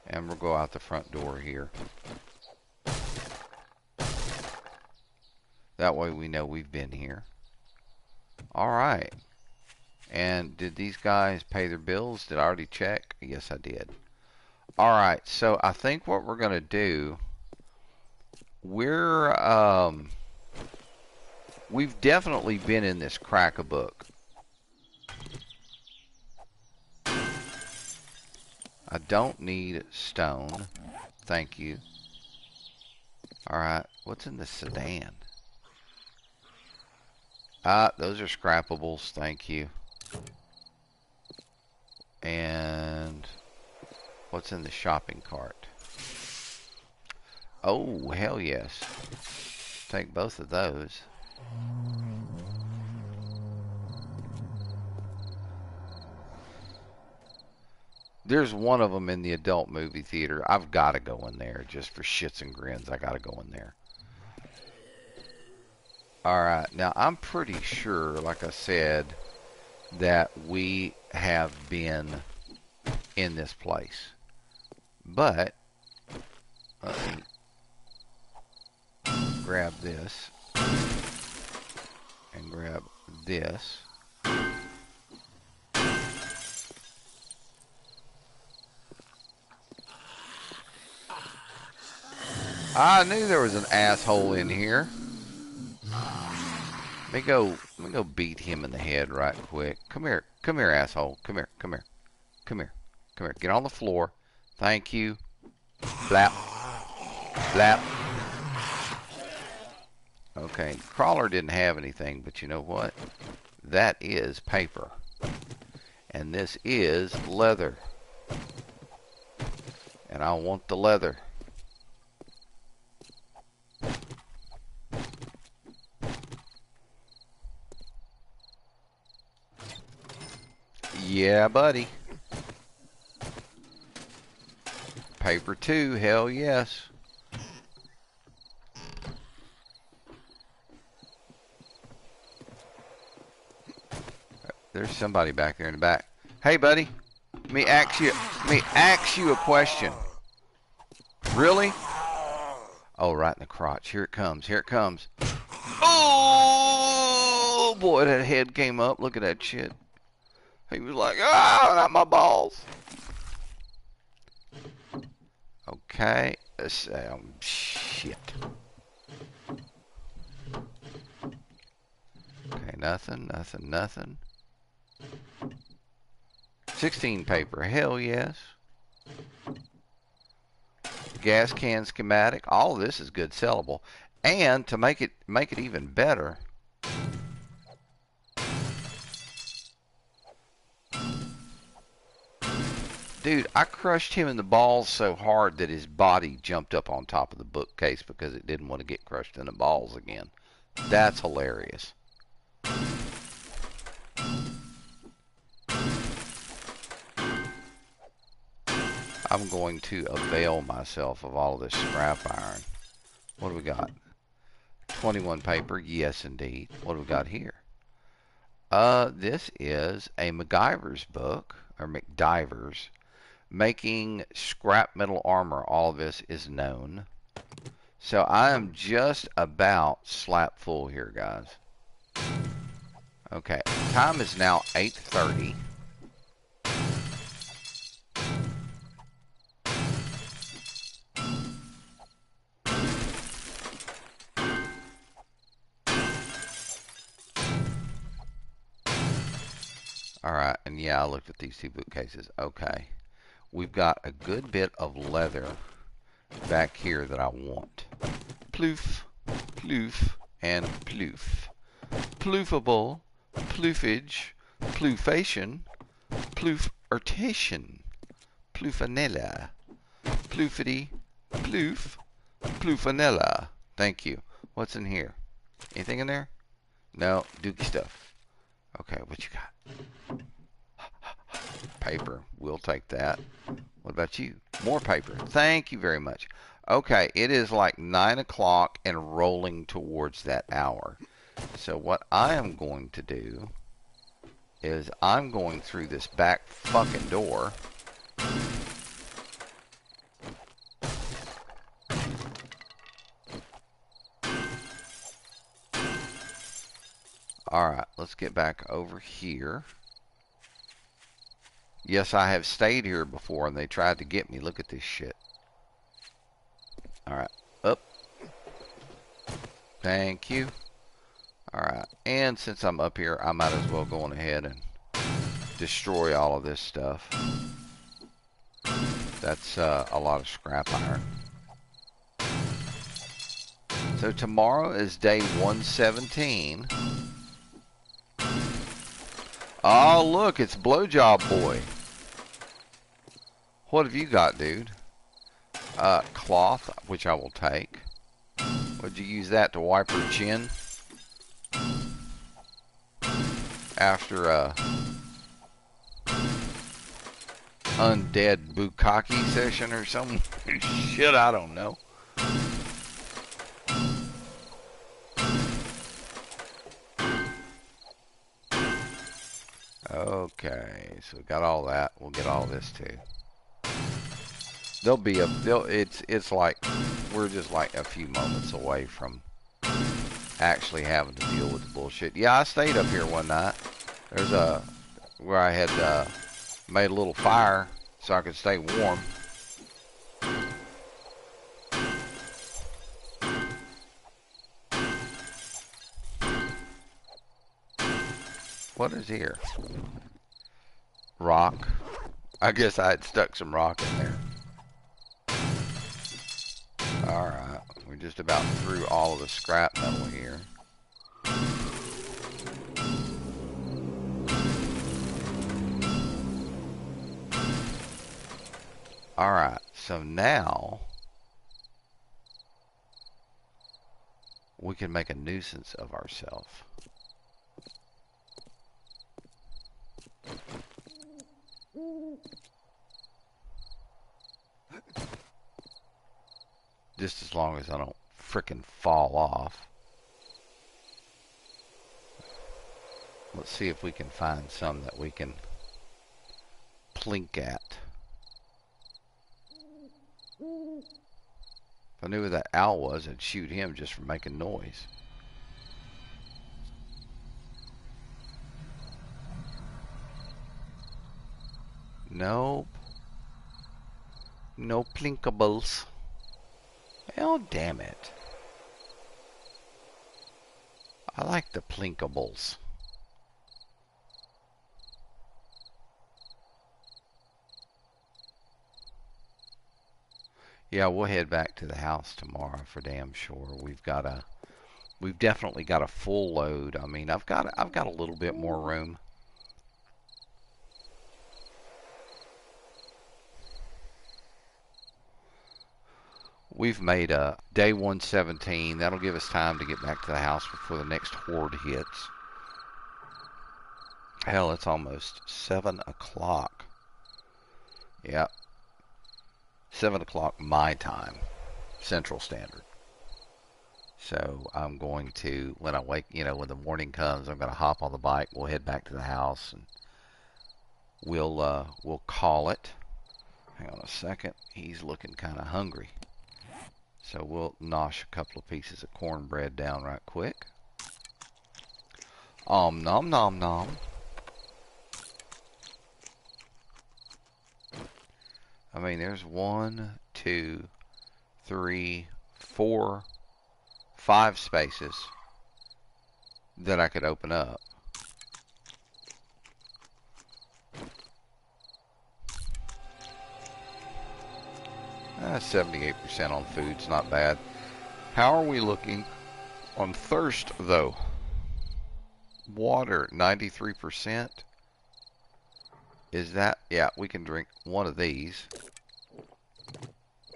Speaker 1: And we'll go out the front door here. That way we know we've been here. Alright. And did these guys pay their bills? Did I already check? Yes, I did. Alright, so I think what we're going to do, we've definitely been in this crack-a-book. I don't need stone. Thank you. Alright, what's in the sedan? Those are scrappables. Thank you. And what's in the shopping cart? Oh, hell yes. Take both of those. There's one of them in the adult movie theater. I've got to go in there just for shits and grins. I got to go in there. Alright, now I'm pretty sure, like I said, that we have been in this place. But Let me grab this and grab this. I knew there was an asshole in here. Let me go beat him in the head right quick. Come here, asshole. Come here, come here, come here, come here. Get on the floor. Thank you. Blap, blap. Okay, crawler didn't have anything, but you know what? That is paper, and this is leather, and I want the leather. Yeah, buddy. Paper too, hell yes. There's somebody back there in the back. Hey, buddy. Let me ask you a question. Really? Oh, right in the crotch. Here it comes. Here it comes. Oh, boy, that head came up. Look at that shit. He was like, ah, not my balls. Okay. Shit. Okay, nothing, nothing, nothing. 16 paper, hell yes. Gas can schematic, all of this is good sellable. And to make it even better, dude, I crushed him in the balls so hard that his body jumped up on top of the bookcase because it didn't want to get crushed in the balls again. That's hilarious. I'm going to avail myself of all of this scrap iron. What do we got? 21 paper, yes indeed. What do we got here? This is a MacGyver's book, or McDivers, making scrap metal armor. All this is known. So I am just about slap full here, guys. Okay, time is now 8:30. Alright, and yeah, I looked at these two bookcases. Okay. We've got a good bit of leather back here that I want. Ploof, ploof, and ploof. Ploofable, ploofage, ploofation, ploofertation, ploofanella, ploofity, ploof, ploofanella. Thank you. What's in here? Anything in there? No, dookie stuff. Okay, what you got? Paper. We'll take that. What about you? More paper. Thank you very much. Okay, it is like 9 o'clock and rolling towards that hour. So what I am going to do is I'm going through this back fucking door. Alright, let's get back over here. Yes, I have stayed here before and they tried to get me. Look at this shit. Alright, up. Thank you. Alright, and since I'm up here, I might as well go on ahead and destroy all of this stuff. That's a lot of scrap iron. So tomorrow is day 117. Oh, look, it's Blowjob Boy. What have you got, dude? Cloth, which I will take. Would you use that to wipe her chin? After a undead bukkake session or something? Shit, I don't know. Okay, so we got all that. We'll get all this too. They'll be it's like we're just like a few moments away from actually having to deal with the bullshit. Yeah, I stayed up here one night. There's a where I had made a little fire so I could stay warm. What is here? Rock. I guess I had stuck some rock in there. Alright, we're just about through all of the scrap metal here. Alright, so now we can make a nuisance of ourselves. Just as long as I don't frickin' fall off. Let's see if we can find some that we can plink at. If I knew where that owl was, I'd shoot him just for making noise. Nope. No plinkables. Oh, damn it. I like the plinkables. Yeah, we'll head back to the house tomorrow for damn sure. We've definitely got a full load. I mean, I've got a little bit more room. We've made a day 117. That'll give us time to get back to the house before the next horde hits. Hell, it's almost 7 o'clock. Yep. 7 o'clock my time, Central Standard. So I'm going to, when I wake, when the morning comes, I'm going to hop on the bike. We'll head back to the house and we'll call it. Hang on a second. He's looking kind of hungry. So we'll nosh a couple of pieces of cornbread down right quick. Nom nom nom. I mean, there's 1, 2, 3, 4, 5 spaces that I could open up. That's 78% on food's not bad. How are we looking on thirst, though? Water, 93%. Is that? Yeah, we can drink one of these.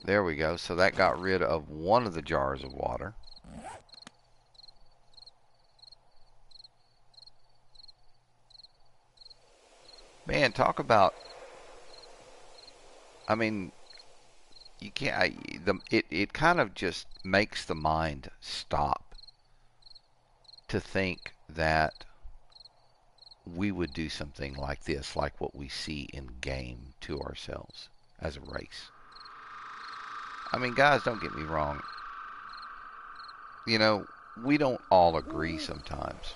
Speaker 1: There we go. So that got rid of one of the jars of water. Man, talk about... I mean... You can't. It kind of just makes the mind stop to think that we would do something like this, like what we see in game, to ourselves as a race. I mean, guys, don't get me wrong. We don't all agree sometimes.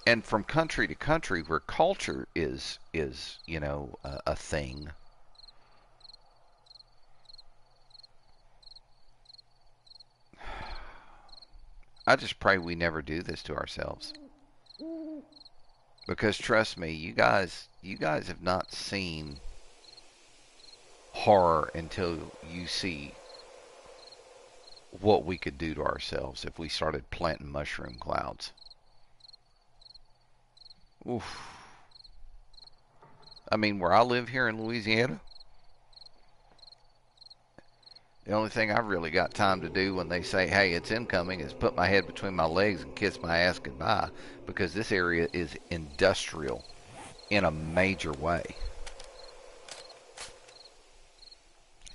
Speaker 1: And from country to country, where culture is a thing. I just pray we never do this to ourselves. Because trust me, you guys have not seen horror until you see what we could do to ourselves if we started planting mushroom clouds. Oof. I mean, where I live here in Louisiana, the only thing I've really got time to do when they say, hey, it's incoming, is put my head between my legs and kiss my ass goodbye, because this area is industrial in a major way.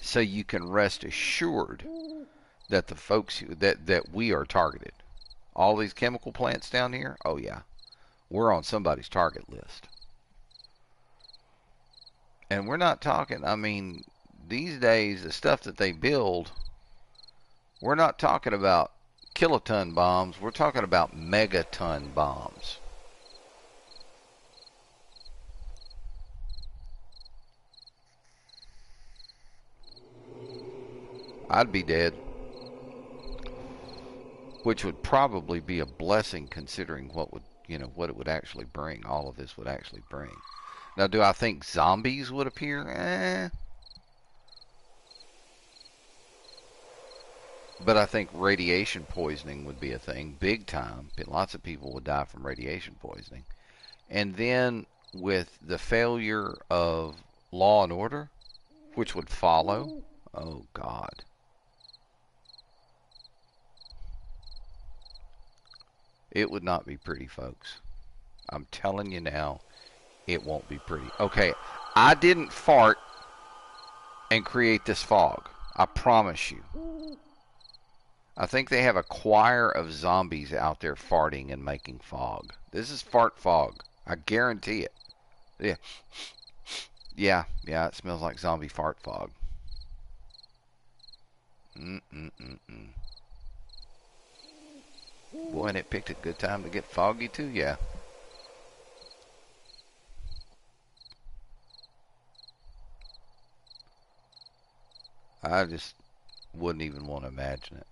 Speaker 1: So you can rest assured that the folks that we are targeted. All these chemical plants down here, oh yeah, we're on somebody's target list. And we're not talking, I mean, these days, the stuff that they build, we're not talking about kiloton bombs. We're talking about megaton bombs. I'd be dead. Which would probably be a blessing considering what what it would actually bring. All of this would actually bring. Now, do I think zombies would appear? But I think radiation poisoning would be a thing, big time. Lots of people would die from radiation poisoning. And then with the failure of law and order, which would follow, oh God. It would not be pretty, folks. I'm telling you now, it won't be pretty. Okay, I didn't fart and create this fog. I promise you. I think they have a choir of zombies out there farting and making fog. This is fart fog. I guarantee it. Yeah, it smells like zombie fart fog. Boy, and it picked a good time to get foggy too, yeah. I just wouldn't even want to imagine it.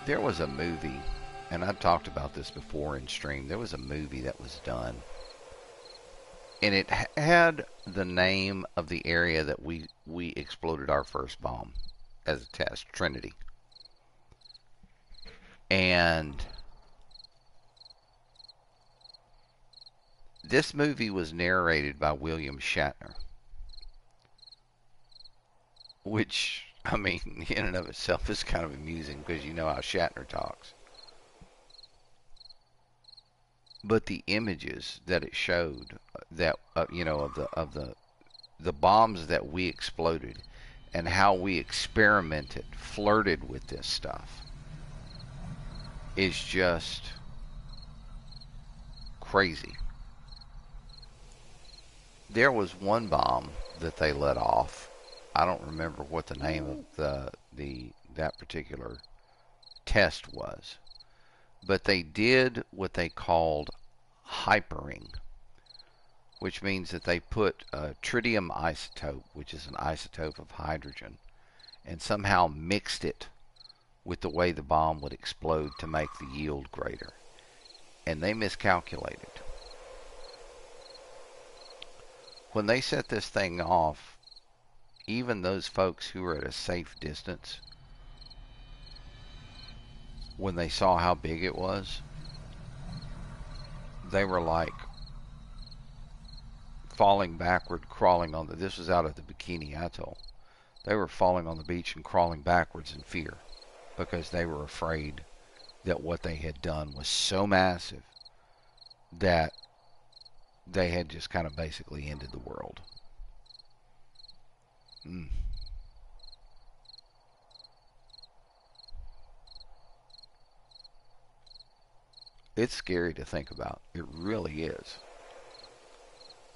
Speaker 1: There was a movie, and I've talked about this before in stream. There was a movie that was done, and it had the name of the area that we exploded our first bomb as a test, Trinity. And this movie was narrated by William Shatner, which, I mean, in and of itself is kind of amusing because you know how Shatner talks. But the images that it showed, that of the bombs that we exploded, and how we experimented, flirted with this stuff, is just crazy. There was one bomb that they let off. I don't remember what the name of that particular test was, but they did what they called hypering, which means that they put a tritium isotope, which is an isotope of hydrogen, and somehow mixed it with the way the bomb would explode to make the yield greater. And they miscalculated. When they set this thing off, even those folks who were at a safe distance, when they saw how big it was, they were like falling backward, crawling on this was out of the Bikini Atoll. They were falling on the beach and crawling backwards in fear because they were afraid that what they had done was so massive that they had just kind of basically ended the world. It's scary to think about. It really is.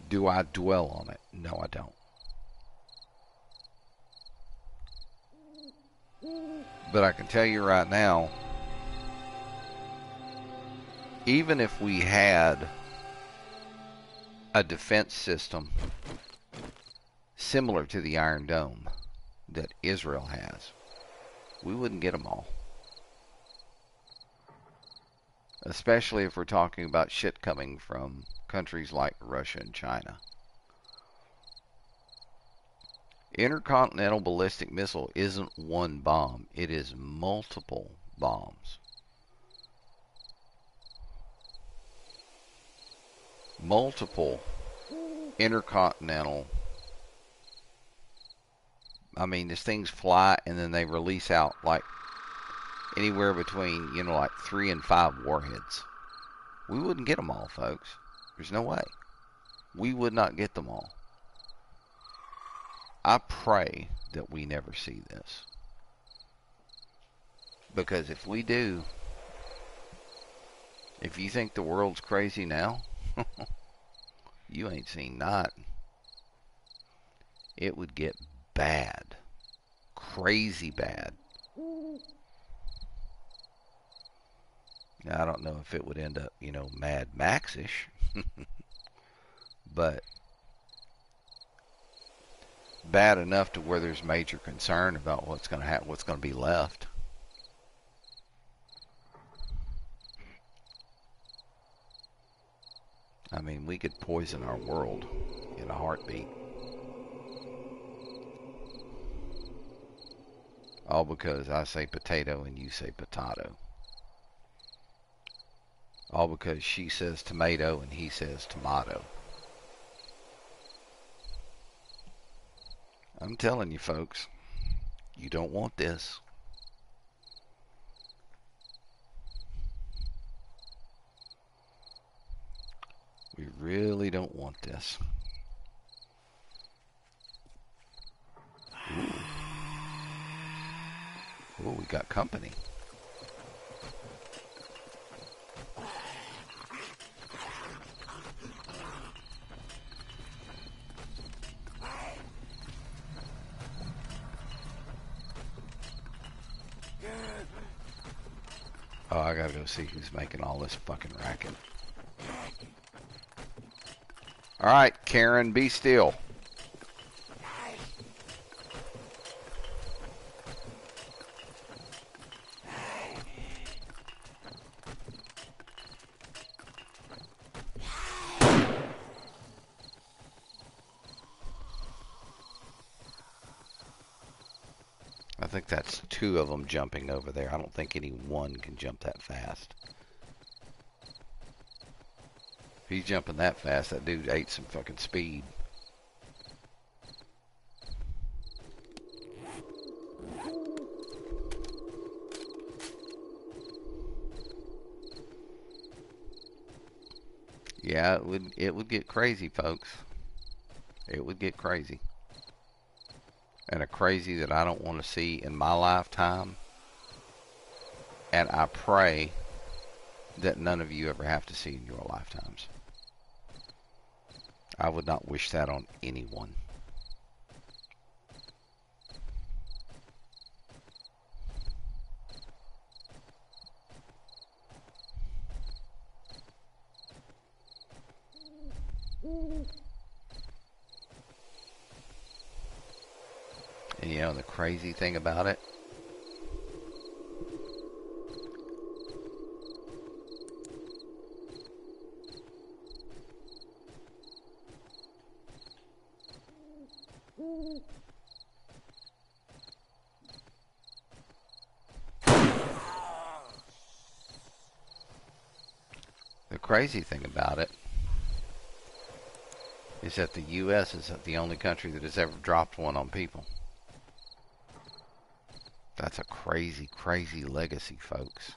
Speaker 1: Do I dwell on it? No, I don't. But I can tell you right now, even if we had a defense system similar to the Iron Dome that Israel has, we wouldn't get them all. Especially if we're talking about shit coming from countries like Russia and China. Intercontinental ballistic missile isn't one bomb. It is multiple bombs. Multiple intercontinental. I mean, these things fly and then they release out like anywhere between, like 3 and 5 warheads. We wouldn't get them all, folks. There's no way. We would not get them all. I pray that we never see this. Because if we do, If you think the world's crazy now, you ain't seen not. It would get bad. Crazy bad. Now, I don't know if it would end up, Mad Max-ish, but bad enough to where there's major concern about what's going to happen, what's going to be left. I mean, we could poison our world in a heartbeat. All because I say potato and you say potato. All because she says tomato and he says tomato. I'm telling you, folks, you don't want this. We really don't want this. Ooh. Ooh, we got company. Oh, I gotta go see who's making all this fucking racket. Alright, Karen, be still. I think that's two of them jumping over there. I don't think any one can jump that fast. If he's jumping that fast, that dude ate some fucking speed. Yeah, it would get crazy, folks. It would get crazy. And a crazy that I don't want to see in my lifetime. And I pray that none of you ever have to see in your lifetimes. I would not wish that on anyone. And you know the crazy thing about it? The crazy thing about it is that the U.S. is the only country that has ever dropped one on people. That's a crazy, crazy legacy, folks.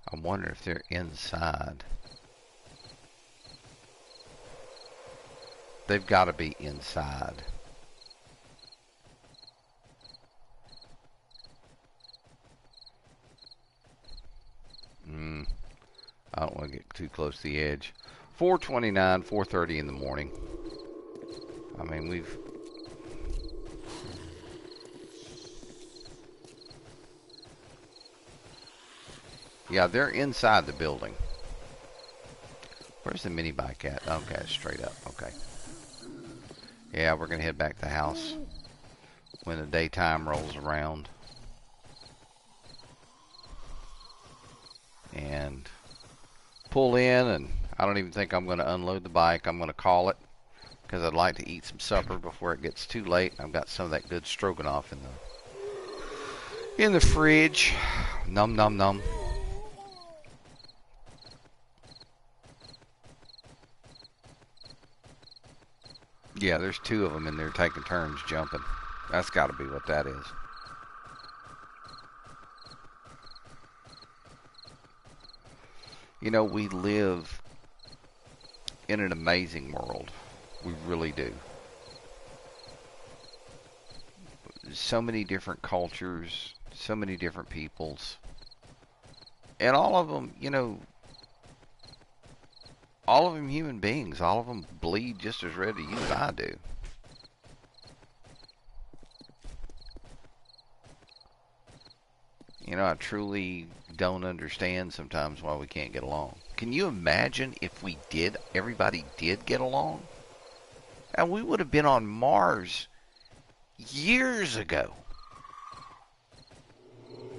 Speaker 1: I wonder if they're inside. They've got to be inside. I don't want to get too close to the edge. 4:29, 4:30 in the morning. I mean, we've... Yeah, they're inside the building. Where's the mini bike at? Okay, straight up. Okay. Yeah, we're going to head back to the house when the daytime rolls around. And pull in, and I don't even think I'm going to unload the bike. I'm going to call it because I'd like to eat some supper before it gets too late. I've got some of that good stroganoff in in the fridge. Num num num. Yeah, there's two of them in there taking turns jumping. That's got to be what that is. You know, we live in an amazing world. We really do. So many different cultures, so many different peoples. And all of them, you know, all of them human beings. All of them bleed just as red as you and I do. You know, I truly don't understand sometimes why we can't get along. Can you imagine if everybody did get along? And we would have been on Mars years ago.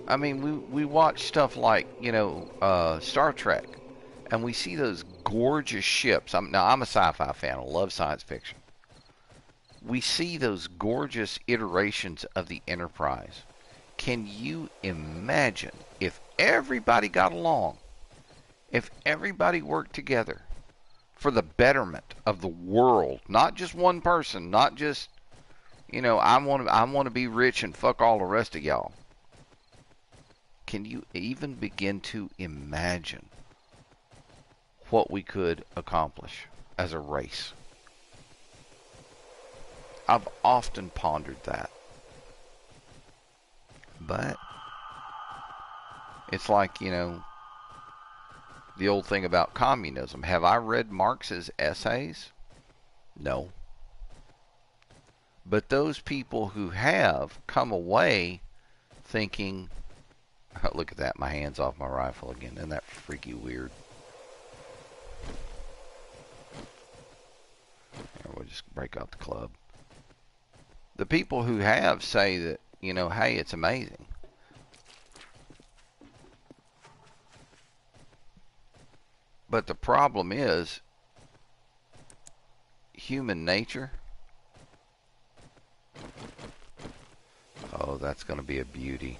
Speaker 1: I mean, we watch stuff like, you know, Star Trek, and we see those gorgeous ships. I'm a sci-fi fan. I love science fiction. We see those gorgeous iterations of the Enterprise. Can you imagine if everybody got along, if everybody worked together for the betterment of the world, not just one person, not just, you know, I want to be rich and fuck all the rest of y'all. Can you even begin to imagine what we could accomplish as a race? I've often pondered that. But it's like, you know, the old thing about communism. Have I read Marx's essays? No. But those people who have come away thinking, oh, look at that, my hand's off my rifle again. Isn't that freaky weird? Here, we'll just break out the club. The people who have say that, you know, hey, it's amazing. But the problem is human nature. Oh, that's going to be a beauty.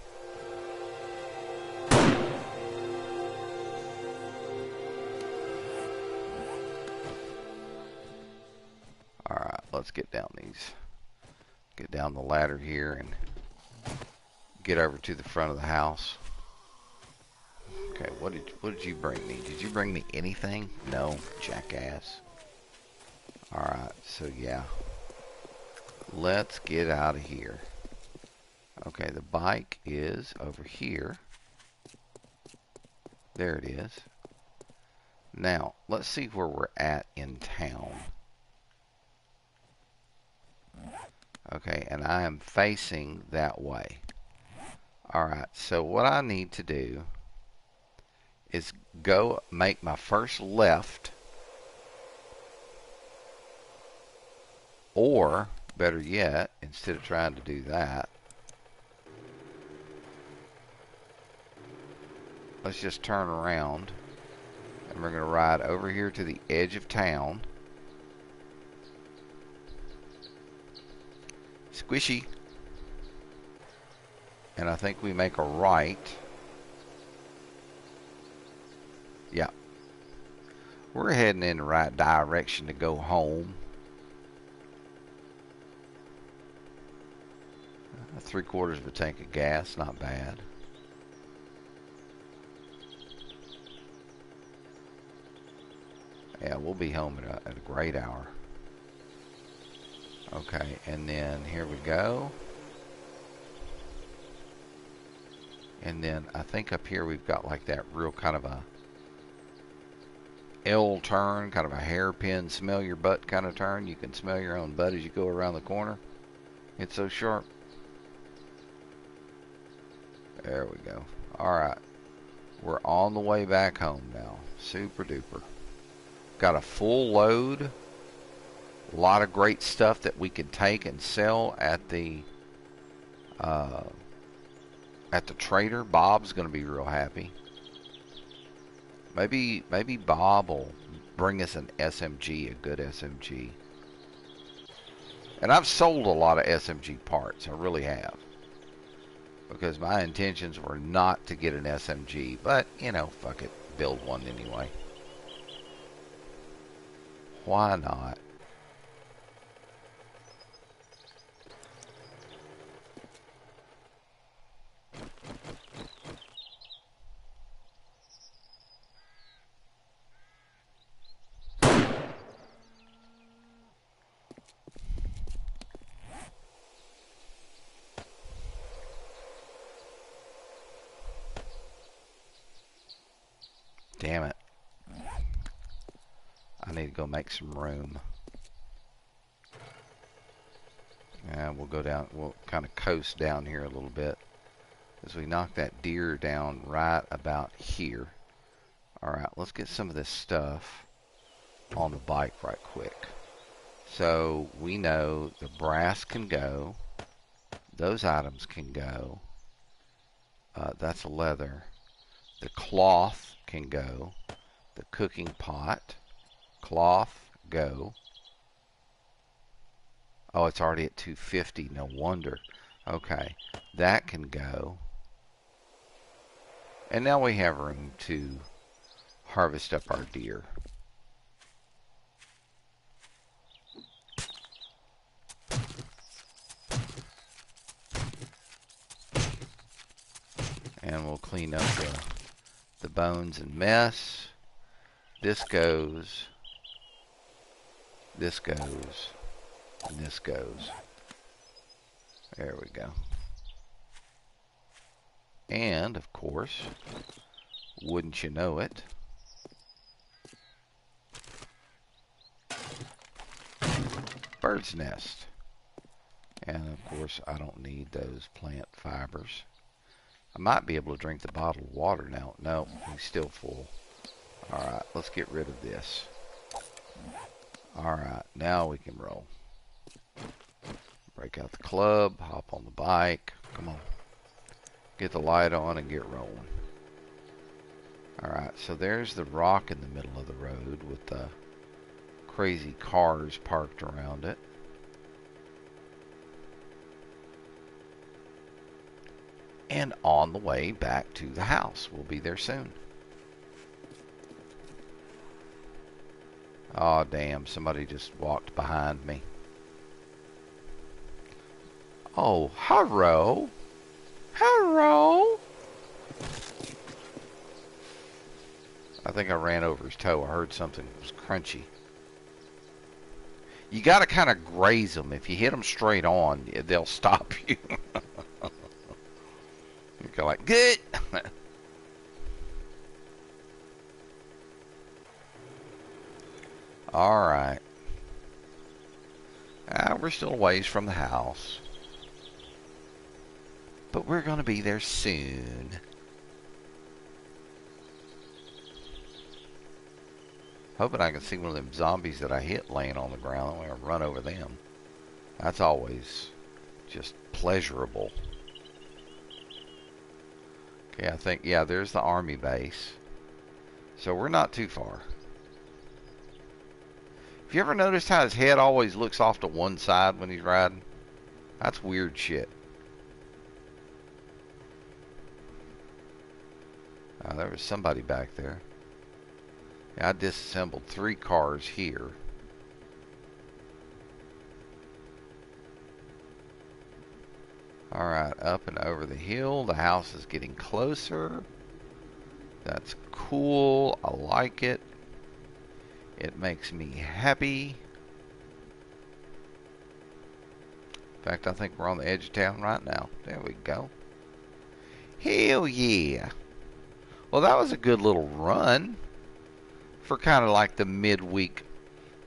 Speaker 1: All right, let's get down the ladder here and get over to the front of the house. Okay, what did you bring me? Did you bring me anything? No, jackass. Alright, so yeah. Let's get out of here. Okay, the bike is over here. There it is. Now, let's see where we're at in town. Okay, and I am facing that way. Alright, so what I need to do is go make my first left, or better yet, instead of trying to do that, let's just turn around and we're going to ride over here to the edge of town. Squishy. And I think we make a right. Yeah. We're heading in the right direction to go home. 3/4 of a tank of gas, not bad. Yeah, we'll be home at a great hour. Okay, and then here we go. And then I think up here we've got like that real kind of a L turn, kind of a hairpin, smell your butt kind of turn. You can smell your own butt as you go around the corner. It's so sharp. There we go. Alright. We're on the way back home now. Super duper. Got a full load. A lot of great stuff that we could take and sell at the trader. Bob's going to be real happy. Maybe Bob will bring us an SMG, a good SMG. And I've sold a lot of SMG parts. I really have. because my intentions were not to get an SMG, but, you know, fuck it, build one anyway. Why not? Damn it. I need to go make some room. And we'll go down, we'll kind of coast down here a little bit as we knock that deer down right about here. Alright, let's get some of this stuff on the bike right quick. So we know the brass can go. Those items can go. That's leather. The cloth can go. The cooking pot. Cloth, go. Oh, it's already at 250. No wonder. Okay, that can go. And now we have room to harvest up our deer. And we'll clean up the bones and mess. This goes. This goes. And this goes. There we go. And, of course, wouldn't you know it, bird's nest. And, of course, I don't need those plant fibers. I might be able to drink the bottled water now. No, he's still full. Alright, let's get rid of this. Alright, now we can roll. Break out the club, hop on the bike. Come on. Get the light on and get rolling. Alright, so there's the rock in the middle of the road with the crazy cars parked around it. And on the way back to the house. We'll be there soon. Oh, damn. Somebody just walked behind me. Oh, hello. Hello. I think I ran over his toe. I heard something was crunchy. You got to kind of graze them. If you hit them straight on, they'll stop you. You go like, good. All right. We're still a ways from the house. But we're going to be there soon. Hoping I can see one of them zombies that I hit laying on the ground. I'm going to run over them. That's always just pleasurable. Okay, I think, yeah, there's the army base. So we're not too far. Have you ever noticed how his head always looks off to one side when he's riding? That's weird shit. There was somebody back there. Yeah, I disassembled 3 cars here. Alright, up and over the hill. The house is getting closer. That's cool. I like it. It makes me happy. In fact, I think we're on the edge of town right now. There we go. Hell yeah. Well, that was a good little run for kind of like the midweek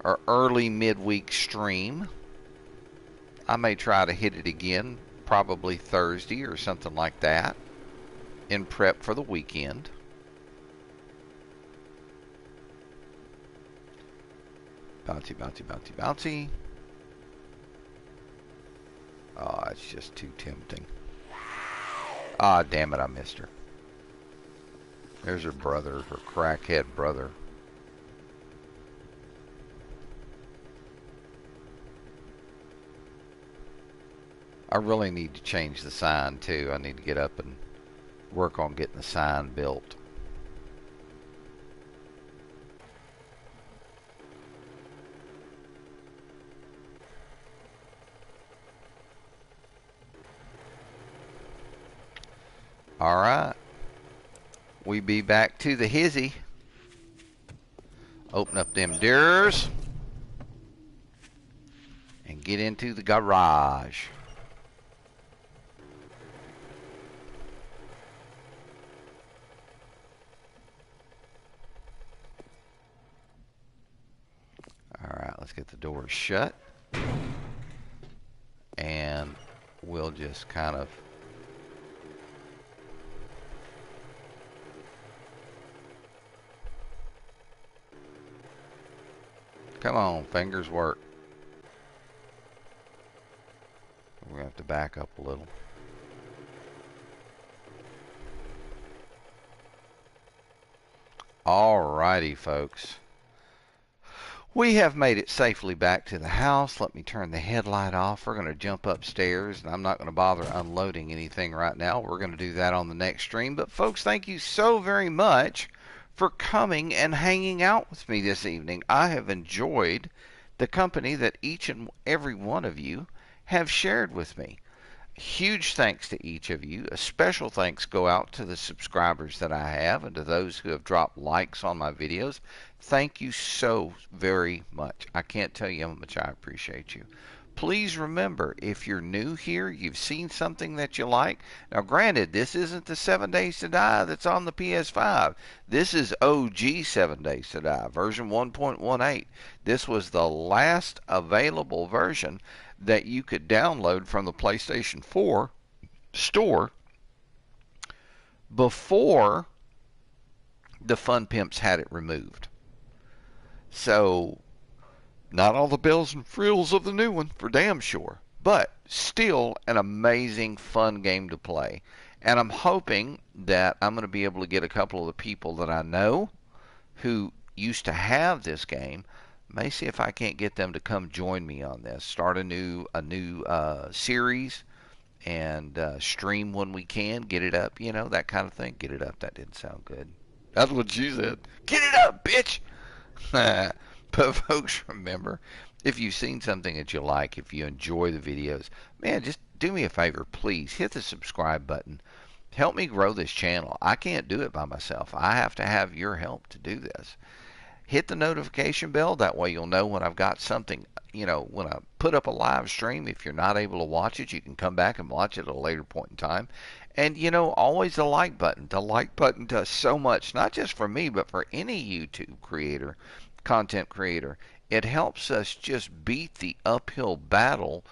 Speaker 1: or early midweek stream. I may try to hit it again, probably Thursday or something like that, in prep for the weekend. Bouncy, bouncy, bouncy, bouncy. Oh, it's just too tempting. Ah, damn it, I missed her. There's her brother, her crackhead brother. I really need to change the sign too. I need to get up and work on getting the sign built. All right. We be back to the hizzy. Open up them doors and get into the garage. All right, let's get the doors shut. And we'll just kind of come on, fingers work. We're going to have to back up a little. Alrighty, folks. We have made it safely back to the house. Let me turn the headlight off. We're going to jump upstairs, and I'm not going to bother unloading anything right now. We're going to do that on the next stream. But, folks, thank you so very much for coming and hanging out with me this evening. I have enjoyed the company that each and every one of you have shared with me. Huge thanks to each of you. A special thanks go out to the subscribers that I have and to those who have dropped likes on my videos. Thank you so very much. I can't tell you how much I appreciate you. Please remember, if you're new here, you've seen something that you like. Now, granted, this isn't the 7 Days to Die that's on the PS5. This is OG 7 Days to Die, version 1.18. This was the last available version that you could download from the PlayStation 4 store before the Fun Pimps had it removed. So, not all the bells and frills of the new one, for damn sure, but still an amazing, fun game to play. And I'm hoping that I'm going to be able to get a couple of the people that I know who used to have this game. May see if I can't get them to come join me on this. Start a new series and stream when we can. Get it up, you know, that kind of thing. Get it up. That didn't sound good. That's what she said. Get it up, bitch. But folks, remember, if you've seen something that you like, if you enjoy the videos, man, just do me a favor, please. Hit the subscribe button. Help me grow this channel. I can't do it by myself. I have to have your help to do this. Hit the notification bell. That way you'll know when I've got something, you know, when I put up a live stream. If you're not able to watch it, you can come back and watch it at a later point in time. And, you know, always the like button. The like button does so much, not just for me, but for any YouTube creator, content creator. It helps us just beat the uphill battle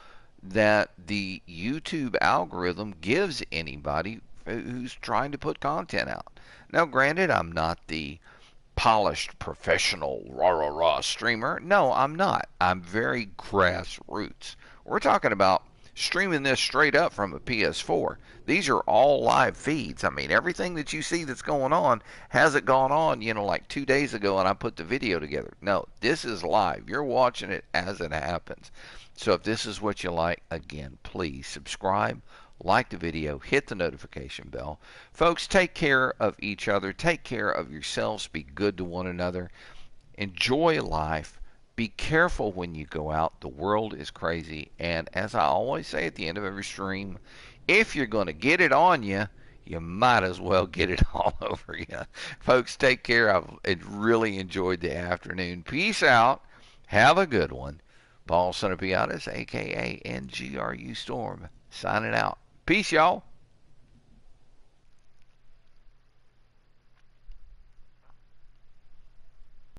Speaker 1: that the YouTube algorithm gives anybody who's trying to put content out. Now, granted, I'm not the polished professional rah-rah-rah streamer. No, I'm not. I'm very grassroots. We're talking about streaming this straight up from a PS4. These are all live feeds. I mean, everything that you see that's going on hasn't gone on, you know, like 2 days ago and I put the video together. No, this is live. You're watching it as it happens. So if this is what you like, again, please subscribe, like the video, hit the notification bell. Folks, take care of each other. Take care of yourselves. Be good to one another. Enjoy life. Be careful when you go out. The world is crazy. And as I always say at the end of every stream, if you're going to get it on you, you might as well get it all over you. Folks, take care. I've really enjoyed the afternoon. Peace out. Have a good one. Paul Son of Piatas, a.k.a. NGRU Storm, signing out. Peace, y'all.